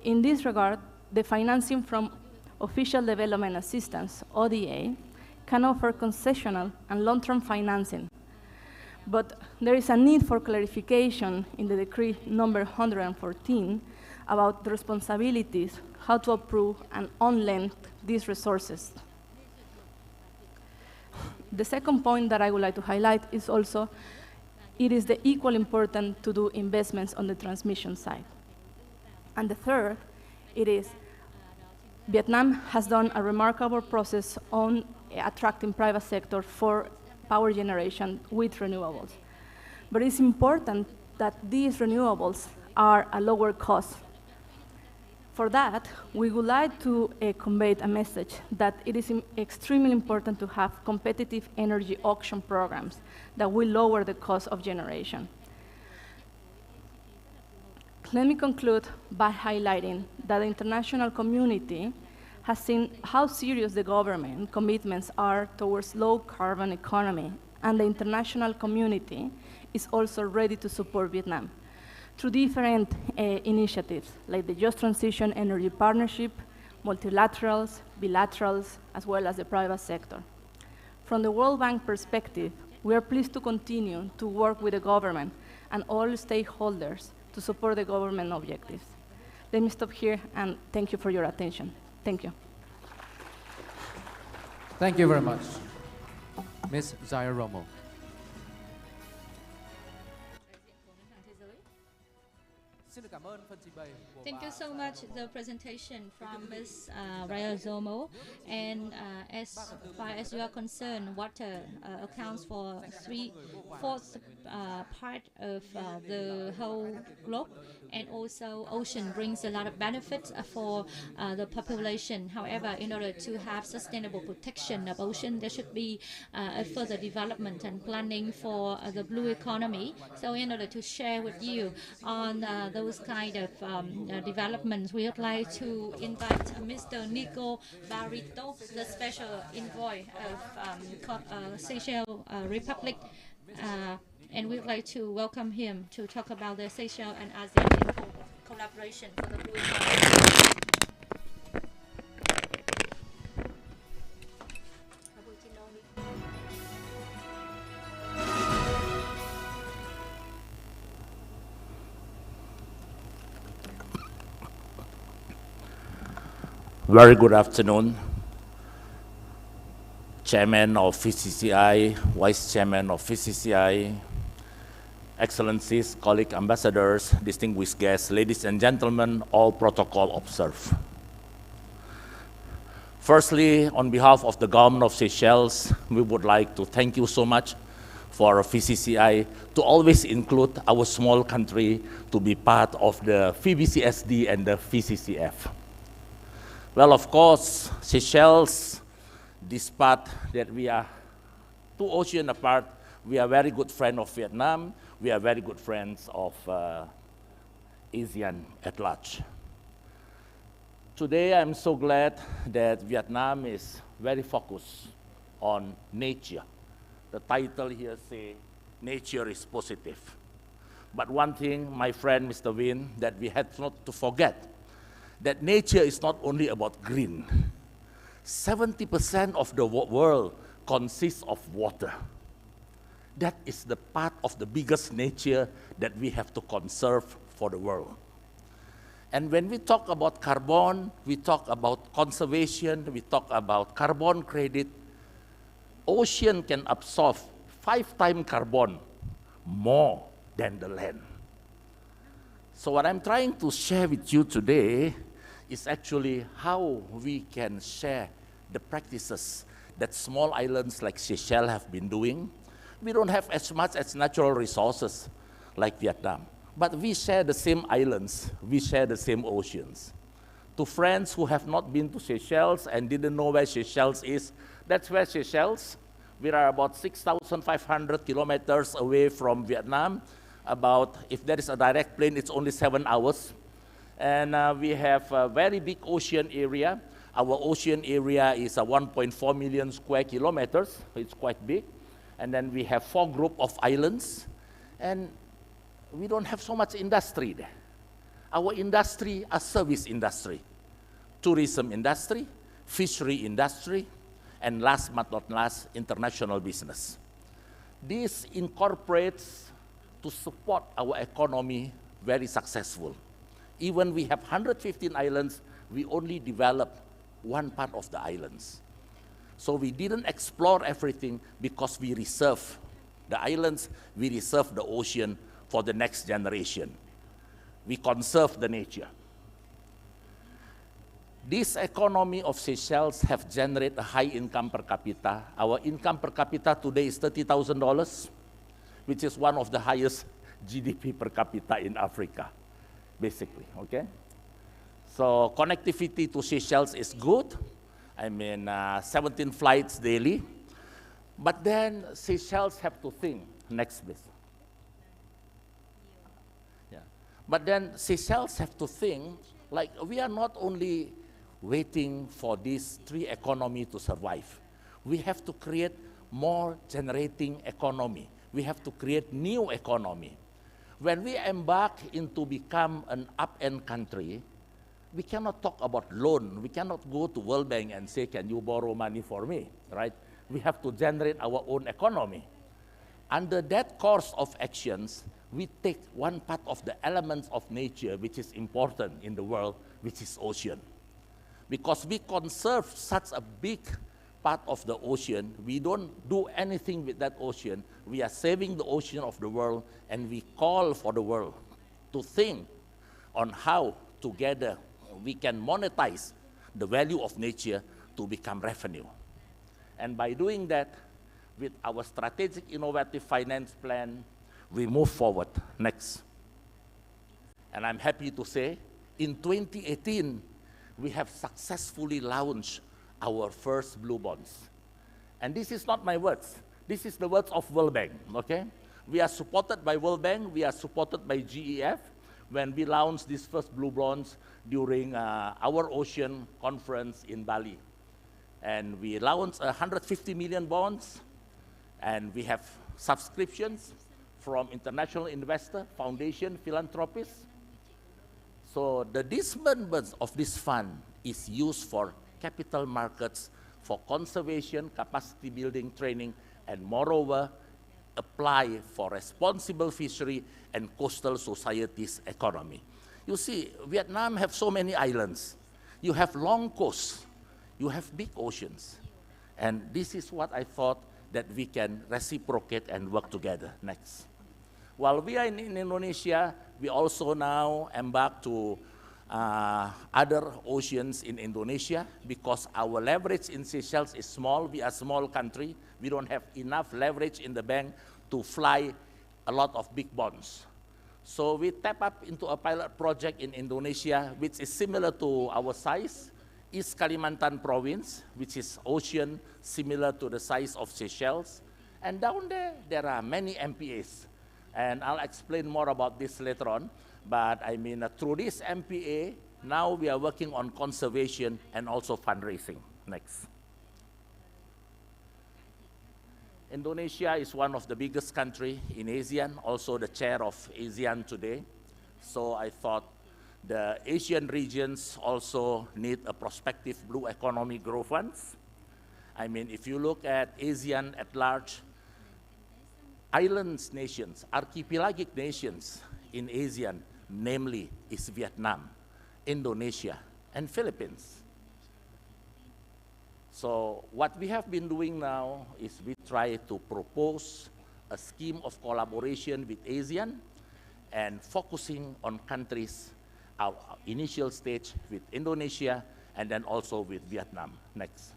In this regard, the financing from Official Development Assistance, ODA, can offer concessional and long-term financing. But there is a need for clarification in the decree number 114 about the responsibilities, how to approve and on-lend these resources. The second point that I would like to highlight is also, it is equally important to do investments on the transmission side. And the third, it is, Vietnam has done a remarkable process on attracting private sector for power generation with renewables. But it's important that these renewables are a lower cost. For that, we would like to convey a message that it is extremely important to have competitive energy auction programs that will lower the cost of generation. Let me conclude by highlighting that the international community has seen how serious the government commitments are towards low-carbon economy, and the international community is also ready to support Vietnam through different initiatives, like the Just Transition Energy Partnership, multilaterals, bilaterals, as well as the private sector. From the World Bank perspective, we are pleased to continue to work with the government and all stakeholders to support the government objectives. Let me stop here, and thank you for your attention. Thank you. Thank you very much. Ms. Zaya Romo. Xin được cảm ơn phần trình bày của Thank bà you so Sa much Raiyomo. the presentation from Ms. Rayozomo. And as far as you are concerned, water accounts for 3/4 part of the whole globe, and also ocean brings a lot of benefits for the population. However, in order to have sustainable protection of ocean, there should be a further development and planning for the blue economy. So in order to share with you on those kind of developments, we would like to invite Mr. Nico Barito, the special envoy of Seychelles Republic, and we would like to welcome him to talk about the Seychelles and ASEAN in collaboration for the blue economy. Very good afternoon, Chairman of VCCI, Vice Chairman of VCCI, Excellencies, colleague ambassadors, distinguished guests, ladies and gentlemen, all protocol observed. Firstly, on behalf of the government of Seychelles, we would like to thank you so much for VCCI to always include our small country to be part of the VBCSD and the VCSF. Well, of course, Seychelles, despite that we are 2 oceans apart, we are very good friends of Vietnam. We are very good friends of ASEAN at large. Today, I'm so glad that Vietnam is very focused on nature. The title here says, nature is positive. But one thing, my friend, Mr. Win, that we had not to forget, that nature is not only about green. 70% of the world consists of water. That is the part of the biggest nature that we have to conserve for the world. And when we talk about carbon, we talk about conservation, we talk about carbon credit. Ocean can absorb 5 times carbon more than the land. So what I'm trying to share with you today is actually how we can share the practices that small islands like Seychelles have been doing. We don't have as much as natural resources like Vietnam, but we share the same islands, we share the same oceans. To friends who have not been to Seychelles and didn't know where Seychelles is, that's where Seychelles. We are about 6,500 kilometers away from Vietnam. About, if there is a direct plane, it's only 7 hours. And we have a very big ocean area. Our ocean area is 1.4 million square kilometers. It's quite big. And then we have 4 groups of islands. And we don't have so much industry there. Our industry, a service industry, tourism industry, fishery industry, and last but not last, international business. This incorporates to support our economy very successful. Even we have 115 islands, we only develop one part of the islands. So we didn't explore everything because we reserve the islands, we reserve the ocean for the next generation. We conserve the nature. This economy of Seychelles have generated a high income per capita. Our income per capita today is $30,000, which is one of the highest GDP per capita in Africa, basically, okay? So connectivity to Seychelles is good. I mean, 17 flights daily. But then Seychelles have to think, next please. Yeah. But then Seychelles have to think, like we are not only waiting for these 3 economies to survive. We have to create more generating economy. We have to create new economy. When we embark into become an up-end country, we cannot talk about loan. We cannot go to World Bank and say, can you borrow money for me, right? We have to generate our own economy. Under that course of actions, we take one part of the elements of nature which is important in the world, which is ocean. Because we conserve such a big part of the ocean, we don't do anything with that ocean. We are saving the ocean of the world, and we call for the world to think on how together we can monetize the value of nature to become revenue. And by doing that, with our strategic innovative finance plan, we move forward. Next. And I'm happy to say, in 2018, we have successfully launched our first blue bonds. And this is not my words. This is the words of World Bank, okay? We are supported by World Bank. We are supported by GEF when we launched these first blue bonds during our ocean conference in Bali. And we launched 150 million bonds, and we have subscriptions from international investor, foundation, philanthropists. So the disbursement of this fund is used for capital markets, for conservation, capacity building, training, and moreover, apply for responsible fishery and coastal societies economy. You see, Vietnam have so many islands. You have long coasts. You have big oceans. And this is what I thought that we can reciprocate and work together. Next. While we are in Indonesia, we also now embark to other oceans in Indonesia because our leverage in Seychelles is small. We are a small country. We don't have enough leverage in the bank to fly a lot of big bonds. So we tap up into a pilot project in Indonesia, which is similar to our size, East Kalimantan province, which is ocean similar to the size of Seychelles. And down there are many MPAs. And I'll explain more about this later on. But I mean, through this MPA, now we are working on conservation and also fundraising. Next. Indonesia is one of the biggest countries in ASEAN, also the chair of ASEAN today. So I thought the Asian regions also need a prospective blue economy growth funds. I mean, if you look at ASEAN at large, islands nations, archipelagic nations in ASEAN, namely is Vietnam, Indonesia, and Philippines. So what we have been doing now is we try to propose a scheme of collaboration with ASEAN and focusing on countries, our initial stage with Indonesia and then also with Vietnam. Next.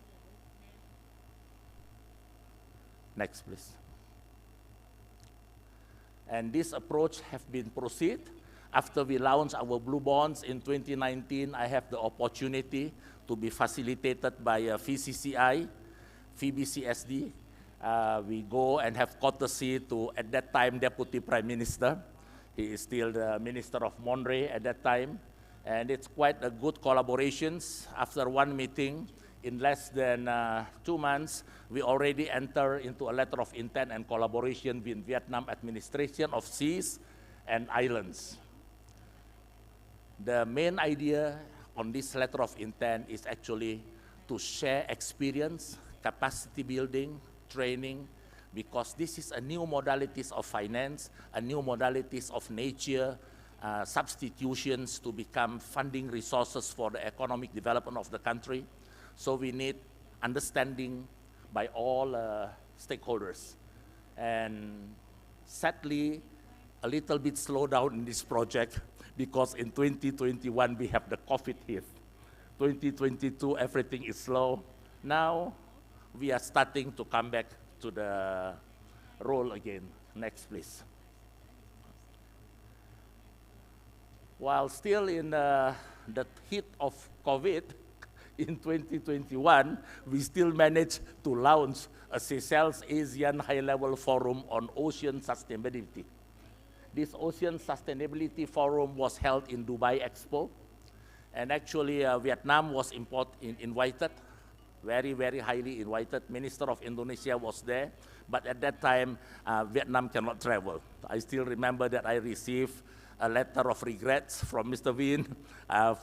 Next, please. And this approach has been proceed. After we launched our blue bonds in 2019, I have the opportunity to be facilitated by VCCI, VBCSD. We go and have courtesy to, at that time, Deputy Prime Minister. He is still the Minister of Monre at that time. And it's quite a good collaborations. After one meeting, in less than 2 months, we already enter into a letter of intent and collaboration with Vietnam Administration of Seas and Islands. The main idea on this letter of intent is actually to share experience, capacity building, training, because this is a new modalities of finance, a new modalities of nature, substitutions to become funding resources for the economic development of the country. So we need understanding by all stakeholders. And sadly, a little bit slow down in this project because in 2021 we have the COVID hit. 2022, everything is slow. Now, we are starting to come back to the role again. Next, please. While still in the heat of COVID, in 2021, we still managed to launch a Seychelles ASEAN High-Level Forum on Ocean Sustainability. This Ocean Sustainability Forum was held in Dubai Expo, and actually Vietnam was invited, very, very highly invited. Minister of Indonesia was there, but at that time, Vietnam cannot travel. I still remember that I received a letter of regrets from Mr. Win,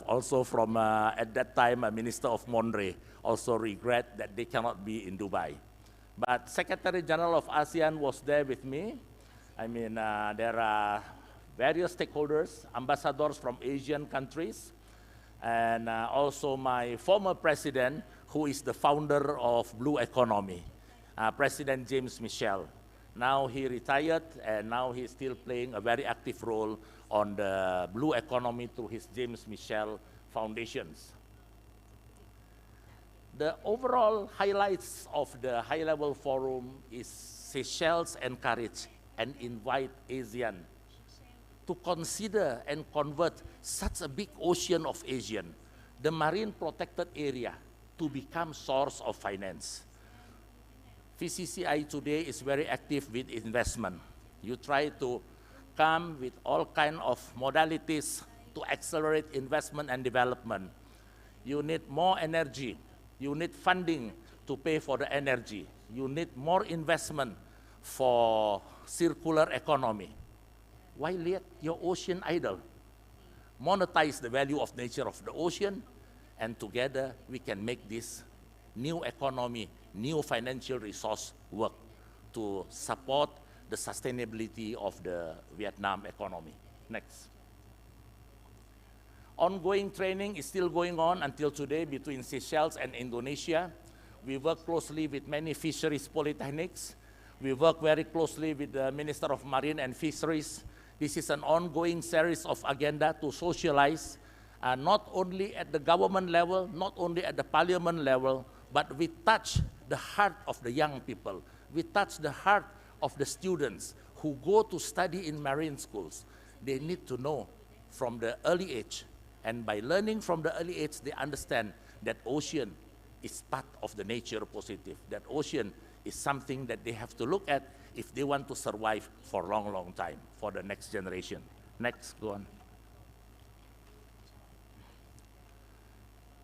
also from, at that time, Minister of Monre, also regret that they cannot be in Dubai. But Secretary General of ASEAN was there with me. I mean, there are various stakeholders, ambassadors from Asian countries, and also my former president, who is the founder of Blue Economy, President James Michel. Now he retired, and now he's still playing a very active role on the blue economy through his James Michel Foundations. The overall highlights of the high-level forum is Seychelles encourage and invite ASEAN to consider and convert such a big ocean of ASEAN, the marine protected area, to become source of finance. VCCI today is very active with investment. You try to come with all kinds of modalities to accelerate investment and development. You need more energy. You need funding to pay for the energy. You need more investment for circular economy. Why let your ocean idle? Monetize the value of nature of the ocean, and together we can make this new economy, new financial resource work to support the sustainability of the Vietnam economy. Next. Ongoing training is still going on until today between Seychelles and Indonesia. We work closely with many fisheries polytechnics. We work very closely with the Minister of Marine and Fisheries. This is an ongoing series of agenda to socialize, not only at the government level, not only at the parliament level, but we touch the heart of the young people. We touch the heart of the students who go to study in marine schools. They need to know from the early age. And by learning from the early age, they understand that ocean is part of the nature positive. That ocean is something that they have to look at if they want to survive for a long, long time, for the next generation. Next, go on.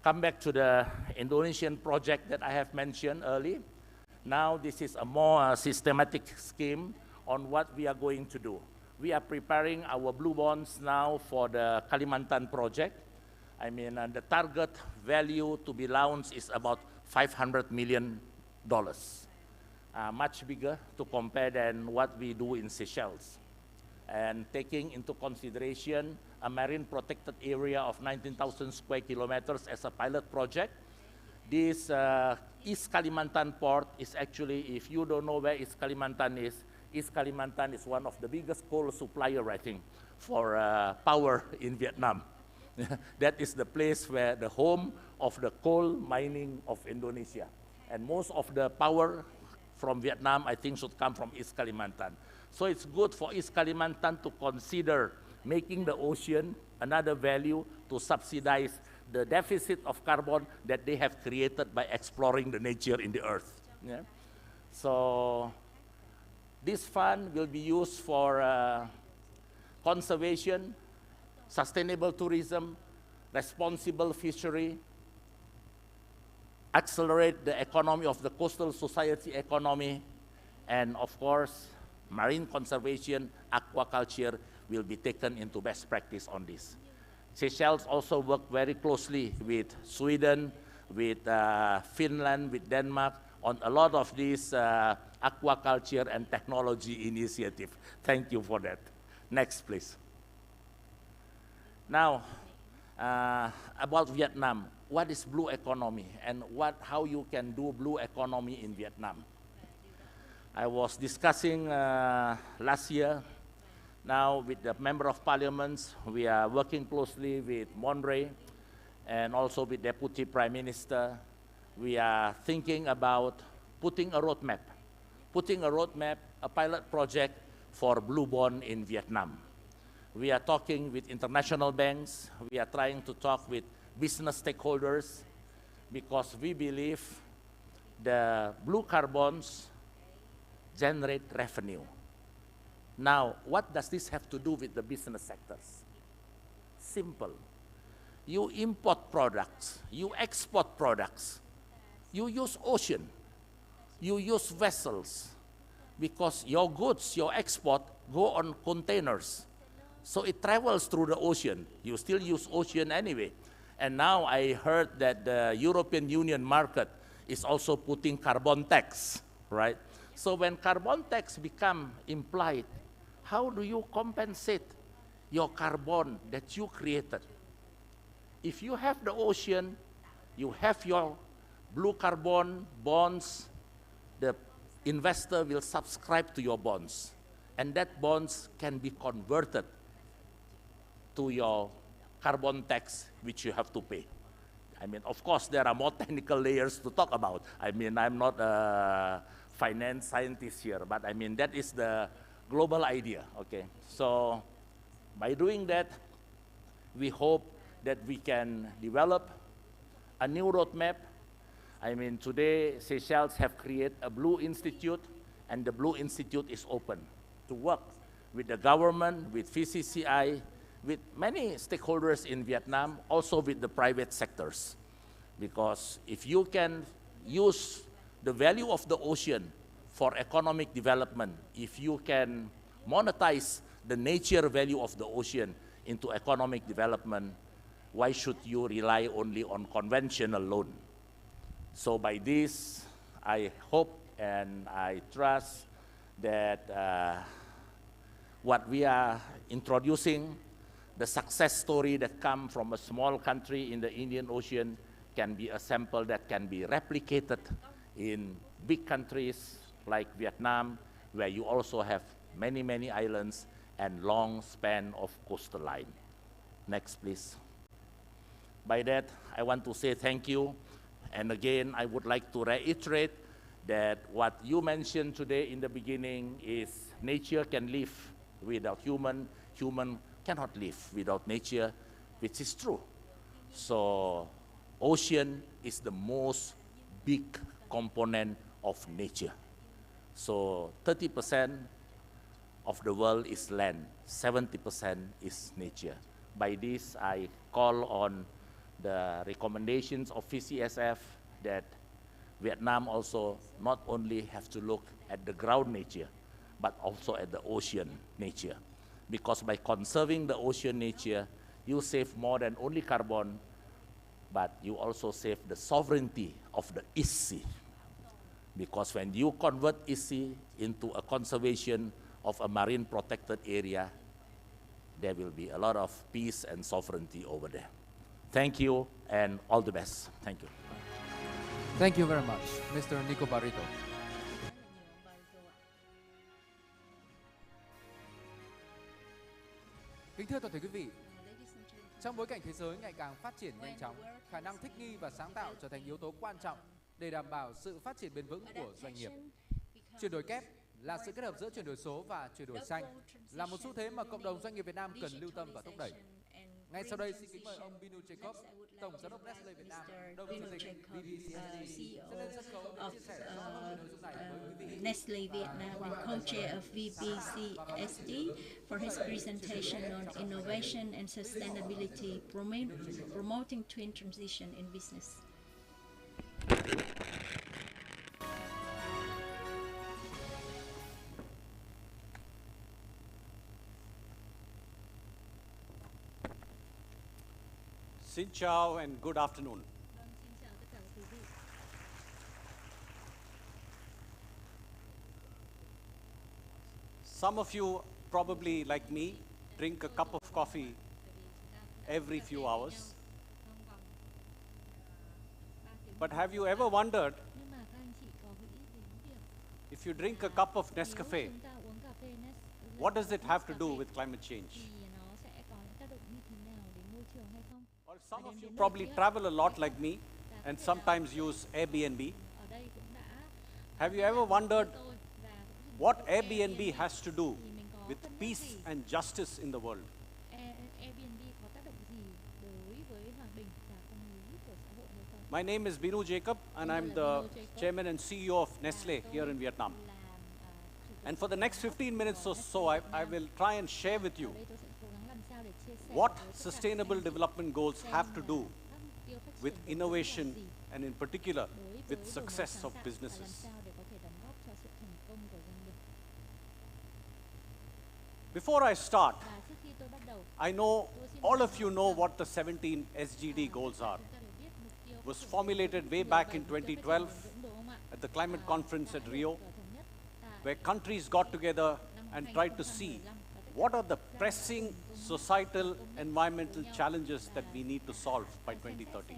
Come back to the Indonesian project that I have mentioned earlier. Now this is a more systematic scheme on what we are going to do. We are preparing our blue bonds now for the Kalimantan project. I mean, the target value to be launched is about $500 million. Much bigger to compare than what we do in Seychelles. And taking into consideration a marine protected area of 19,000 square kilometers as a pilot project, this East Kalimantan port is actually, if you don't know where East Kalimantan is one of the biggest coal supplier, I think, for power in Vietnam. That is the place where the home of the coal mining of Indonesia. And most of the power from Vietnam, I think, should come from East Kalimantan. So it's good for East Kalimantan to consider making the ocean another value to subsidize the deficit of carbon that they have created by exploring the nature in the earth. Yeah? So this fund will be used for conservation, sustainable tourism, responsible fishery, accelerate the economy of the coastal society economy, and of course, marine conservation, aquaculture will be taken into best practice on this. Seychelles also work very closely with Sweden, with Finland, with Denmark on a lot of these aquaculture and technology initiative. Thank you for that. Next, please. Now, about Vietnam, what is blue economy and how you can do blue economy in Vietnam? I was discussing last year. Now with the Member of Parliaments, we are working closely with Monray and also with Deputy Prime Minister. We are thinking about putting a roadmap, a pilot project for blue bond in Vietnam. We are talking with international banks. We are trying to talk with business stakeholders because we believe the blue carbons generate revenue. Now, what does this have to do with the business sectors? Simple. You import products, you export products, you use ocean, you use vessels, because your goods, your export, go on containers. So it travels through the ocean. You still use ocean anyway. And now I heard that the European Union market is also putting carbon tax, right? So when carbon tax become implied, how do you compensate your carbon that you created? If you have the ocean, you have your blue carbon bonds, the investor will subscribe to your bonds. And that bonds can be converted to your carbon tax which you have to pay. I mean, of course, there are more technical layers to talk about. I mean, I'm not a finance scientist here, but I mean, that is the global idea, okay? So by doing that, we hope that we can develop a new roadmap. I mean, today, Seychelles have created a Blue Institute, and the Blue Institute is open to work with the government, with VCCI, with many stakeholders in Vietnam, also with the private sectors. Because if you can use the value of the ocean for economic development, if you can monetize the nature value of the ocean into economic development, why should you rely only on conventional loan? So by this, I hope and I trust that what we are introducing, the success story that comes from a small country in the Indian Ocean, can be a sample that can be replicated in big countries like Vietnam, where you also have many, many islands and long span of coastal line. Next, please. By that, I want to say thank you. And again, I would like to reiterate that what you mentioned today in the beginning is nature can live without human, human cannot live without nature, which is true. So ocean is the most big component of nature. So 30% of the world is land, 70% is nature. By this, I call on the recommendations of VCSF that Vietnam also not only have to look at the ground nature, but also at the ocean nature. Because by conserving the ocean nature, you save more than only carbon, but you also save the sovereignty of the East Sea. Because when you convert East Sea into a conservation of a marine protected area, there will be a lot of peace and sovereignty over there. Thank you and all the best. Thank you. Thank you very much, Mr. Nico Barrito. Kính thưa toàn thể quý vị, trong bối cảnh thế giới ngày càng phát triển nhanh chóng, khả năng thích nghi và sáng tạo trở thành yếu tố quan trọng để đảm bảo sự phát triển bền vững của doanh nghiệp. Chuyển đổi kép là sự kết hợp giữa chuyển đổi số và chuyển đổi xanh, là một xu thế mà cộng đồng doanh nghiệp Việt Nam cần lưu tâm và thúc đẩy. Ngay sau đây, xin kính mời ông Binu Jacob, Tổng Giám đốc Nestle Việt Nam, đồng chủ tịch VBCSD, sẽ lên sân khấu để chia sẻ rõ hơn về nội dung này với quý vị. Nestle Vietnam and co-chair of VBCSD for his presentation on innovation and sustainability, promoting twin transition in business. Xin chào and good afternoon. Some of you probably, like me, drink a cup of coffee every few hours. But have you ever wondered if you drink a cup of Nescafe, what does it have to do with climate change? Or some of you probably travel a lot like me and sometimes use Airbnb. Have you ever wondered what Airbnb has to do with peace and justice in the world? My name is Binu Jacob and I'm the chairman and CEO of Nestle here in Vietnam. And for the next 15 minutes or so, I will try and share with you what sustainable development goals have to do with innovation and in particular with success of businesses. Before I start, I know all of you know what the 17 SDG goals are. It was formulated way back in 2012 at the climate conference at Rio, where countries got together and tried to see what are the pressing societal environmental challenges that we need to solve by 2030.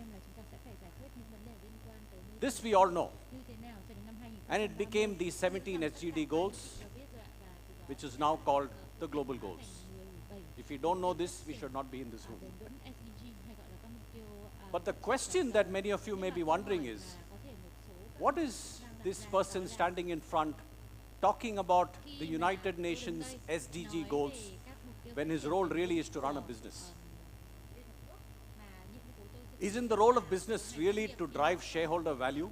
This we all know. And it became the 17 SDG goals, which is now called the global goals. If you don't know this, we should not be in this room. But the question that many of you may be wondering is, what is this person standing in front talking about the United Nations SDG goals when his role really is to run a business? Isn't the role of business really to drive shareholder value?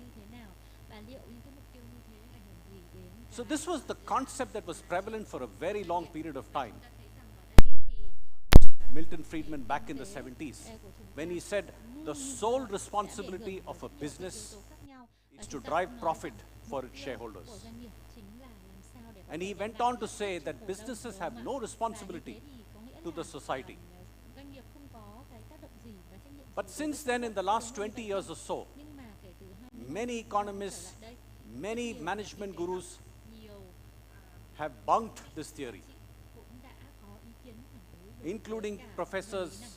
So this was the concept that was prevalent for a very long period of time. Milton Friedman back in the 70s, when he said the sole responsibility of a business is to drive profit for its shareholders. And he went on to say that businesses have no responsibility to the society. But since then, in the last 20 years or so, many economists, many management gurus have bunked this theory, including professors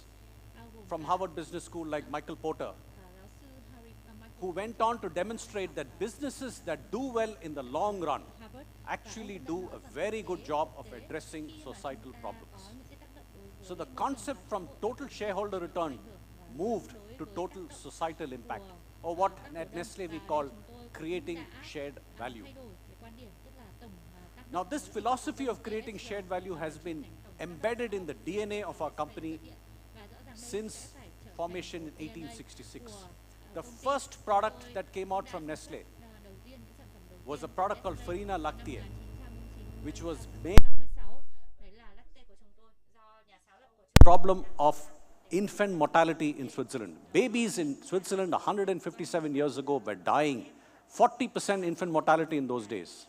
from Harvard Business School like Michael Porter, who went on to demonstrate that businesses that do well in the long run actually do a very good job of addressing societal problems. So the concept from total shareholder return moved to total societal impact, or what at Nestle we call creating shared value. Now this philosophy of creating shared value has been embedded in the DNA of our company since formation in 1866. The first product that came out from Nestle was a product called Farina Lactea, which was made problem of infant mortality in Switzerland. Babies in Switzerland 157 years ago were dying, 40% infant mortality in those days.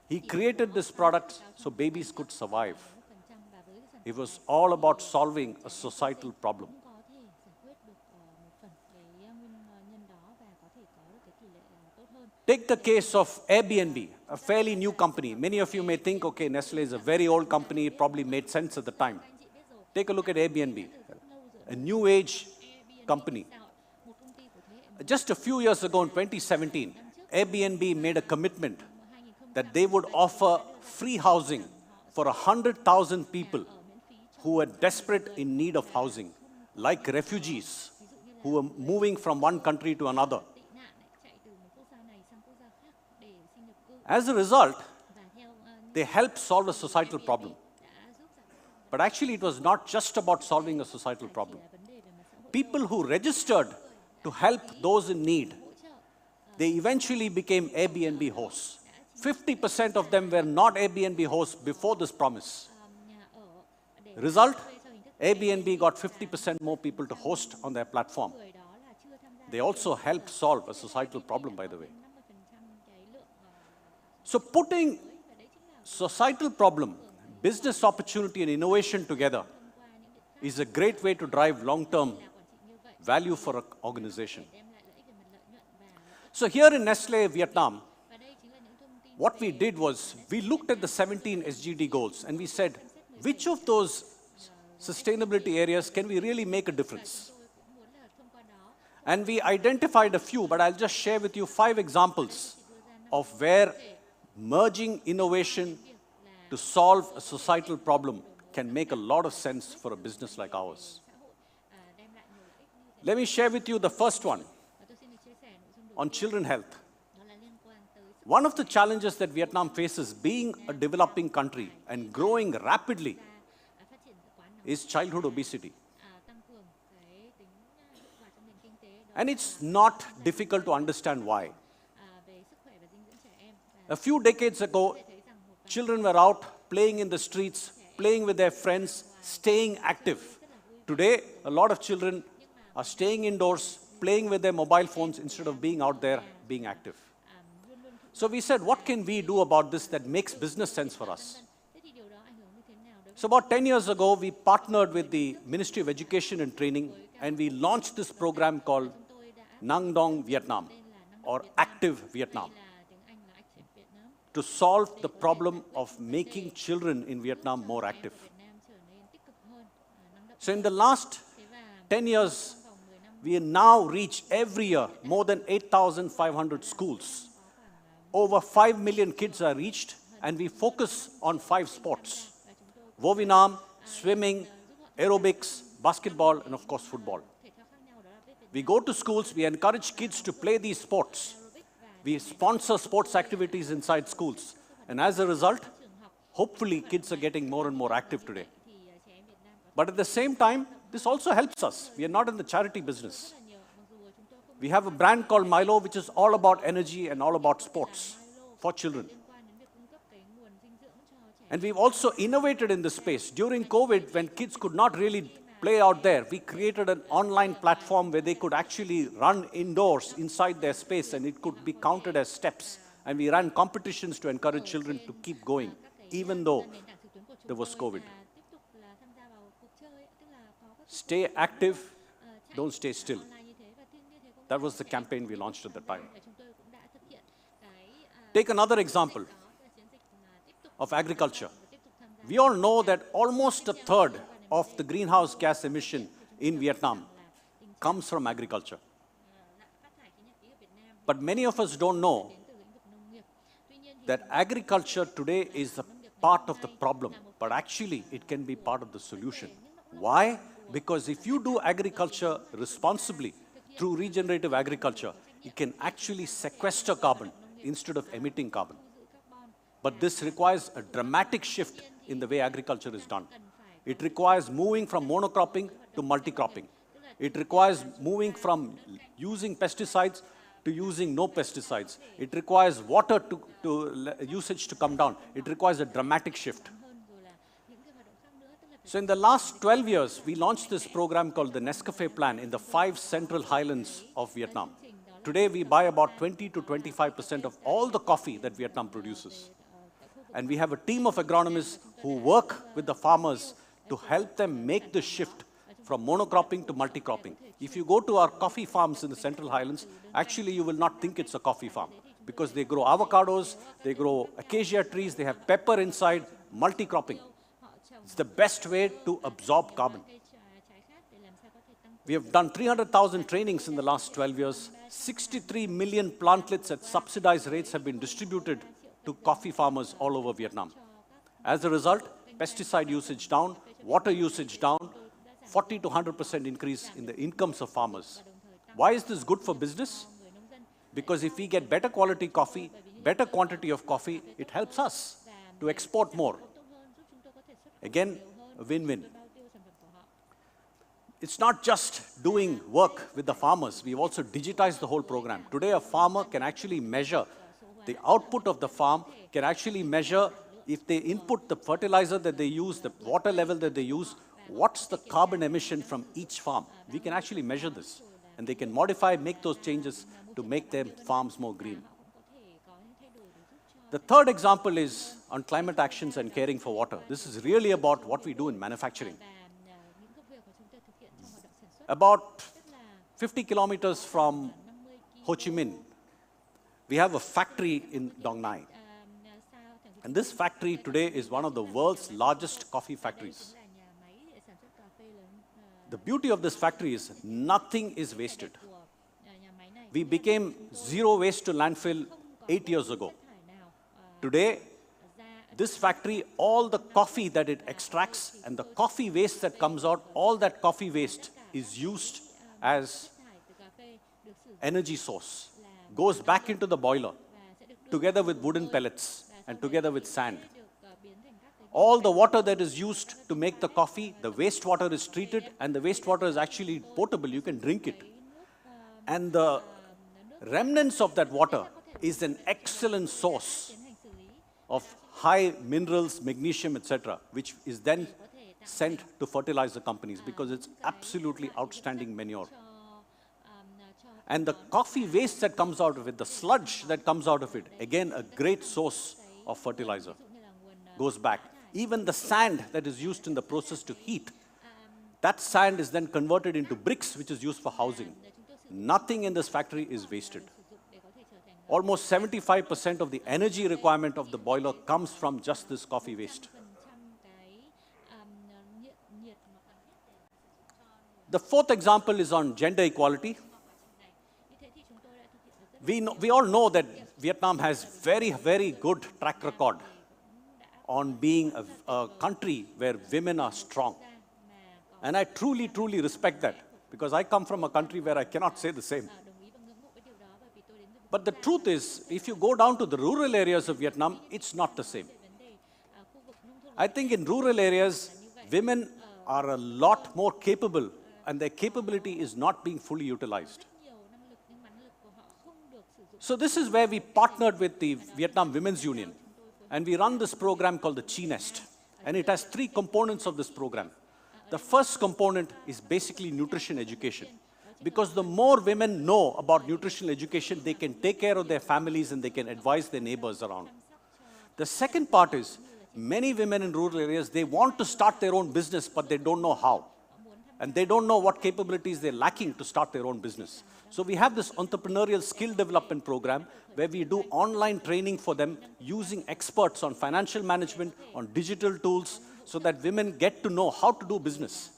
He created this product so babies could survive. It was all about solving a societal problem. Take the case of Airbnb, a fairly new company. Many of you may think, okay, Nestle is a very old company, it probably made sense at the time. Take a look at Airbnb, a new age company. Just a few years ago in 2017, Airbnb made a commitment that they would offer free housing for 100,000 people who were desperate in need of housing, like refugees who were moving from one country to another. As a result, they helped solve a societal problem. But actually, it was not just about solving a societal problem. People who registered to help those in need, they eventually became Airbnb hosts. 50% of them were not Airbnb hosts before this promise. Result, Airbnb got 50% more people to host on their platform. They also helped solve a societal problem, by the way. So putting societal problem, business opportunity and innovation together is a great way to drive long-term value for an organization. So here in Nestle, Vietnam, what we did was we looked at the 17 SGD goals and we said, which of those sustainability areas can we really make a difference? And we identified a few, but I'll just share with you 5 examples of where merging innovation to solve a societal problem can make a lot of sense for a business like ours. Let me share with you the first one on children health. One of the challenges that Vietnam faces, being a developing country and growing rapidly, is childhood obesity. And it's not difficult to understand why. A few decades ago, children were out playing in the streets, playing with their friends, staying active. Today, a lot of children are staying indoors, playing with their mobile phones instead of being out there, being active. So we said, what can we do about this that makes business sense for us? So about 10 years ago, we partnered with the Ministry of Education and Training, and we launched this program called Nang Dong Vietnam, or Active Vietnam, to solve the problem of making children in Vietnam more active. So in the last 10 years, we now reach every year more than 8,500 schools. Over 5 million kids are reached, and we focus on 5 sports: Vô Vi Nam, swimming, aerobics, basketball, and of course football. We go to schools, we encourage kids to play these sports. We sponsor sports activities inside schools. And as a result, hopefully kids are getting more and more active today. But at the same time, this also helps us. We are not in the charity business. We have a brand called Milo, which is all about energy and all about sports for children. And we've also innovated in this space. During COVID, when kids could not really play out there, we created an online platform where they could actually run indoors inside their space, and it could be counted as steps. And we ran competitions to encourage children to keep going, even though there was COVID. Stay active, don't stay still. That was the campaign we launched at the time. Take another example of agriculture. We all know that almost a third of the greenhouse gas emission in Vietnam comes from agriculture. But many of us don't know that agriculture today is a part of the problem, but actually it can be part of the solution. Why? Because if you do agriculture responsibly through regenerative agriculture, it can actually sequester carbon instead of emitting carbon. But this requires a dramatic shift in the way agriculture is done. It requires moving from monocropping to multicropping. It requires moving from using pesticides to using no pesticides. It requires water usage to come down. It requires a dramatic shift. So in the last 12 years, we launched this program called the Nescafe Plan in the 5 central highlands of Vietnam. Today, we buy about 20 to 25% of all the coffee that Vietnam produces. And we have a team of agronomists who work with the farmers to help them make the shift from monocropping to multicropping. If you go to our coffee farms in the Central Highlands, actually you will not think it's a coffee farm because they grow avocados, they grow acacia trees, they have pepper inside, multicropping. It's the best way to absorb carbon. We have done 300,000 trainings in the last 12 years. 63 million plantlets at subsidized rates have been distributed to coffee farmers all over Vietnam. As a result, pesticide usage down, water usage down, 40 to 100% increase in the incomes of farmers. Why is this good for business? Because if we get better quality coffee, better quantity of coffee, it helps us to export more. Again, a win-win. It's not just doing work with the farmers. We've also digitized the whole program. Today, a farmer can actually measure the output of the farm, can actually measure if they input the fertilizer that they use, the water level that they use, what's the carbon emission from each farm. We can actually measure this. And they can modify, make those changes to make their farms more green. The third example is on climate actions and caring for water. This is really about what we do in manufacturing. About 50 kilometers from Ho Chi Minh, we have a factory in Dong Nai. And this factory today is one of the world's largest coffee factories. The beauty of this factory is nothing is wasted. We became zero waste to landfill 8 years ago. Today, this factory, all the coffee that it extracts and the coffee waste that comes out, all that coffee waste is used as energy source, goes back into the boiler, together with wooden pellets and together with sand. All the water that is used to make the coffee, the wastewater is treated, and the wastewater is actually potable. You can drink it. And the remnants of that water is an excellent source of high minerals, magnesium, etc., which is then sent to fertilizer companies because it's absolutely outstanding manure. And the coffee waste that comes out of it, the sludge that comes out of it, again, a great source of fertilizer, goes back. Even the sand that is used in the process to heat, that sand is then converted into bricks, which is used for housing. Nothing in this factory is wasted. Almost 75% of the energy requirement of the boiler comes from just this coffee waste. The fourth example is on gender equality. We all know that Vietnam has very, very good track record on being a country where women are strong. And I truly, truly respect that, because I come from a country where I cannot say the same. But the truth is, if you go down to the rural areas of Vietnam, it's not the same. I think in rural areas, women are a lot more capable, and their capability is not being fully utilized. So this is where we partnered with the Vietnam Women's Union, and we run this program called the Chi Nest. And it has 3 components of this program. The first component is basically nutrition education. Because the more women know about nutritional education, they can take care of their families and they can advise their neighbors around. The second part is, many women in rural areas, they want to start their own business, but they don't know how. And they don't know what capabilities they're lacking to start their own business. So we have this entrepreneurial skill development program where we do online training for them using experts on financial management, on digital tools, so that women get to know how to do business.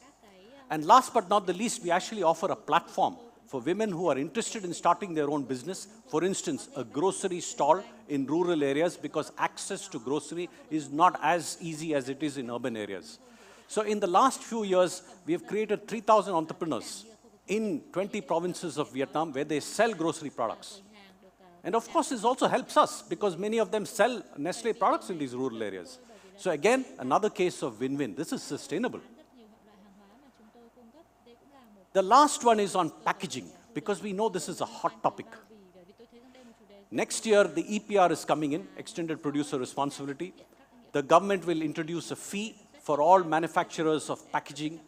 And last but not the least, we actually offer a platform for women who are interested in starting their own business. For instance, a grocery stall in rural areas, because access to grocery is not as easy as it is in urban areas. So in the last few years, we have created 3,000 entrepreneurs in 20 provinces of Vietnam where they sell grocery products. And of course, this also helps us because many of them sell Nestle products in these rural areas. So again, another case of win-win. This is sustainable. The last one is on packaging, because we know this is a hot topic. Next year, the EPR is coming in, Extended Producer Responsibility. The government will introduce a fee for all manufacturers of packaging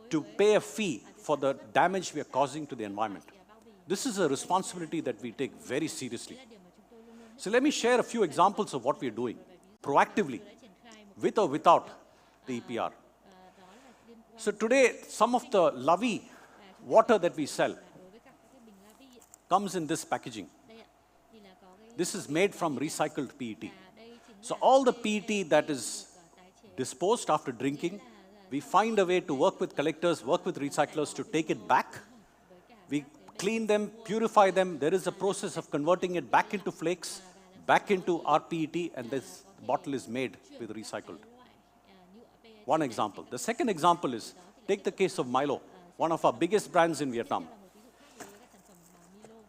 to pay a fee for the damage we are causing to the environment. This is a responsibility that we take very seriously. So let me share a few examples of what we are doing proactively, with or without the EPR. So today, some of the Lavi water that we sell comes in this packaging. This is made from recycled PET. So all the PET that is disposed after drinking, we find a way to work with collectors, work with recyclers to take it back. We clean them, purify them. There is a process of converting it back into flakes, back into our PET, and this bottle is made with recycled. One example. The second example is, take the case of Milo, one of our biggest brands in Vietnam.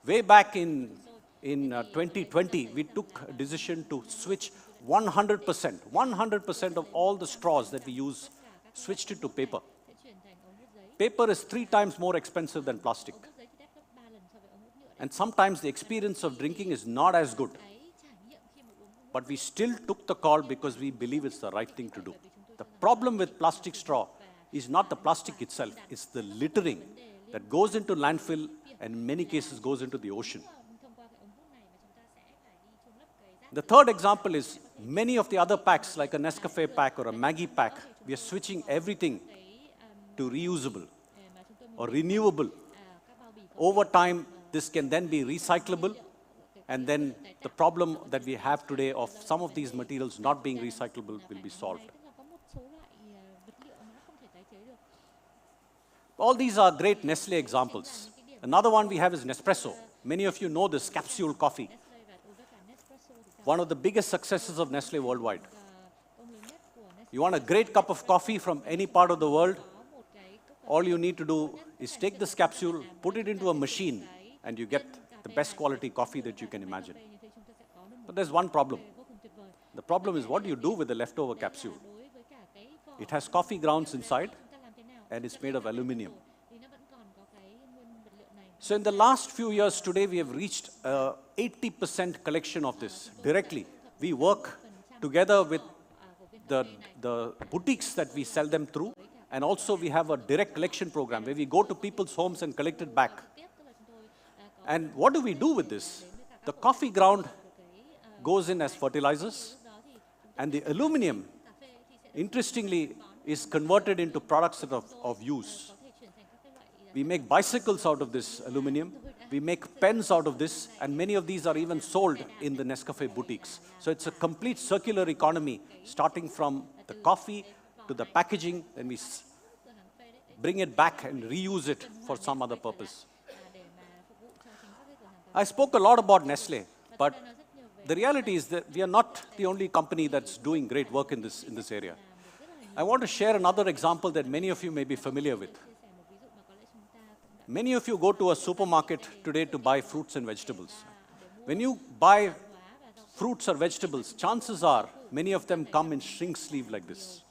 Way back in 2020, we took a decision to switch 100% of all the straws that we use, switched it to paper. Paper is 3 times more expensive than plastic. And sometimes the experience of drinking is not as good. But we still took the call because we believe it's the right thing to do. The problem with plastic straw is not the plastic itself, it's the littering that goes into landfill and in many cases goes into the ocean. The third example is many of the other packs, like a Nescafe pack or a Maggi pack, we are switching everything to reusable or renewable. Over time, this can then be recyclable, and then the problem that we have today of some of these materials not being recyclable will be solved. All these are great Nestle examples. Another one we have is Nespresso. Many of you know this capsule coffee. One of the biggest successes of Nestle worldwide. You want a great cup of coffee from any part of the world, all you need to do is take this capsule, put it into a machine, and you get the best quality coffee that you can imagine. But there's one problem. The problem is, what do you do with the leftover capsule? It has coffee grounds inside, and it's made of aluminum. So in the last few years, today we have reached 80% collection of this directly. We work together with the boutiques that we sell them through, and also we have a direct collection program where we go to people's homes and collect it back. And what do we do with this? The coffee ground goes in as fertilizers, and the aluminum, interestingly, is converted into products of use. We make bicycles out of this aluminum. We make pens out of this, and many of these are even sold in the Nescafe boutiques. So it's a complete circular economy, starting from the coffee to the packaging, and we bring it back and reuse it for some other purpose. I spoke a lot about Nestle, but the reality is that we are not the only company that's doing great work in this area. I want to share another example that many of you may be familiar with. Many of you go to a supermarket today to buy fruits and vegetables. When you buy fruits or vegetables, chances are many of them come in shrink sleeve like this.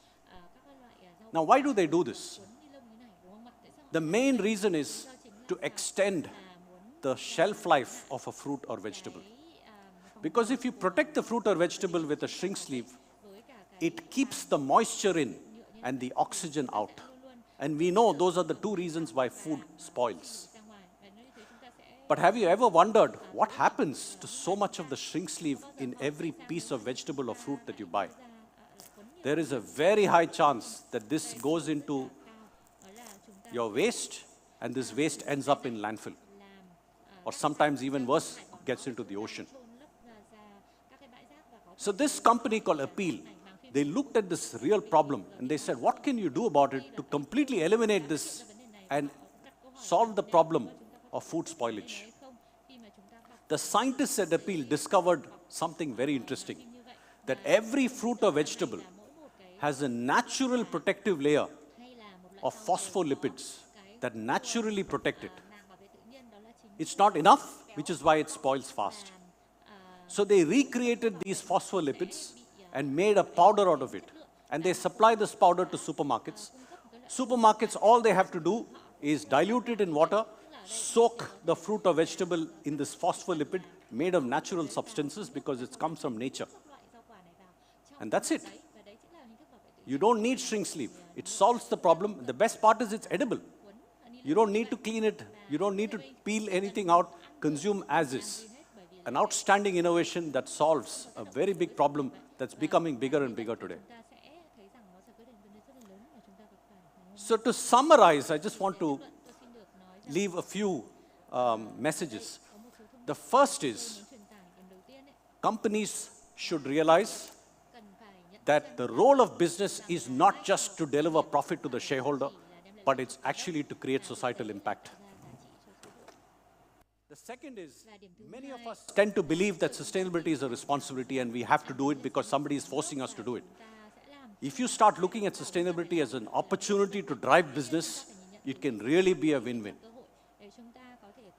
Now, why do they do this? The main reason is to extend the shelf life of a fruit or vegetable. Because if you protect the fruit or vegetable with a shrink sleeve, it keeps the moisture in and the oxygen out. And we know those are the two reasons why food spoils. But have you ever wondered what happens to so much of the shrink sleeve in every piece of vegetable or fruit that you buy? There is a very high chance that this goes into your waste, and this waste ends up in landfill. Or sometimes even worse, gets into the ocean. So this company called Appeal, they looked at this real problem and they said, what can you do about it to completely eliminate this and solve the problem of food spoilage? The scientists at Appeal discovered something very interesting, that every fruit or vegetable has a natural protective layer of phospholipids that naturally protect it. It's not enough, which is why it spoils fast. So they recreated these phospholipids and made a powder out of it. And they supply this powder to supermarkets. Supermarkets, all they have to do is dilute it in water, soak the fruit or vegetable in this phospholipid made of natural substances because it comes from nature. And that's it. You don't need shrink sleeve. It solves the problem. The best part is it's edible. You don't need to clean it. You don't need to peel anything out. Consume as is. An outstanding innovation that solves a very big problem that's becoming bigger and bigger today. So to summarize, I just want to leave a few messages. The first is, companies should realize that the role of business is not just to deliver profit to the shareholder, but it's actually to create societal impact. The second is, many of us tend to believe that sustainability is a responsibility and we have to do it because somebody is forcing us to do it. If you start looking at sustainability as an opportunity to drive business, it can really be a win-win.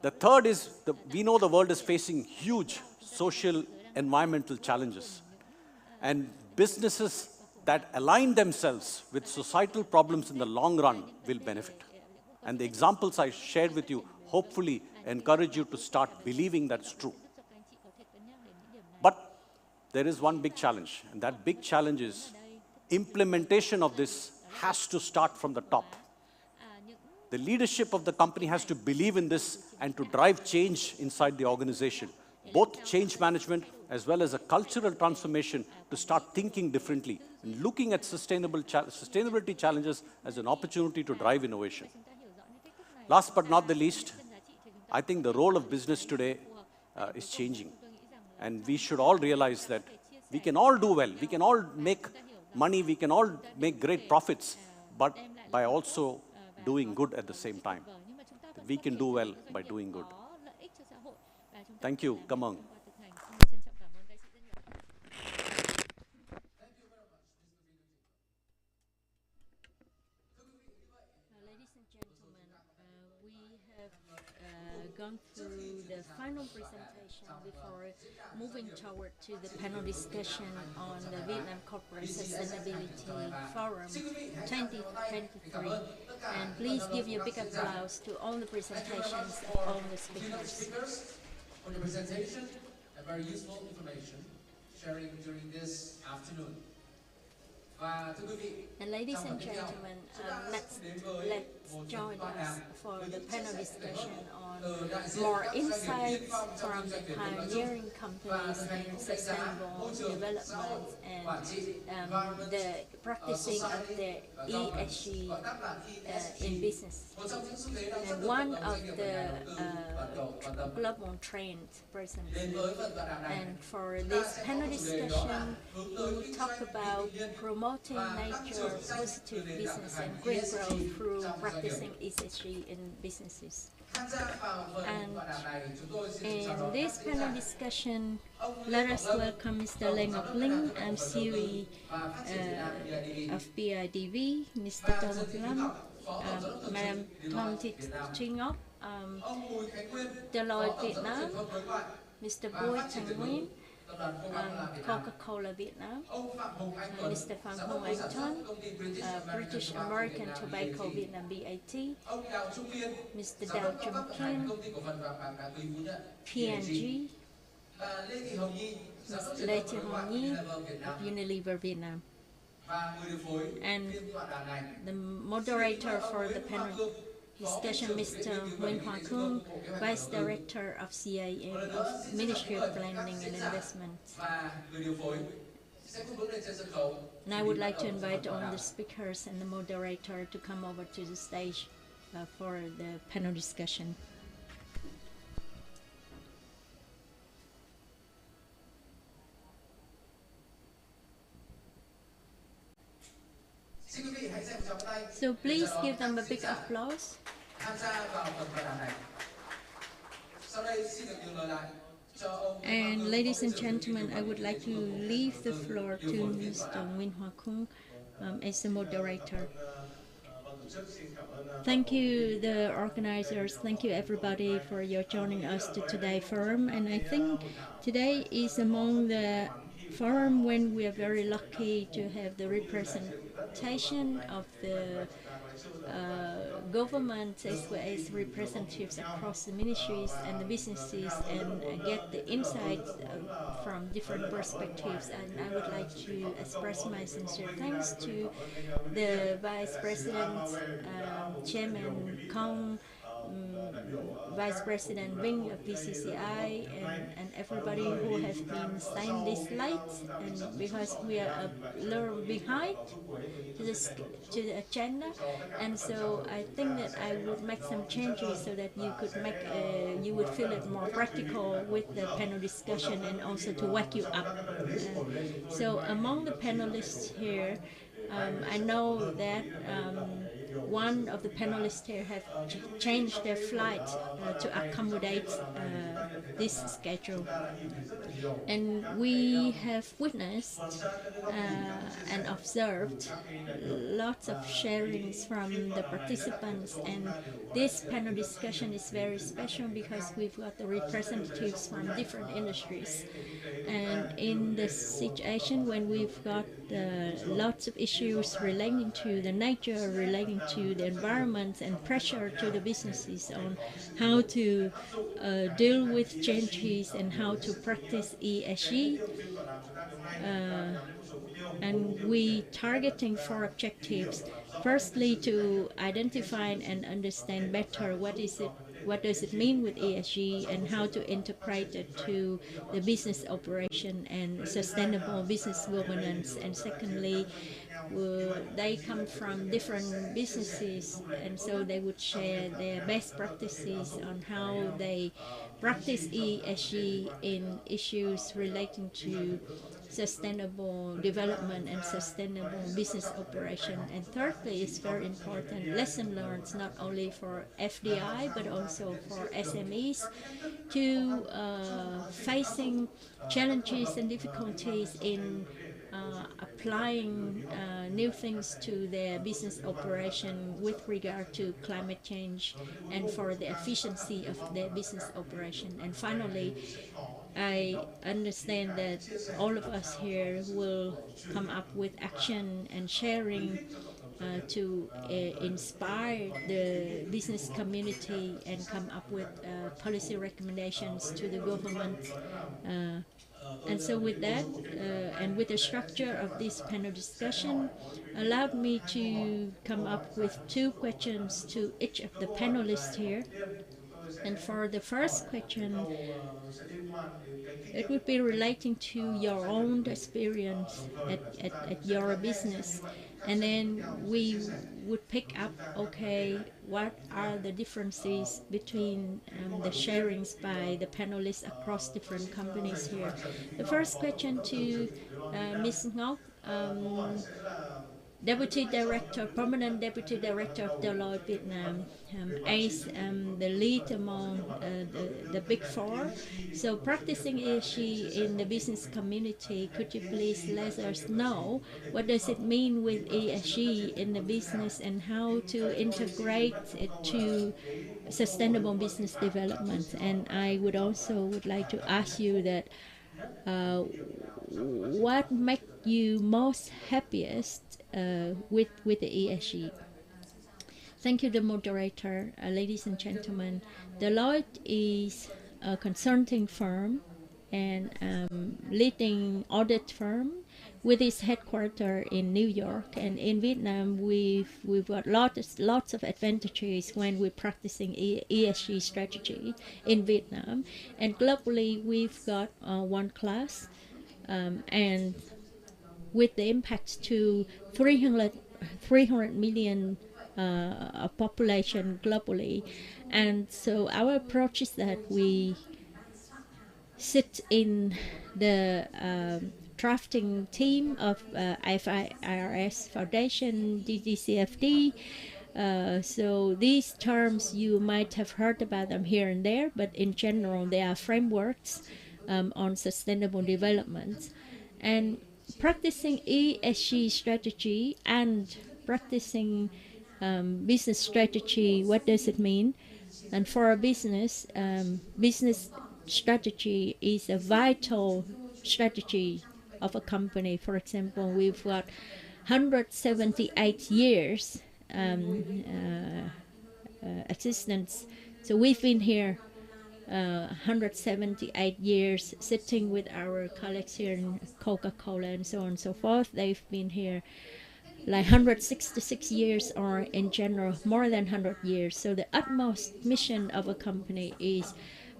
The third is, we know the world is facing huge social, environmental challenges. And businesses that align themselves with societal problems in the long run will benefit. And the examples I shared with you hopefully encourage you to start believing that's true. But there is one big challenge, and that big challenge is implementation of this has to start from the top. The leadership of the company has to believe in this and to drive change inside the organization, both change management as well as a cultural transformation to start thinking differently and looking at sustainability challenges as an opportunity to drive innovation. Last but not the least, I think the role of business today is changing. And we should all realize that we can all do well, we can all make money, we can all make great profits, but by also doing good at the same time. We can do well by doing good. Thank you. Come on. Ladies and gentlemen, we have gone through the final presentation before moving toward to the panel discussion on the Vietnam Corporate Sustainability Forum 2023. And please give a big applause to all the presentations of all the speakers. For the presentation and very useful information sharing during this afternoon. And ladies and gentlemen, let's join us for the panel discussion on more insights from the pioneering companies in sustainable development and the practicing of the ESG in business. And one of the global trends presently. And for this panel discussion, we will talk about promoting nature, positive business, and green growth through practicing ESG in businesses. And in this panel discussion, let us welcome Mr. Lê Ngọc Linh, MCE of BIDV, Mr. Tô Ngọc Lâm, Madam Thong Thị Truy Ngọc, Deloitte Vietnam, Mr. Bùi Thành Nguyên, Coca-Cola Vietnam, Mr. Phạm Hùng Anh, British American Tobacco Vietnam BAT, Mr. Đào Trung Kiên, P&G, Ms. Lê Thị Hồng Nhi of Unilever Vietnam. And the moderator for the panel discussion, Mr. Nguyễn Hòa Khương, Vice Director of CAM of Ministry of Planning and Investment. And I would like to invite all the speakers and the moderator to come over to the stage for the panel discussion. So please give them a big applause. And ladies and gentlemen, I would like to leave the floor to Mr. Nguyễn Hòa Khương as the moderator. Thank you, the organizers. Thank you, everybody, for your joining us to today's forum. And I think today is among the forum when we are very lucky to have the representation of the government as well as representatives across the ministries and the businesses, and get the insights from different perspectives. And I would like to express my sincere thanks to the Vice President, Chairman Kong, Vice President Vinh of VCCI, and everybody who has been staying this late, and because we are a little behind to the agenda, and so I think that I would make some changes so that you could you would feel it more practical with the panel discussion, and also to wake you up. So among the panelists here, I know that one of the panelists here have changed their flight to accommodate this schedule. And we have witnessed and observed lots of sharings from the participants, and this panel discussion is very special because we've got the representatives from different industries. And in this situation when we've got lots of issues relating to the nature, relating to the environment, and pressure to the businesses on how to deal with changes and how to practice ESG, and we targeting 4 objectives. Firstly, to identify and understand better what does it mean with ESG, and how to integrate it to the business operation and sustainable business governance. And secondly, they come from different businesses, and so they would share their best practices on how they practice ESG in issues relating to sustainable development and sustainable business operation. And thirdly, it's very important, lesson learned not only for FDI but also for SMEs to facing challenges and difficulties in applying new things to their business operation with regard to climate change and for the efficiency of their business operation. And finally, I understand that all of us here will come up with action and sharing to inspire the business community and come up with policy recommendations to the government. And so with that, and with the structure of this panel discussion, allowed me to come up with 2 questions to each of the panelists here. And for the first question, it would be relating to your own experience at your business. And then we would pick up, okay, what are the differences between the sharings by the panelists across different companies here. The first question to Ms. Ngọc, Deputy Director, Permanent Deputy Director of Deloitte Vietnam, as the lead among the Big Four. So practicing ESG in the business community, could you please let us know what does it mean with ESG in the business and how to integrate it to sustainable business development? And I would like to ask you that what make you most happiest with the ESG? Thank you, the moderator, ladies and gentlemen. Deloitte is a consulting firm and leading audit firm with its headquarters in New York. And in Vietnam, we've got lots of advantages when we're practicing ESG strategy in Vietnam. And globally, we've got one class, and with the impact to 300 million of population globally. And so our approach is that we sit in the drafting team of IFRS Foundation, DDCFD. So these terms, you might have heard about them here and there, but in general, they are frameworks on sustainable development. And practicing ESG strategy and practicing business strategy, what does it mean? And for a business, business strategy is a vital strategy of a company. For example, we've got 178 years existence. So we've been here 178 years sitting with our colleagues here in Coca-Cola and so on and so forth. They've been here like 166 years, or in general more than 100 years. So the utmost mission of a company is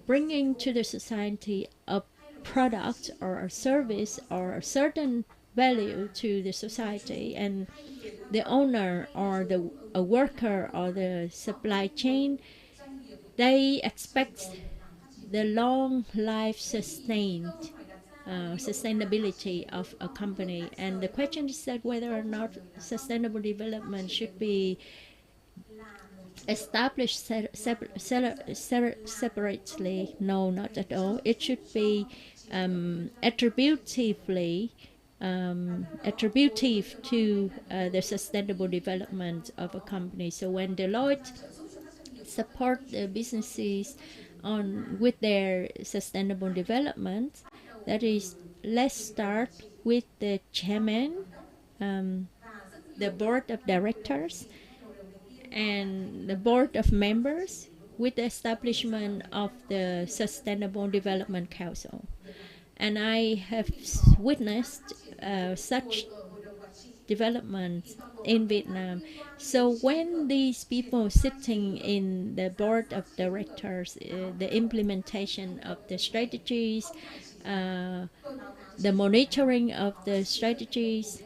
bringing to the society a product or a service or a certain value to the society, and the owner or a worker or the supply chain, they expect the long life sustainability of a company. And the question is that whether or not sustainable development should be established separately. No, not at all. It should be attributive to the sustainable development of a company. So when Deloitte support the businesses with their sustainable development, that is, let's start with the chairman, the board of directors, and the board of members, with the establishment of the Sustainable Development Council. And I have witnessed such development in Vietnam. So when these people sitting in the board of directors, the implementation of the strategies, the monitoring of the strategies,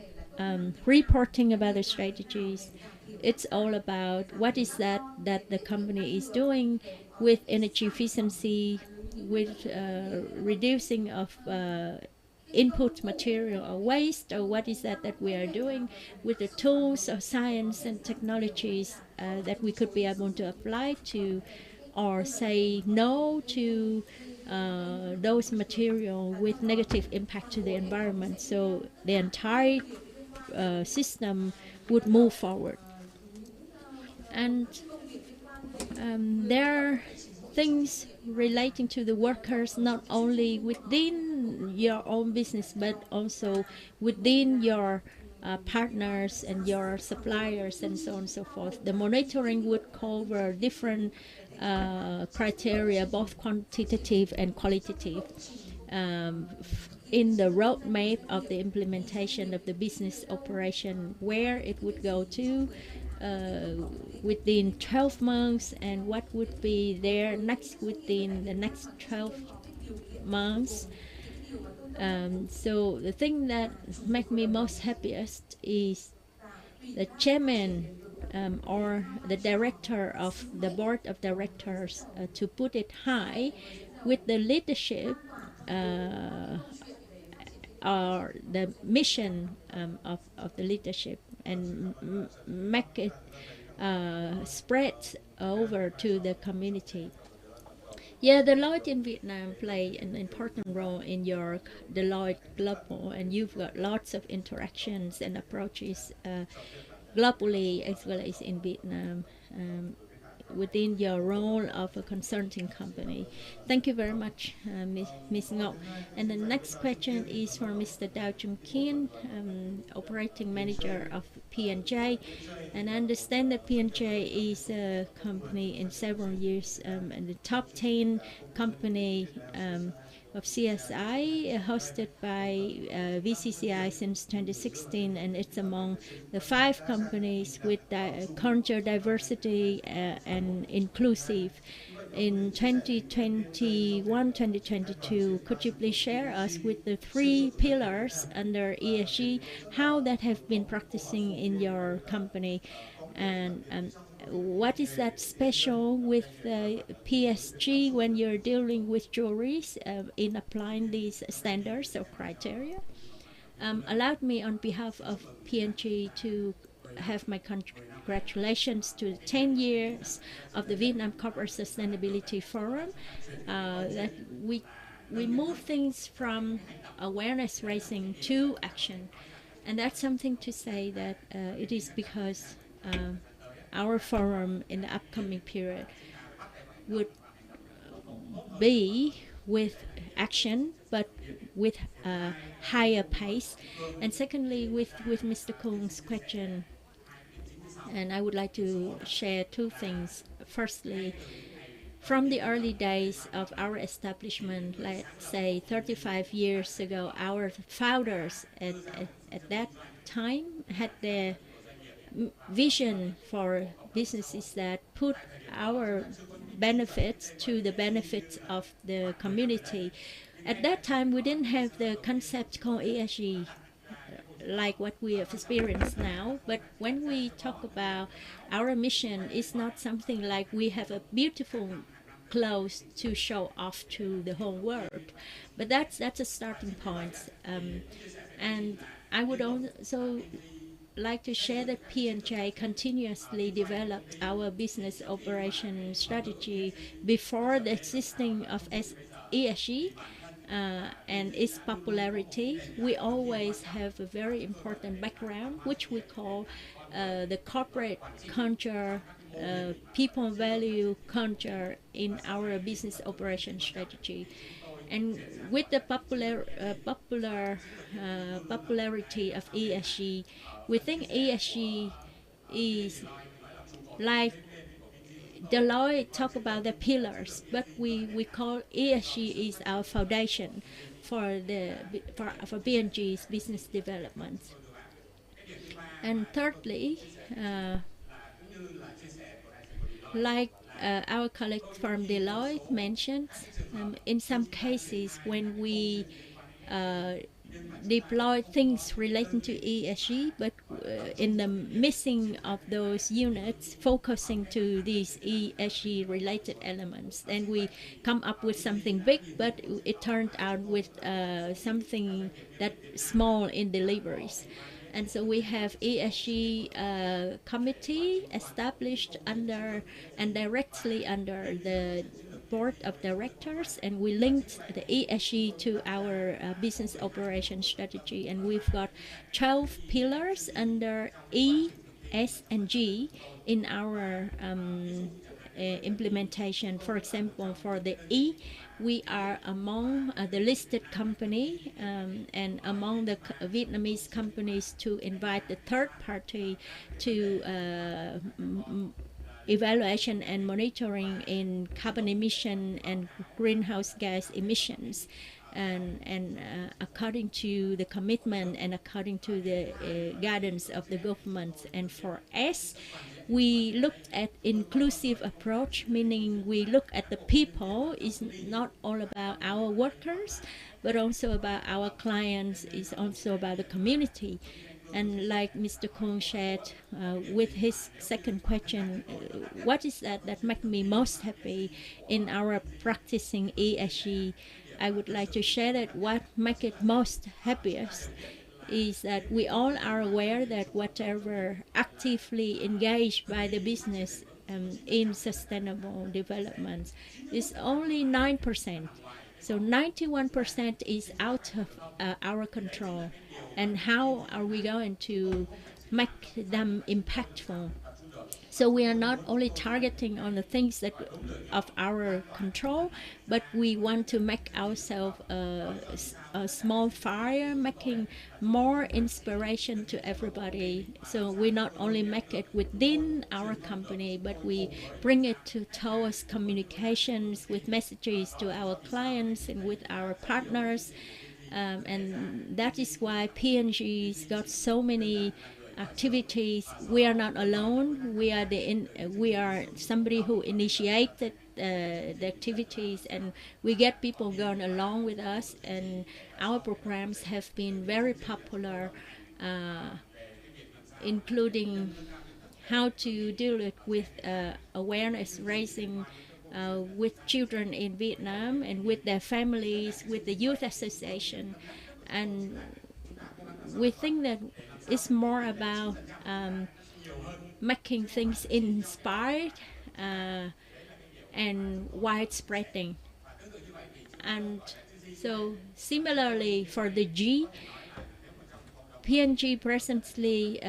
reporting about the strategies, it's all about what is that the company is doing with energy efficiency, with reducing of input material or waste, or what is that we are doing with the tools of science and technologies that we could be able to apply to, or say no to those material with negative impact to the environment, so the entire system would move forward. And there are things relating to the workers, not only within your own business, but also within your partners and your suppliers and so on and so forth. The monitoring would cover different criteria, both quantitative and qualitative, in the roadmap of the implementation of the business operation, where it would go to within 12 months, and what would be there next within the next 12 months. So the thing that makes me most happiest is the chairman or the director of the board of directors to put it high with the leadership or the mission of the leadership make it spread over to the community. Yeah, Deloitte in Vietnam play an important role in your Deloitte Global, and you've got lots of interactions and approaches globally as well as in Vietnam within your role of a consulting company. Thank you very much, Ms. Ngọc. And the next question is for Mr. Dao Chung Kien, operating manager of P&J. And I understand that P&J is a company in several years in the top 10 company of CSI, hosted by VCCI since 2016, and it's among the 5 companies with culture diversity and inclusive. In 2021-2022, could you please share us with the 3 pillars under ESG, how that have been practicing in your company, and what is that special with PSG when you're dealing with juries in applying these standards or criteria? Allowed me on behalf of P&G to have my congratulations to the 10 years of the Vietnam Corporate Sustainability Forum, that we move things from awareness raising to action. And that's something to say that it is because our forum in the upcoming period would be with action, but with a higher pace. And secondly, with Mr. Kung's question, and I would like to share 2 things. Firstly, from the early days of our establishment, let's say 35 years ago, our founders at that time had their vision for businesses that put our benefits to the benefits of the community. At that time, we didn't have the concept called ESG like what we have experienced now. But when we talk about our mission, it's not something like we have a beautiful clothes to show off to the whole world. But that's a starting point. And I would also like to share that P&J continuously developed our business operation strategy before the existing of ESG and its popularity. We always have a very important background, which we call the corporate culture, people value culture in our business operation strategy. And with the popularity of ESG, we think ESG is like Deloitte talk about the pillars, but we call ESG is our foundation for B&G's business development. And thirdly, like our colleague from Deloitte mentioned, in some cases when we deploy things relating to ESG, but in the missing of those units focusing to these ESG related elements, then we come up with something big, but it turned out with something that small in deliveries. And so we have ESG committee established under and directly under the board of directors, and we linked the ESG to our business operation strategy, and we've got 12 pillars under E, S, and G in our implementation. For example, for the E, we are among the listed company and among the Vietnamese companies to invite the third party to evaluation and monitoring in carbon emission and greenhouse gas emissions, and according to the commitment and according to the guidance of the government. And for S, we looked at inclusive approach, meaning we look at the people. It's not all about our workers, but also about our clients. It's also about the community. And like Mr. Kung shared with his second question, what is that makes me most happy in our practicing ESG? I would like to share that what makes it most happiest is that we all are aware that whatever actively engaged by the business in sustainable development is only 9%. So 91% is out of our control. And how are we going to make them impactful? So we are not only targeting on the things that of our control, but we want to make ourselves a small fire, making more inspiration to everybody. So we not only make it within our company, but we bring it towards communications with messages to our clients and with our partners. And that is why P&G's got so many activities. We are not alone. We are somebody who initiated the activities, and we get people going along with us. And our programs have been very popular, including how to deal with awareness raising with children in Vietnam and with their families, with the youth association. And we think that it's more about making things inspired and widespreading. And so similarly for the G, P&G presently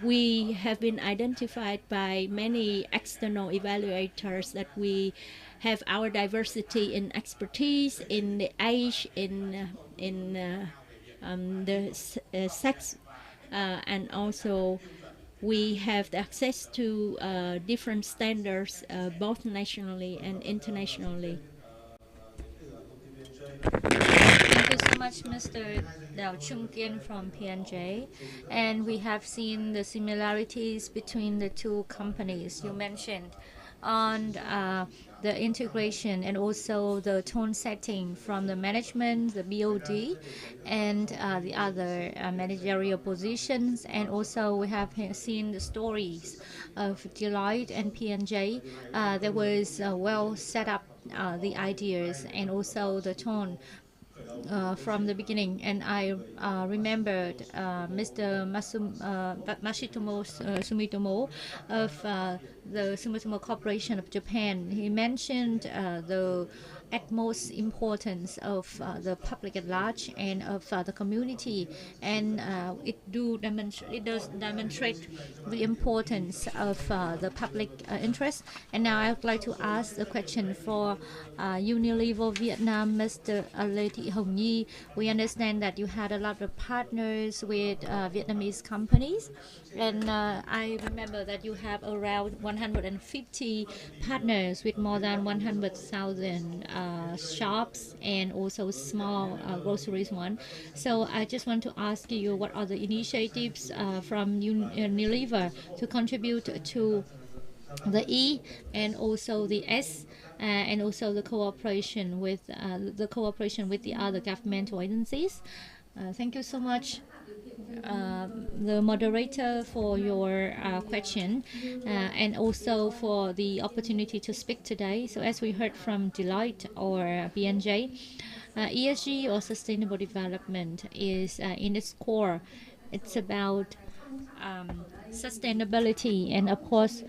we have been identified by many external evaluators that we have our diversity in expertise, in the age, in the sex, and also we have the access to different standards both nationally and internationally. Thank you so much, Mr. Dao Chung Kian from P&J. And we have seen the similarities between the two companies you mentioned on the integration and also the tone setting from the management, the BOD, and the other managerial positions. And also we have seen the stories of Deloitte and P&J. There was well set up the ideas and also the tone from the beginning. And I remembered Mr. Masatomo Sumitomo of the Sumitomo Corporation of Japan. He mentioned the utmost importance of the public at large and of the community, and it does demonstrate the importance of the public interest. And now I would like to ask the question for Unilever Vietnam, Mr. Lê Thị Hồng Nhi. We understand that you had a lot of partners with Vietnamese companies, and I remember that you have around 150 partners with more than 100,000 shops and also small groceries one. So I just want to ask you, what are the initiatives from Unilever to contribute to the E and also the S, and also the cooperation with the other governmental agencies? Thank you so much, the moderator, for your question, and also for the opportunity to speak today. So as we heard from Deloitte or P&J, ESG or sustainable development is in its core, it's about sustainability, and of course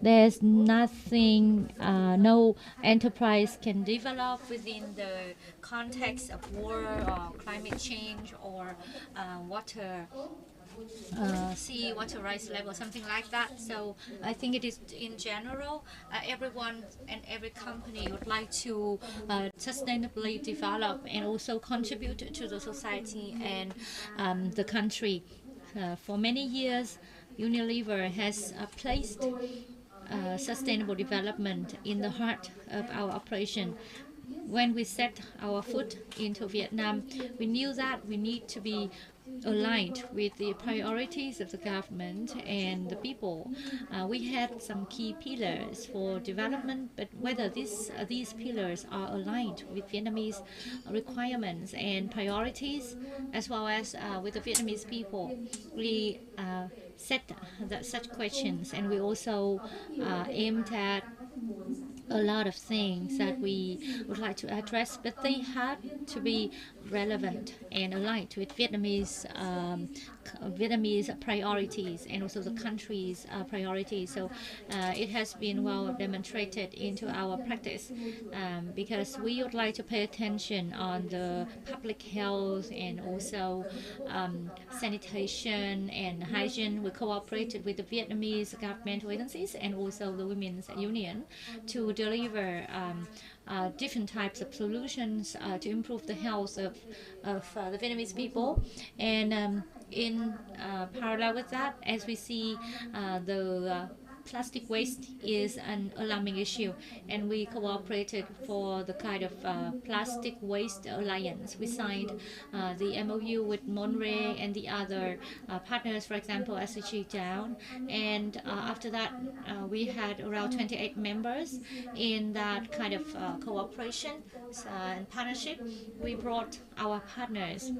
there's nothing, no enterprise can develop within the context of war or climate change or sea water rise level, something like that. So I think it is in general, everyone and every company would like to sustainably develop and also contribute to the society and the country. For many years, Unilever has placed sustainable development in the heart of our operation. When we set our foot into Vietnam, we knew that we need to be aligned with the priorities of the government and the people. We had some key pillars for development, but whether these pillars are aligned with Vietnamese requirements and priorities, as well as with the Vietnamese people, we set such questions, and we also aimed at a lot of things that we would like to address, but they had to be relevant and aligned with Vietnamese priorities and also the country's priorities. So it has been well demonstrated into our practice, because we would like to pay attention on the public health and also sanitation and hygiene. We cooperated with the Vietnamese governmental agencies and also the Women's Union to deliver different types of solutions to improve the health of the Vietnamese people. And in parallel with that, as we see the plastic waste is an alarming issue, and we cooperated for the kind of plastic waste alliance. We signed the MOU with Monterey and the other partners, for example, SCG Down. And after that, we had around 28 members in that kind of cooperation and partnership. We brought our partners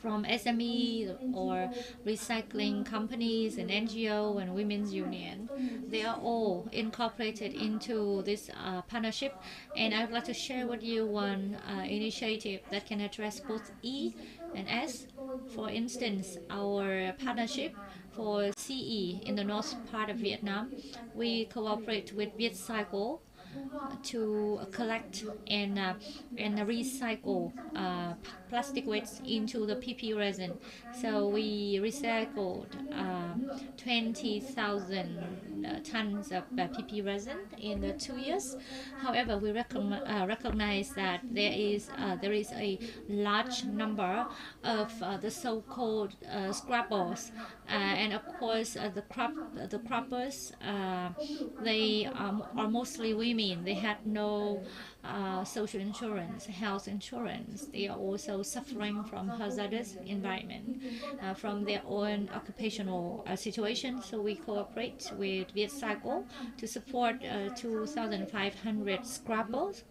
from SME or recycling companies and NGO and Women's Union. They are all incorporated into this partnership. And I would like to share with you one initiative that can address both E and S. For instance, our partnership for CE in the north part of Vietnam, we cooperate with VietCycle to collect and recycle plastic waste into the PP resin. So we recycled 20,000 tons of PP resin in the 2 years. However, we recognize that there is a large number of the so-called scrappers, and of course the croppers, they are mostly women. They had no social insurance, health insurance. They are also suffering from hazardous environment from their own occupational situation. So we cooperate with VietCycle to support 2,500 scrappers,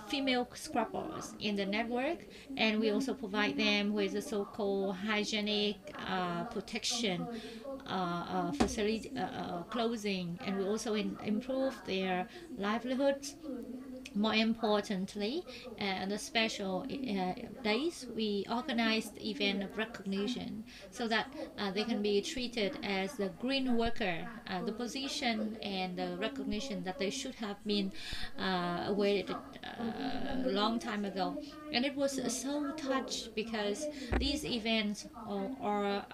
female scrappers in the network, and we also provide them with the so-called hygienic protection facility, clothing, and we also improve their livelihoods. More importantly, on the special days, we organized event of recognition so that they can be treated as the green worker, the position and the recognition that they should have been awarded a long time ago. And it was so touched because these events are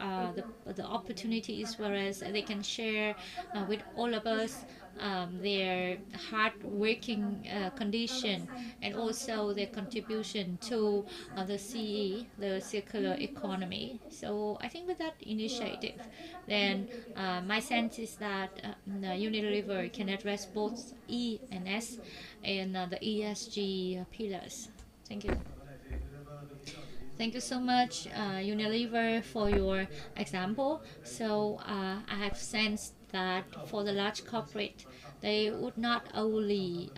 the opportunities whereas they can share with all of us their hard working condition and also their contribution to the CE, the circular economy. So I think with that initiative, then my sense is that Unilever can address both E and S in the ESG pillars. Thank you. Thank you so much, Unilever, for your example. So I have sensed that for the large corporate, they would not only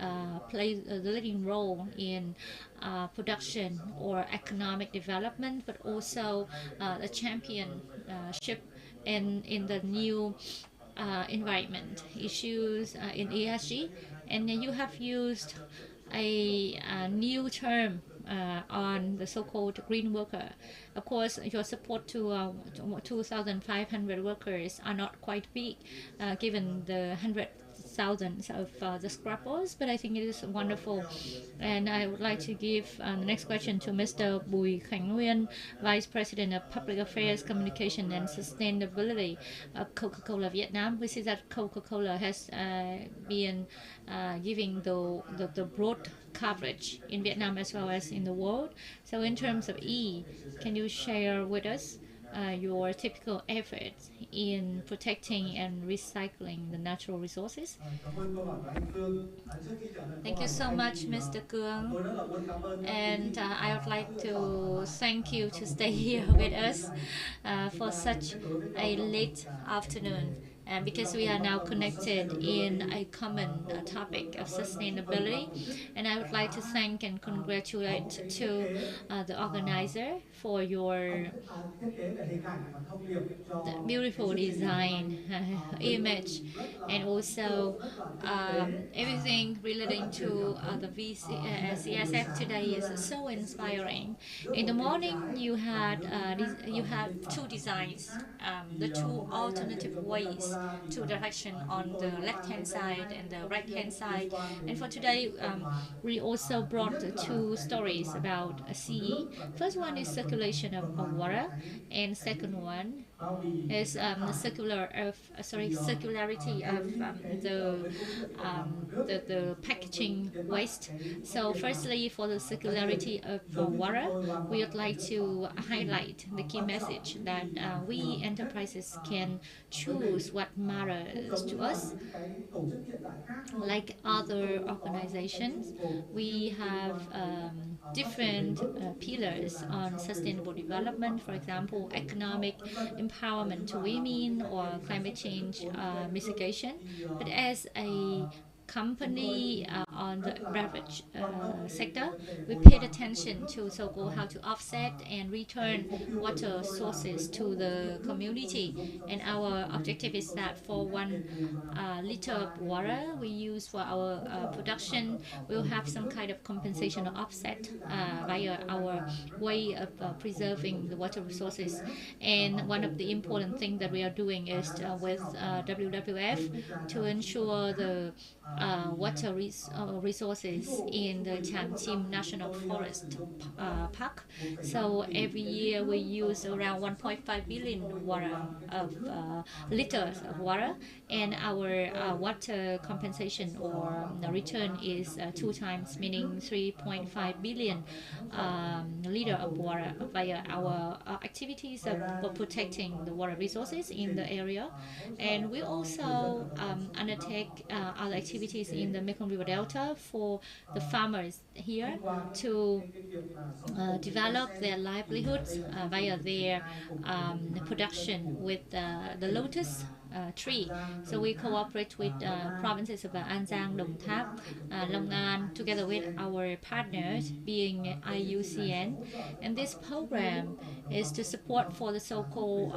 play the leading role in production or economic development, but also the championship in the new environment issues in ESG. And you have used a new term on the so-called green worker. Of course, your support to 2,500 workers are not quite big, given the thousands of the scrappers, but I think it is wonderful. And I would like to give the next question to Mr. Bùi Khánh Nguyên, Vice President of Public Affairs, Communication and Sustainability of Coca-Cola Vietnam. We see that Coca-Cola has been giving the broad coverage in Vietnam as well as in the world. So in terms of E, can you share with us your typical efforts in protecting and recycling the natural resources? Thank you so much, Mr. Cuong. And I would like to thank you to stay here with us for such a late afternoon. Because we are now connected in a common topic of sustainability. And I would like to thank and congratulate to the organizer for your beautiful design, image, and also everything relating to the VCSF today is so inspiring. In the morning, you have two designs, the two alternative ways to direction on the left hand side and the right hand side. And for today, we also brought two stories about CE. First one is circulation of water, and second one is circularity of the packaging waste. So firstly, for the circularity of water, we would like to highlight the key message that we enterprises can choose what matters to us. Like other organizations, we have different pillars on sustainable development, for example, economic empowerment to women or climate change mitigation. But as a company on the beverage sector, we paid attention to so-called how to offset and return water sources to the community. And our objective is that for 1 liter of water we use for our production, we'll have some kind of compensation or offset via our way of preserving the water resources. And one of the important things that we are doing is with WWF to ensure the water resources in the Tianjin National Forest Park. So every year we use around 1.5 billion liters of water, and our water compensation or return is 2 times, meaning 3.5 billion liter of water via our activities of protecting the water resources in the area. And we also undertake other activities in the Mekong River Delta for the farmers here to develop their livelihoods via their production with the lotus tree. So we cooperate with provinces of An Giang, Đồng Tháp, Long An, together with our partners being IUCN. And this program is to support for the so-called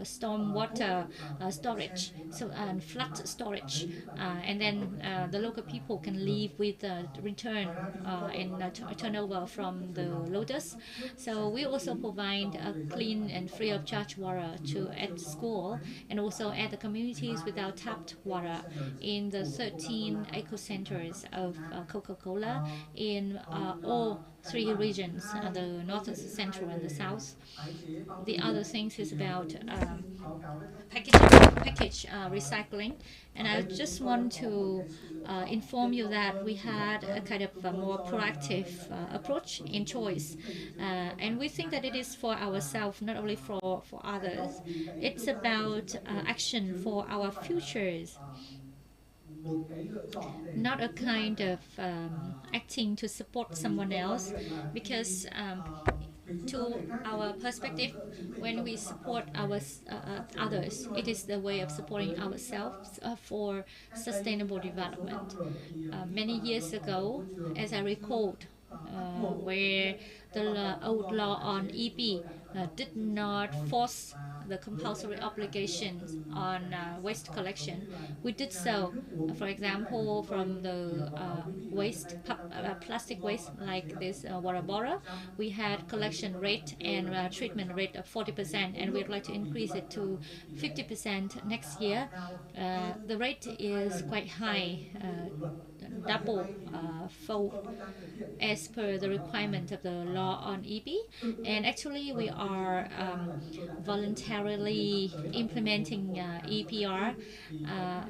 storm water storage, and flood storage. And then the local people can live with return and turnover from the lotus. So we also provide clean and free of charge water at school, and also at the communities without tapped water in the 13 eco centers of Coca-Cola in all 3 regions, the north, central, and the south. The other things is about package recycling, and I just want to inform you that we had a kind of a more proactive approach in choice, and we think that it is for ourselves, not only for others. It's about action for our futures, not a kind of acting to support someone else, because to our perspective, when we support others, it is the way of supporting ourselves for sustainable development. Many years ago, as I recalled, where the old law on EP did not force the compulsory obligations on waste collection. We did so, for example, from the plastic waste like this water bottle. We had collection rate and treatment rate of 40%, and we'd like to increase it to 50% next year. The rate is quite high, double fold as per the requirement of the law on EP. And actually we are voluntarily implementing EPR.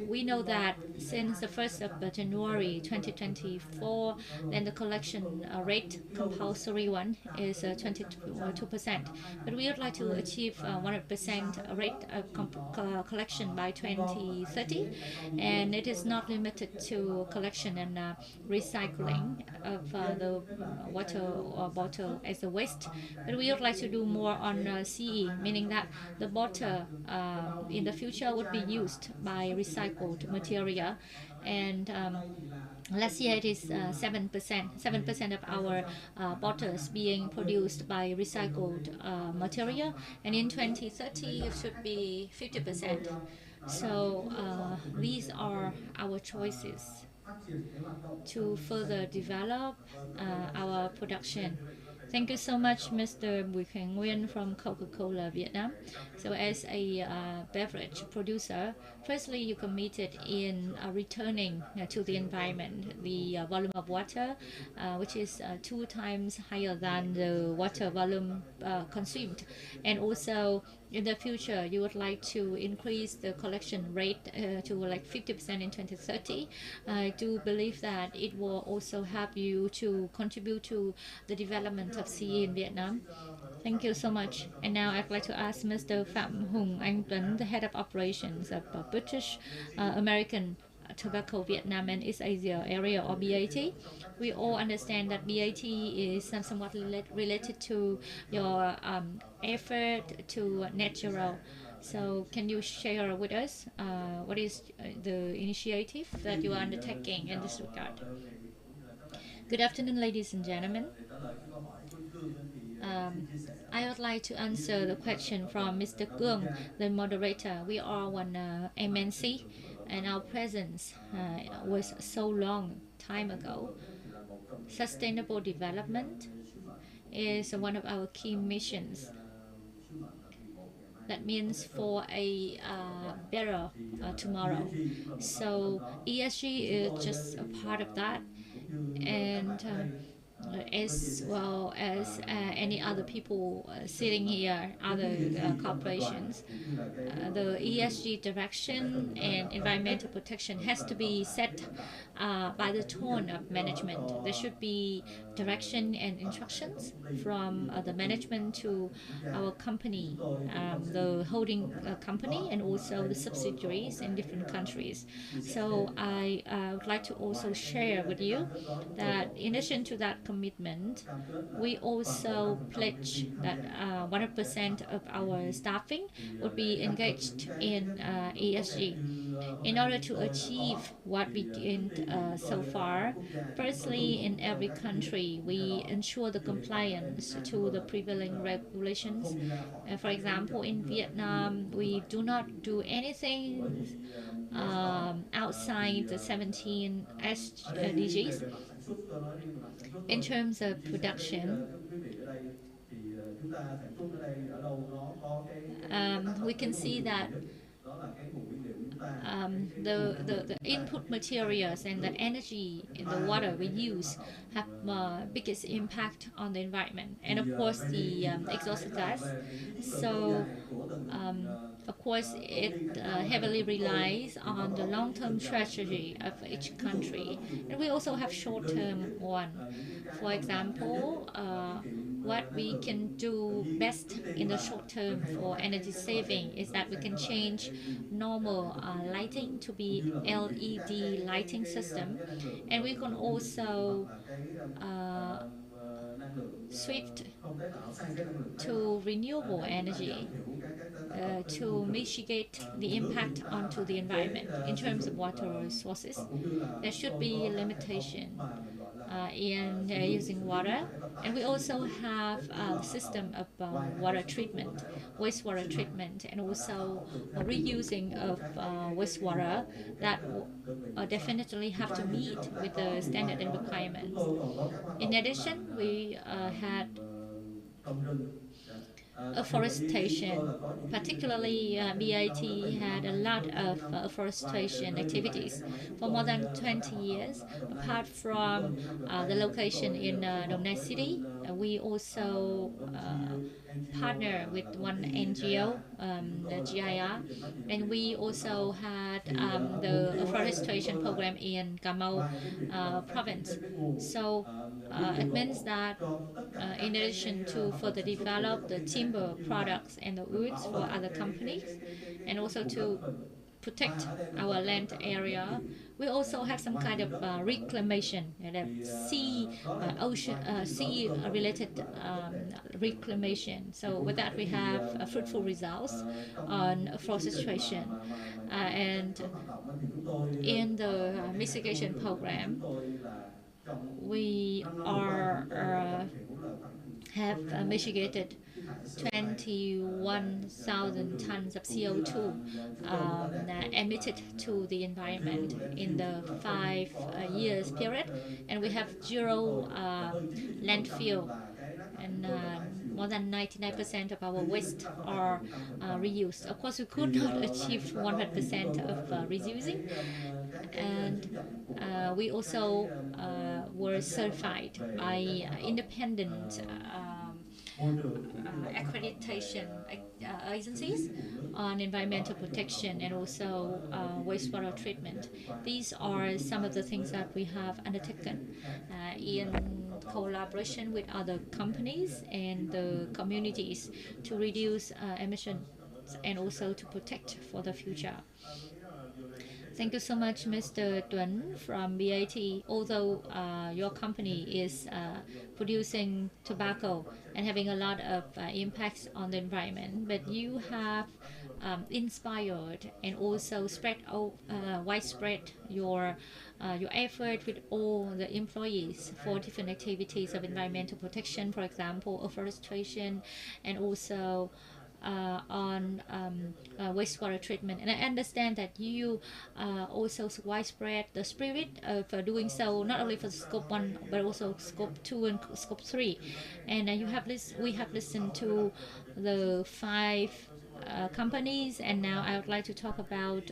We know that since the 1st of January 2024, then the collection rate, compulsory one, is 22%. But we would like to achieve 100% rate of collection by 2030, and it is not limited to collection collection and recycling of the water bottle as a waste. But we would like to do more on CE, meaning that the bottle in the future would be used by recycled material. And last year it is 7%. 7% of our bottles being produced by recycled material, and in 2030 it should be 50%. So these are our choices to further develop our production. Thank you so much, Mr. Bùi Khánh Nguyên from Coca-Cola Vietnam. So as a beverage producer, firstly, you committed in returning to the environment the volume of water, which is 2 times higher than the water volume consumed. And also, in the future, you would like to increase the collection rate to like 50% in 2030. I do believe that it will also help you to contribute to the development of CE in Vietnam. Thank you so much. And now I'd like to ask Mr. Phạm Hùng Anh Tuấn, the head of operations of British American Tobacco Vietnam and East Asia area, or BAT. We all understand that BAT is somewhat related to your effort to net zero. So can you share with us what is the initiative that you are undertaking in this regard? Good afternoon, ladies and gentlemen. I would like to answer the question from Mr. Kuang, the moderator. We are one MNC, and our presence was so long time ago. Sustainable development is one of our key missions. That means for a better tomorrow. So ESG is just a part of that, and as well as any other people sitting here, other corporations. The ESG direction and environmental protection has to be set by the tone of management. There should be direction and instructions from the management to our company, the holding company, and also the subsidiaries in different countries. So I would like to also share with you that in addition to that commitment, we also pledge that 100% of our staffing would be engaged in ESG. In order to achieve what we gained so far, firstly, in every country, we ensure the compliance to the prevailing regulations. For example, in Vietnam, we do not do anything outside the 17 SDGs. In terms of production, we can see that the input materials and the energy in the water we use have biggest impact on the environment, and of course the exhaust gas. So of course it heavily relies on the long-term strategy of each country, and we also have short-term one. For example, what we can do best in the short term for energy saving is that we can change normal lighting to be LED lighting system, and we can also shift to renewable energy to mitigate the impact onto the environment. In terms of water resources, there should be a limitation in using water, and we also have the system of water treatment, wastewater treatment, and also reusing of wastewater that definitely have to meet with the standard and requirements. In addition, we had afforestation, particularly BIT had a lot of afforestation activities for more than 20 years. Apart from the location in Dong Nai City, we also partner with one NGO, the GIR, and we also had the afforestation program in Cà Mau province. So it means that in addition to further develop the timber products and the woods for other companies, and also to protect our land area. We also have some kind of reclamation, sea related reclamation. So with that, we have fruitful results on forestation. And in the mitigation program, we have mitigated 21,000 tons of CO2 emitted to the environment in the 5 years period, and we have zero landfill, and more than 99% of our waste are reused. Of course, we could not achieve 100% of reusing, and we also were certified by independent accreditation agencies on environmental protection and also wastewater treatment. These are some of the things that we have undertaken in collaboration with other companies and the communities to reduce emissions and also to protect for the future. Thank you so much, Mr. Tuấn from BAT. Although your company is producing tobacco and having a lot of impacts on the environment, but you have inspired and also widespread your effort with all the employees for different activities of environmental protection, for example, afforestation, and also on wastewater treatment. And I understand that you also widespread the spirit of doing so, not only for scope 1, but also scope 2 and scope 3. And we have listened to the 5 companies, and now I would like to talk about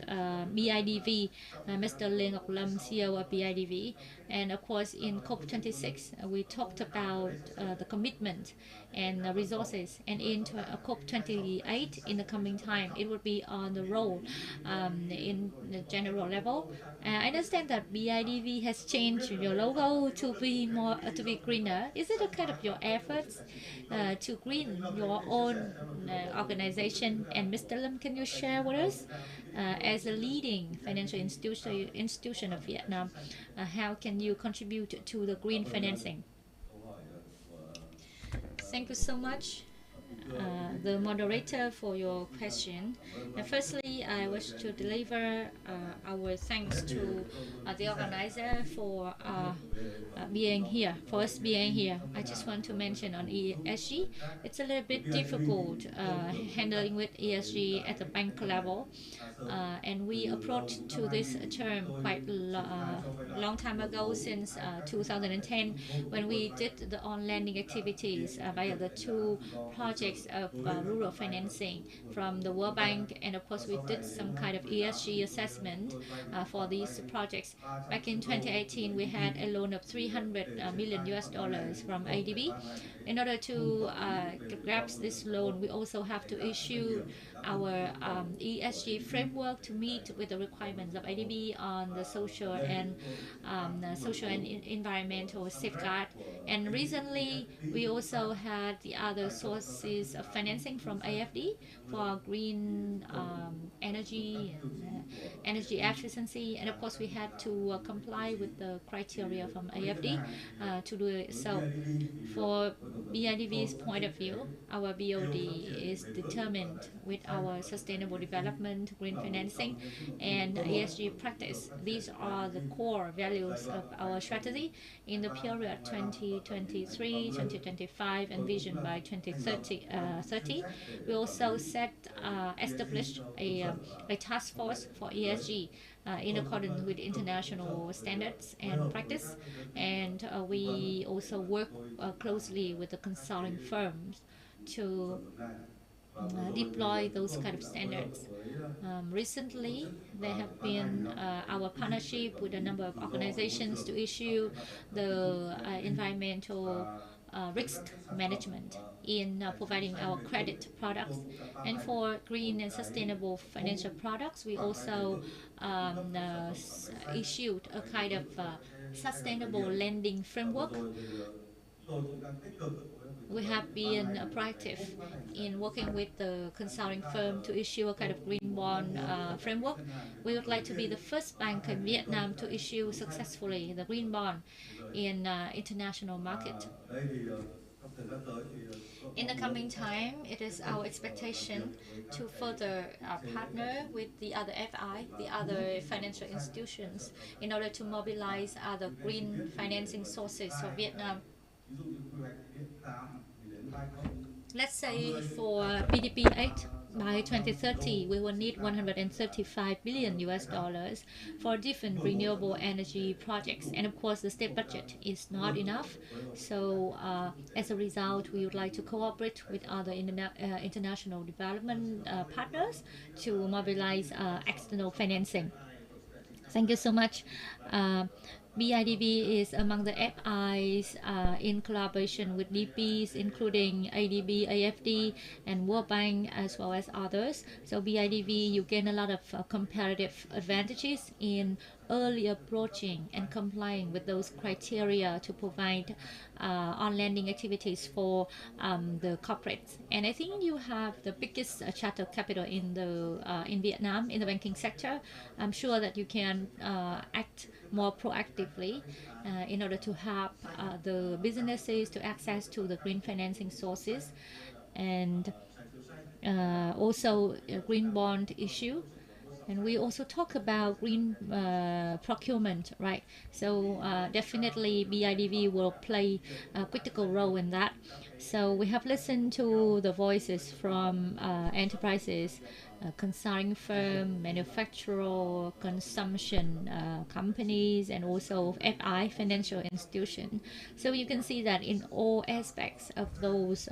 BIDV, Mr. Lê Ngọc Lâm, CEO of BIDV. And of course, in COP26, we talked about the commitment and resources, and in COP28 in the coming time, it would be on the road in the general level. I understand that BIDV has changed your logo to be greener. Is it a kind of your efforts to green your own organization? And Mr. Lim, can you share with us, as a leading financial institution of Vietnam, how can you contribute to the green financing? Thank you so much, the moderator, for your question. Firstly, I wish to deliver our thanks to the organizer for being here, for us being here. I just want to mention on ESG, it's a little bit difficult handling with ESG at the bank level. And we approached to this term quite long time ago, since 2010, when we did the on-lending activities via the 2 projects of rural financing from the World Bank. And of course, we did some kind of ESG assessment for these projects. Back in 2018, we had a loan of $300 million from ADB. In order to grab this loan, we also have to issue our ESG framework to meet with the requirements of ADB on the social and environmental safeguard. And recently, we also had the other sources of financing from AFD for green energy efficiency. And of course, we had to comply with the criteria from AFD to do it. So for BIDV's point of view, our BOD is determined with our sustainable development, green financing, and ESG practice. These are the core values of our strategy in the period 2023, 2025, and vision by 2030. We also established a task force for ESG in accordance with international standards and practice. And we also work closely with the consulting firms to deploy those kind of standards. Recently, there have been our partnership with a number of organizations to issue the environmental risk management in providing our credit products. And for green and sustainable financial products, we also issued a kind of sustainable lending framework, we have been proactive in working with the consulting firm to issue a kind of green bond framework. We would like to be the first bank in Vietnam to issue successfully the green bond in international market. In the coming time, it is our expectation to further partner with the other FI, the other financial institutions, in order to mobilize other green financing sources for Vietnam. Let's say for BDP 8, by 2030, we will need 135 billion US dollars for different renewable energy projects. And of course, the state budget is not enough. So as a result, we would like to cooperate with other international development partners to mobilize external financing. Thank you so much. BIDV is among the FIs in collaboration with DPs, including ADB, AFD, and World Bank, as well as others. So BIDV, you gain a lot of comparative advantages in early approaching and complying with those criteria to provide on-lending activities for the corporates. And I think you have the biggest charter capital in Vietnam in the banking sector. I'm sure that you can act more proactively in order to help the businesses to access to the green financing sources, and also a green bond issue. And we also talk about green procurement, right? So definitely BIDV will play a critical role in that. So we have listened to the voices from enterprises, consulting firm, manufacturer, consumption companies, and also FI, financial institution. So you can see that in all aspects of those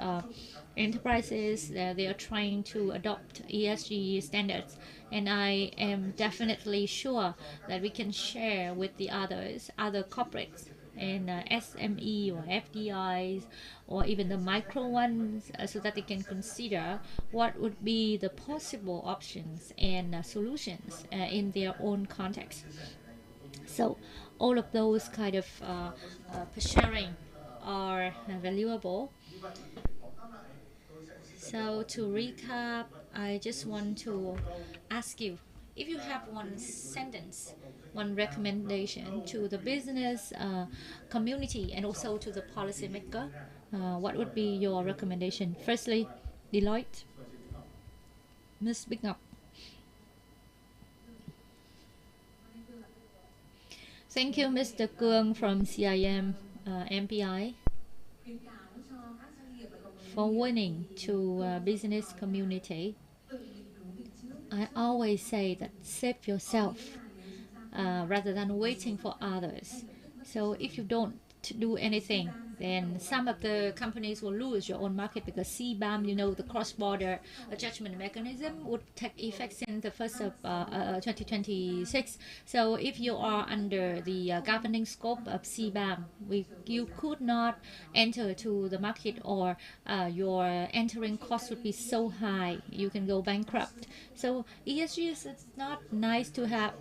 enterprises, they are trying to adopt ESG standards. And I am definitely sure that we can share with the other corporates and SME or FDIs or even the micro ones, so that they can consider what would be the possible options and solutions in their own context. So all of those kind of sharing are valuable. So to recap, I just want to ask you, if you have one sentence, one recommendation to the business community and also to the policymaker, what would be your recommendation? Firstly, Deloitte. Ms. Bích Ngọc. Thank you, Mr. Kuang from CIM MPI, for warning to business community. I always say that save yourself rather than waiting for others. So if you don't do anything, then some of the companies will lose your own market, because CBAM, you know, the cross-border adjustment mechanism would take effect since the 1st of 2026. So if you are under the governing scope of CBAM, you could not enter to the market, or your entering cost would be so high, you can go bankrupt. So ESG is not nice to have.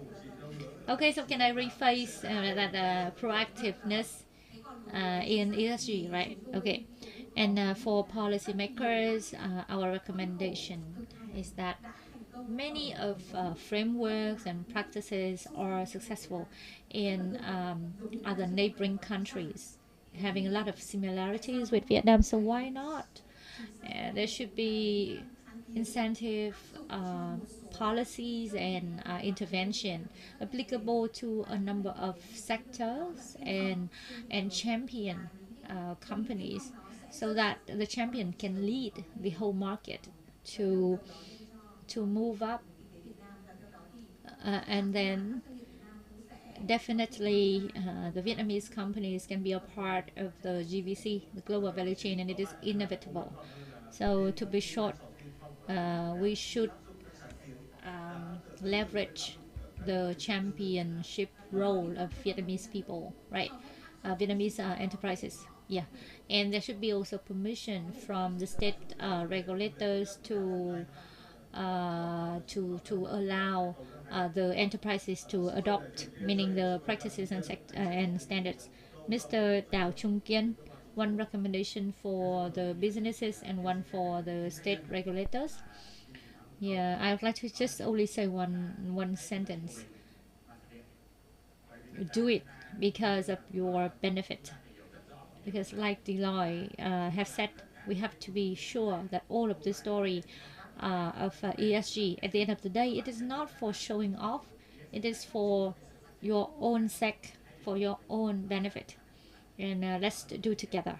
Okay, so can I rephrase that proactiveness in ESG, right? Okay. And for policymakers, our recommendation is that many of frameworks and practices are successful in other neighboring countries, having a lot of similarities with Vietnam. So why not? There should be incentive policies and intervention applicable to a number of sectors and champion companies, so that the champion can lead the whole market to move up, and then definitely the Vietnamese companies can be a part of the GVC, the global value chain, and it is inevitable. So to be short, we should leverage the championship role of Vietnamese people, right? Vietnamese enterprises, yeah. And there should be also permission from the state regulators to allow the enterprises to adopt, meaning the practices and standards. Mr. Đào Trung Kiên one recommendation for the businesses and one for the state regulators. Yeah, I would like to just only say one sentence. Do it because of your benefit. Because like Deloitte have said, we have to be sure that all of the story of ESG, at the end of the day, it is not for showing off. It is for your own sake, for your own benefit. And let's do together.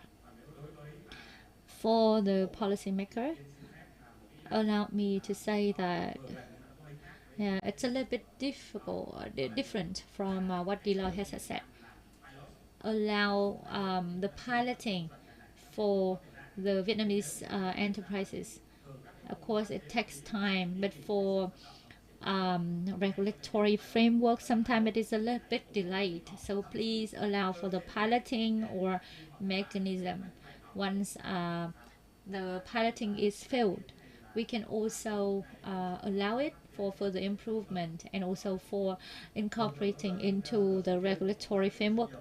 For the policymaker, allow me to say that it's a little bit different from what Deloitte has said. Allow the piloting for the Vietnamese enterprises. Of course, it takes time, but for regulatory framework, sometimes it is a little bit delayed. So please allow for the piloting or mechanism. Once the piloting is failed, we can also allow it for further improvement and also for incorporating into the regulatory framework.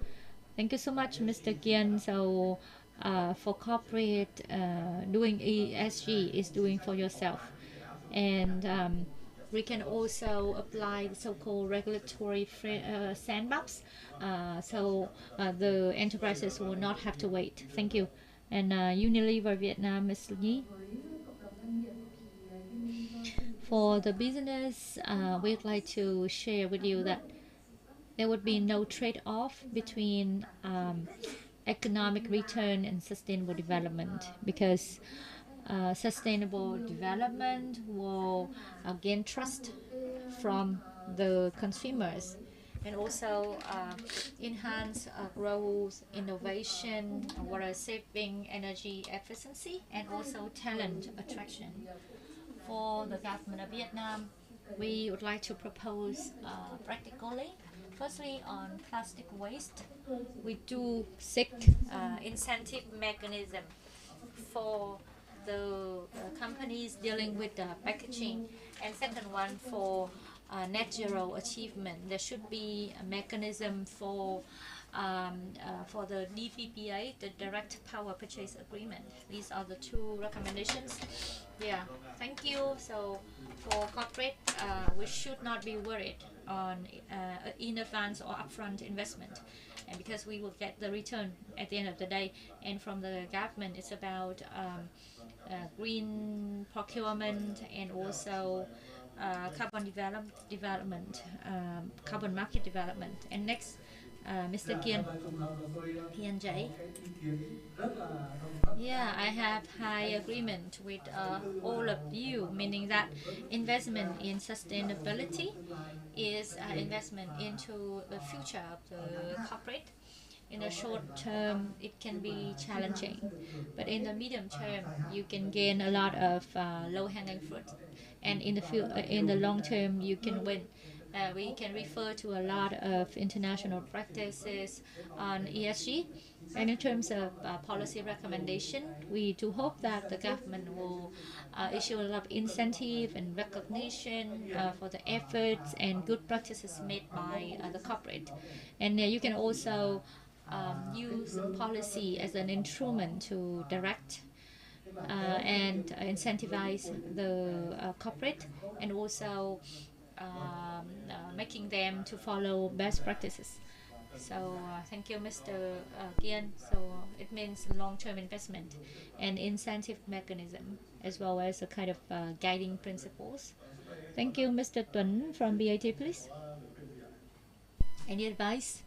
Thank you so much, Mr. Kian. So for corporate, doing ESG is doing for yourself. And we can also apply the so-called regulatory sandbox, so the enterprises will not have to wait. Thank you. And Unilever Vietnam, Ms. Nhi. For the business, we'd like to share with you that there would be no trade-off between economic return and sustainable development, because sustainable development will gain trust from the consumers and also enhance growth, innovation, water saving, energy efficiency, and also talent attraction. For the government of Vietnam, we would like to propose practically. Firstly, on plastic waste, we do seek incentive mechanism for the companies dealing with packaging. And second one, for net zero achievement, there should be a mechanism for the DPPA, the Direct Power Purchase Agreement. These are the two recommendations. Yeah, thank you. So for corporate, we should not be worried on in advance or upfront investment, and because we will get the return at the end of the day. And from the government, it's about green procurement and also carbon development, carbon market development. And next, Mr. Kian J. Yeah, I have high agreement with all of you, meaning that investment in sustainability is investment into the future of the corporate. In the short term, it can be challenging, but in the medium term, you can gain a lot of low-hanging fruit, and in the long term, you can win. We can refer to a lot of international practices on ESG. And in terms of policy recommendation, we do hope that the government will issue a lot of incentive and recognition for the efforts and good practices made by the corporate. And you can also use policy as an instrument to direct and incentivize the corporate, and also making them to follow best practices. So thank you, Mr. Kian. So it means long-term investment and incentive mechanism, as well as a kind of guiding principles. Thank you, Mr. Tuấn from BAT, please. Any advice?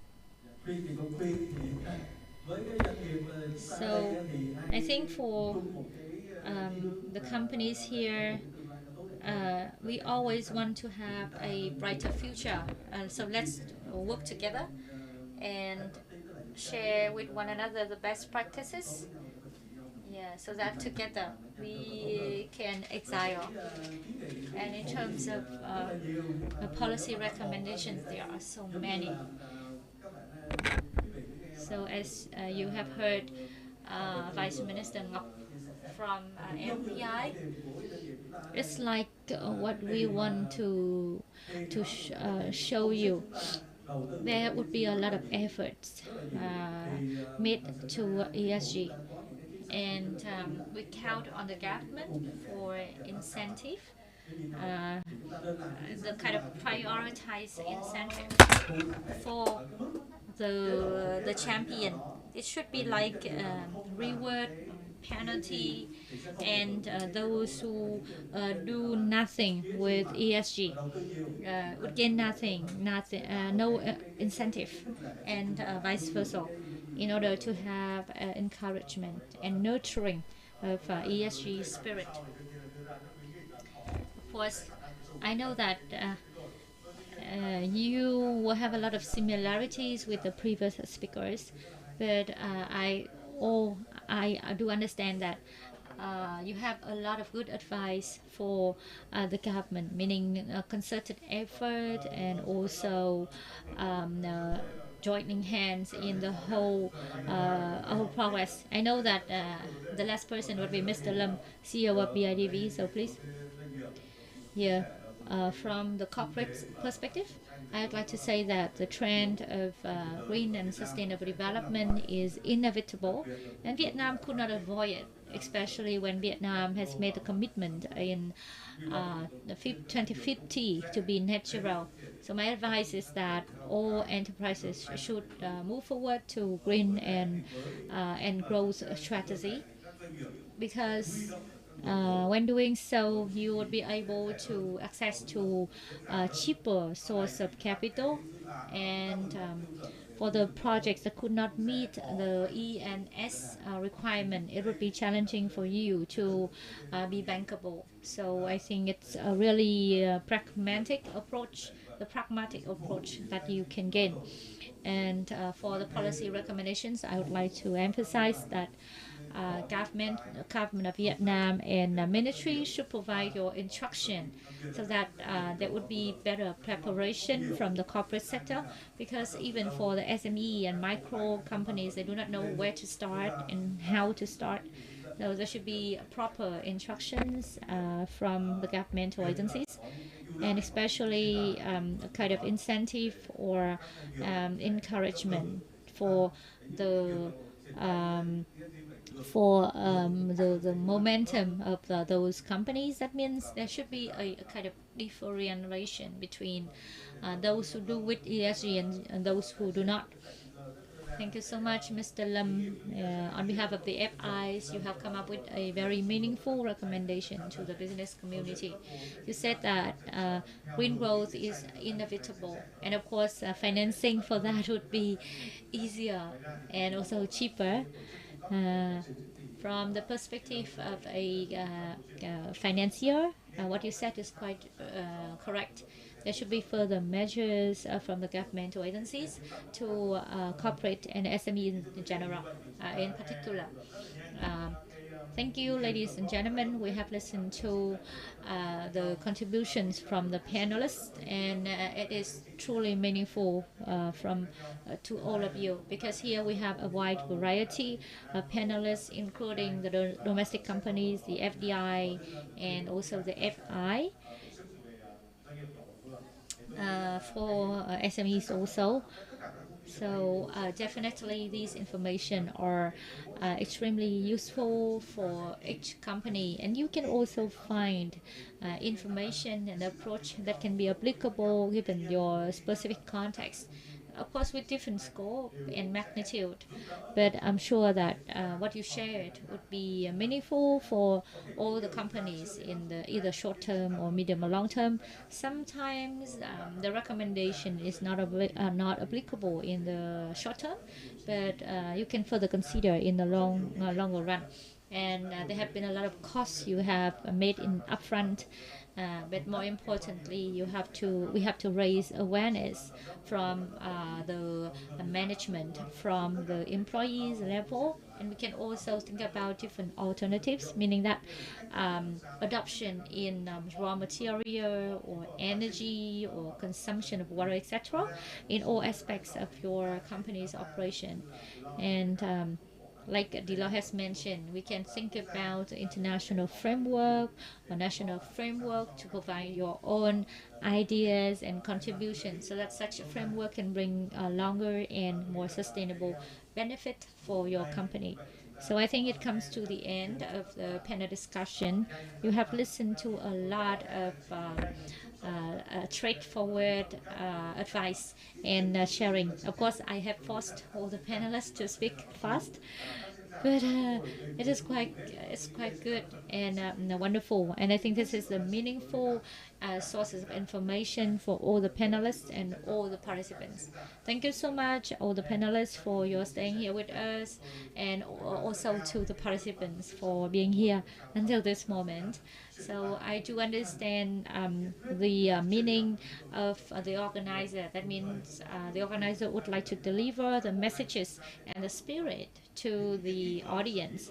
So I think for the companies here, we always want to have a brighter future. So let's work together and share with one another the best practices. Yeah, so that together we can excel. And in terms of policy recommendations, there are so many. So as you have heard Vice Minister Ngọc from MPI, it's like what we want to show you. there would be a lot of efforts made to ESG, and we count on the government for incentive, the kind of prioritized incentive for the champion. It should be like reward, penalty, and those who do nothing with ESG would gain nothing, no incentive, and vice versa, in order to have encouragement and nurturing of ESG spirit. Of course, I know that you will have a lot of similarities with the previous speakers, but I do understand that you have a lot of good advice for the government, meaning concerted effort and also joining hands in the whole progress. I know that the last person would be Mr. Lam, CEO of BIDV, so please. Yeah, from the corporate perspective, I'd like to say that the trend of green and sustainable development is inevitable, and Vietnam could not avoid it, especially when Vietnam has made a commitment in 2050 to be net zero. So my advice is that all enterprises should move forward to green and growth strategy, because when doing so, you would be able to access to cheaper source of capital, and for the projects that could not meet the E and S requirement, it would be challenging for you to be bankable. So I think it's a really pragmatic approach, the pragmatic approach that you can gain. And for the policy recommendations, I would like to emphasize that government of Vietnam and ministry should provide your instruction, so that there would be better preparation from the corporate sector, because even for the SME and micro companies, they do not know where to start and how to start. So there should be proper instructions from the governmental agencies, and especially a kind of incentive or encouragement for the the momentum of those companies. That means there should be a kind of differentiation between those who do with ESG and those who do not. Thank you so much, Mr. Lam. On behalf of the FIs, you have come up with a very meaningful recommendation to the business community. You said that green growth is inevitable, and of course, financing for that would be easier and also cheaper. From the perspective of a financier, what you said is quite correct. There should be further measures from the governmental agencies to corporate and SME in general, in particular. Thank you, ladies and gentlemen. We have listened to the contributions from the panelists, and it is truly meaningful to all of you, because here we have a wide variety of panelists, including the domestic companies, the FDI, and also the FI. For SMEs also. So definitely these information are extremely useful for each company, and you can also find information and approach that can be applicable given your specific context. Of course, with different scope and magnitude, but I'm sure that what you shared would be meaningful for all the companies in the either short term or medium or long term. Sometimes the recommendation is not applicable in the short term, but you can further consider in the longer run. And there have been a lot of costs you have made in upfront. But more importantly, we have to raise awareness from the management, from the employees level, and we can also think about different alternatives, meaning that adoption in raw material or energy or consumption of water, etc., in all aspects of your company's operation. And like Dilo has mentioned, we can think about international framework or national framework to provide your own ideas and contributions so that such a framework can bring a longer and more sustainable benefit for your company. So I think it comes to the end of the panel discussion. You have listened to a lot of straightforward advice and sharing. Of course, I have forced all the panelists to speak fast, but it is quite good and wonderful. And I think this is a meaningful sources of information for all the panelists and all the participants. Thank you so much, all the panelists, for your staying here with us, and also to the participants for being here until this moment. So I do understand the meaning of the organizer. That means the organizer would like to deliver the messages and the spirit to the audience.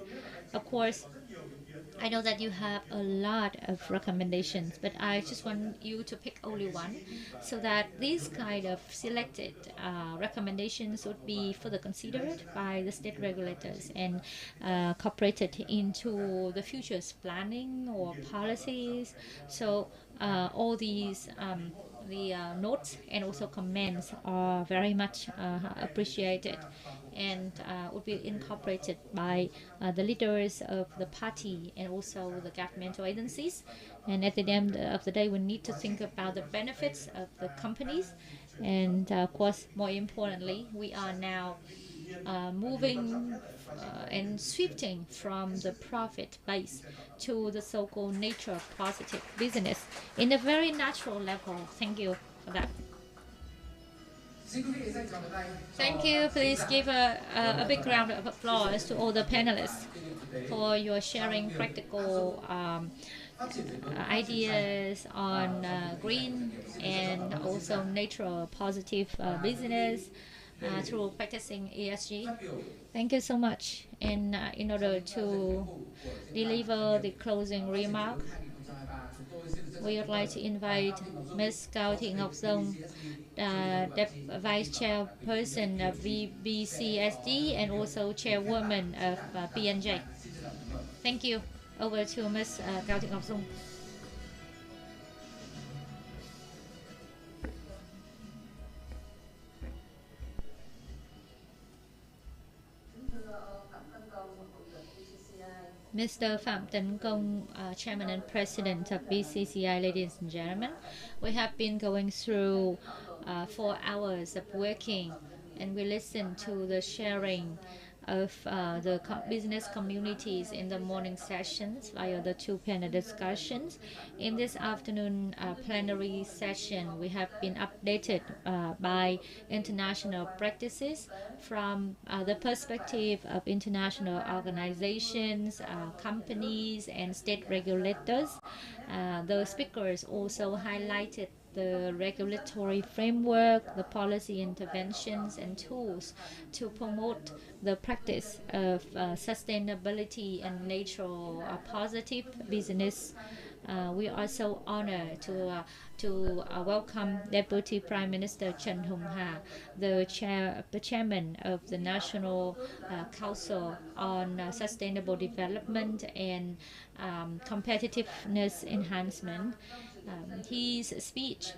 Of course, I know that you have a lot of recommendations, but I just want you to pick only one so that these kind of selected recommendations would be further considered by the state regulators and incorporated into the future's planning or policies. So all these the notes and also comments are very much appreciated and would be incorporated by the leaders of the party and also the governmental agencies. And at the end of the day, we need to think about the benefits of the companies. And of course, more importantly, we are now moving and shifting from the profit base to the so-called nature positive business in a very natural level. Thank you for that. Thank you. Please give a big round of applause to all the panelists for your sharing practical ideas on green and also natural positive business through practicing ESG. Thank you so much. And in order to deliver the closing remark, we would like to invite Ms. Cao Thị Ngọc Dung, Vice Chairperson of VBCSD and also Chairwoman of PNJ. Thank you. Over to Ms. Cao Thị Ngọc Dung. Mr. Phạm Tấn Công, Chairman and President of BCCI, ladies and gentlemen, we have been going through 4 hours of working, and we listened to the sharing of the business communities in the morning sessions via the 2 panel discussions. In this afternoon plenary session, we have been updated by international practices from the perspective of international organizations, companies, and state regulators. The speakers also highlighted the regulatory framework, the policy interventions and tools to promote the practice of sustainability and natural positive business. We are so honored to welcome Deputy Prime Minister Trần Hùng Hà, the chairman of the National Council on Sustainable Development and Competitiveness Enhancement. His speech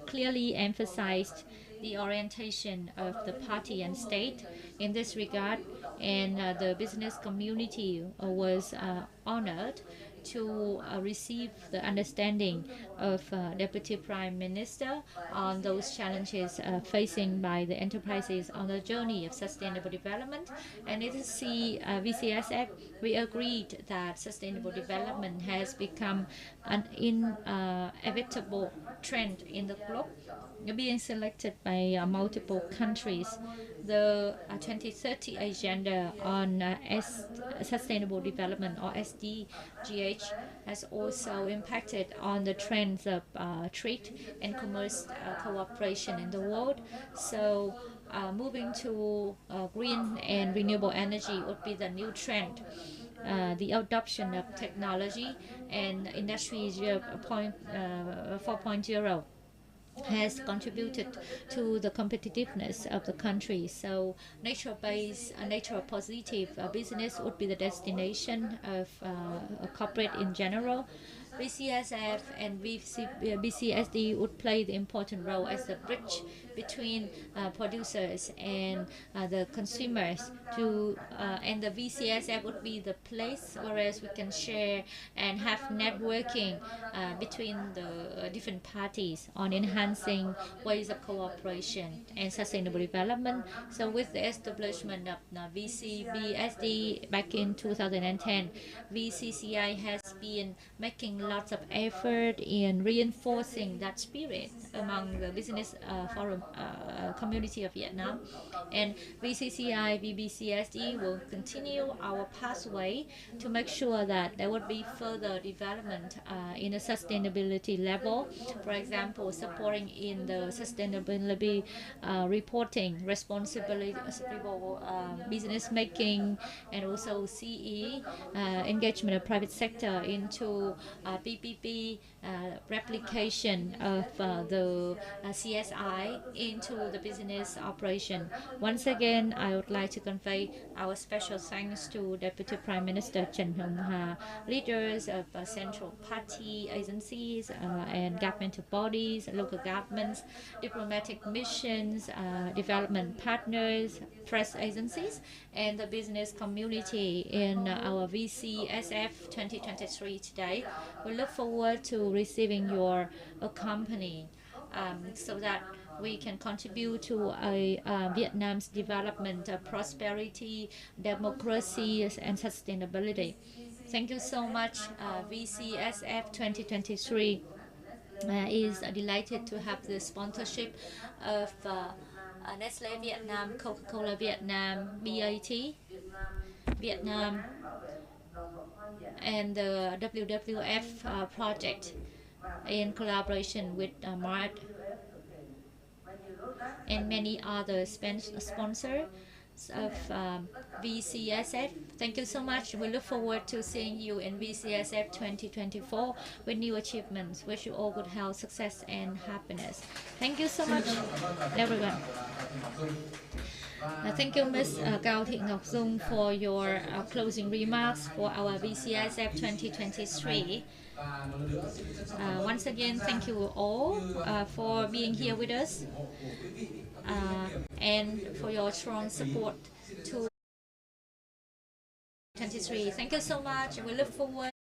clearly emphasized the orientation of the party and state in this regard, and the business community was honored to receive the understanding of Deputy Prime Minister on those challenges facing by the enterprises on the journey of sustainable development. And it is VCSF, we agreed that sustainable development has become an inevitable trend in the globe, being selected by multiple countries. The 2030 agenda on sustainable development, or SDGH, has also impacted on the trends of trade and commerce cooperation in the world. So moving to green and renewable energy would be the new trend. The adoption of technology and Industry 4.0 has contributed to the competitiveness of the country. So nature-based, nature-positive business would be the destination of corporate in general. VCSF and VCSD would play the important role as the bridge between producers and the consumers and the VCSF would be the place whereas we can share and have networking between the different parties on enhancing ways of cooperation and sustainable development. So with the establishment of VCBSD back in 2010, VCCI has been making lots of effort in reinforcing that spirit among the business forum community of Vietnam. And VCCI, VBCSD will continue our pathway to make sure that there would be further development in a sustainability level. For example, supporting in the sustainability reporting, responsible business making, and also CE engagement of private sector into PPP replication of the CSI into the business operation. Once again, I would like to convey our special thanks to Deputy Prime Minister Chen Hung-ha, leaders of central party agencies and governmental bodies, local governments, diplomatic missions, development partners, press agencies, and the business community in our VCSF 2023 today. We look forward to receiving your company so that we can contribute to Vietnam's development, prosperity, democracy, and sustainability. Thank you so much. VCSF 2023 is delighted to have the sponsorship of Nestle Vietnam, Coca-Cola Vietnam, BAT Vietnam, and the WWF project in collaboration with MART and many other sponsors of VCSF. Thank you so much. We look forward to seeing you in VCSF 2024 with new achievements. Wish you all good health, success, and happiness. Thank you so much, everyone. Thank you, Ms. Cao Thị Ngọc Dung, for your closing remarks for our VCSF 2023. Once again, thank you all for being here with us and for your strong support to 2023. Thank you so much. We look forward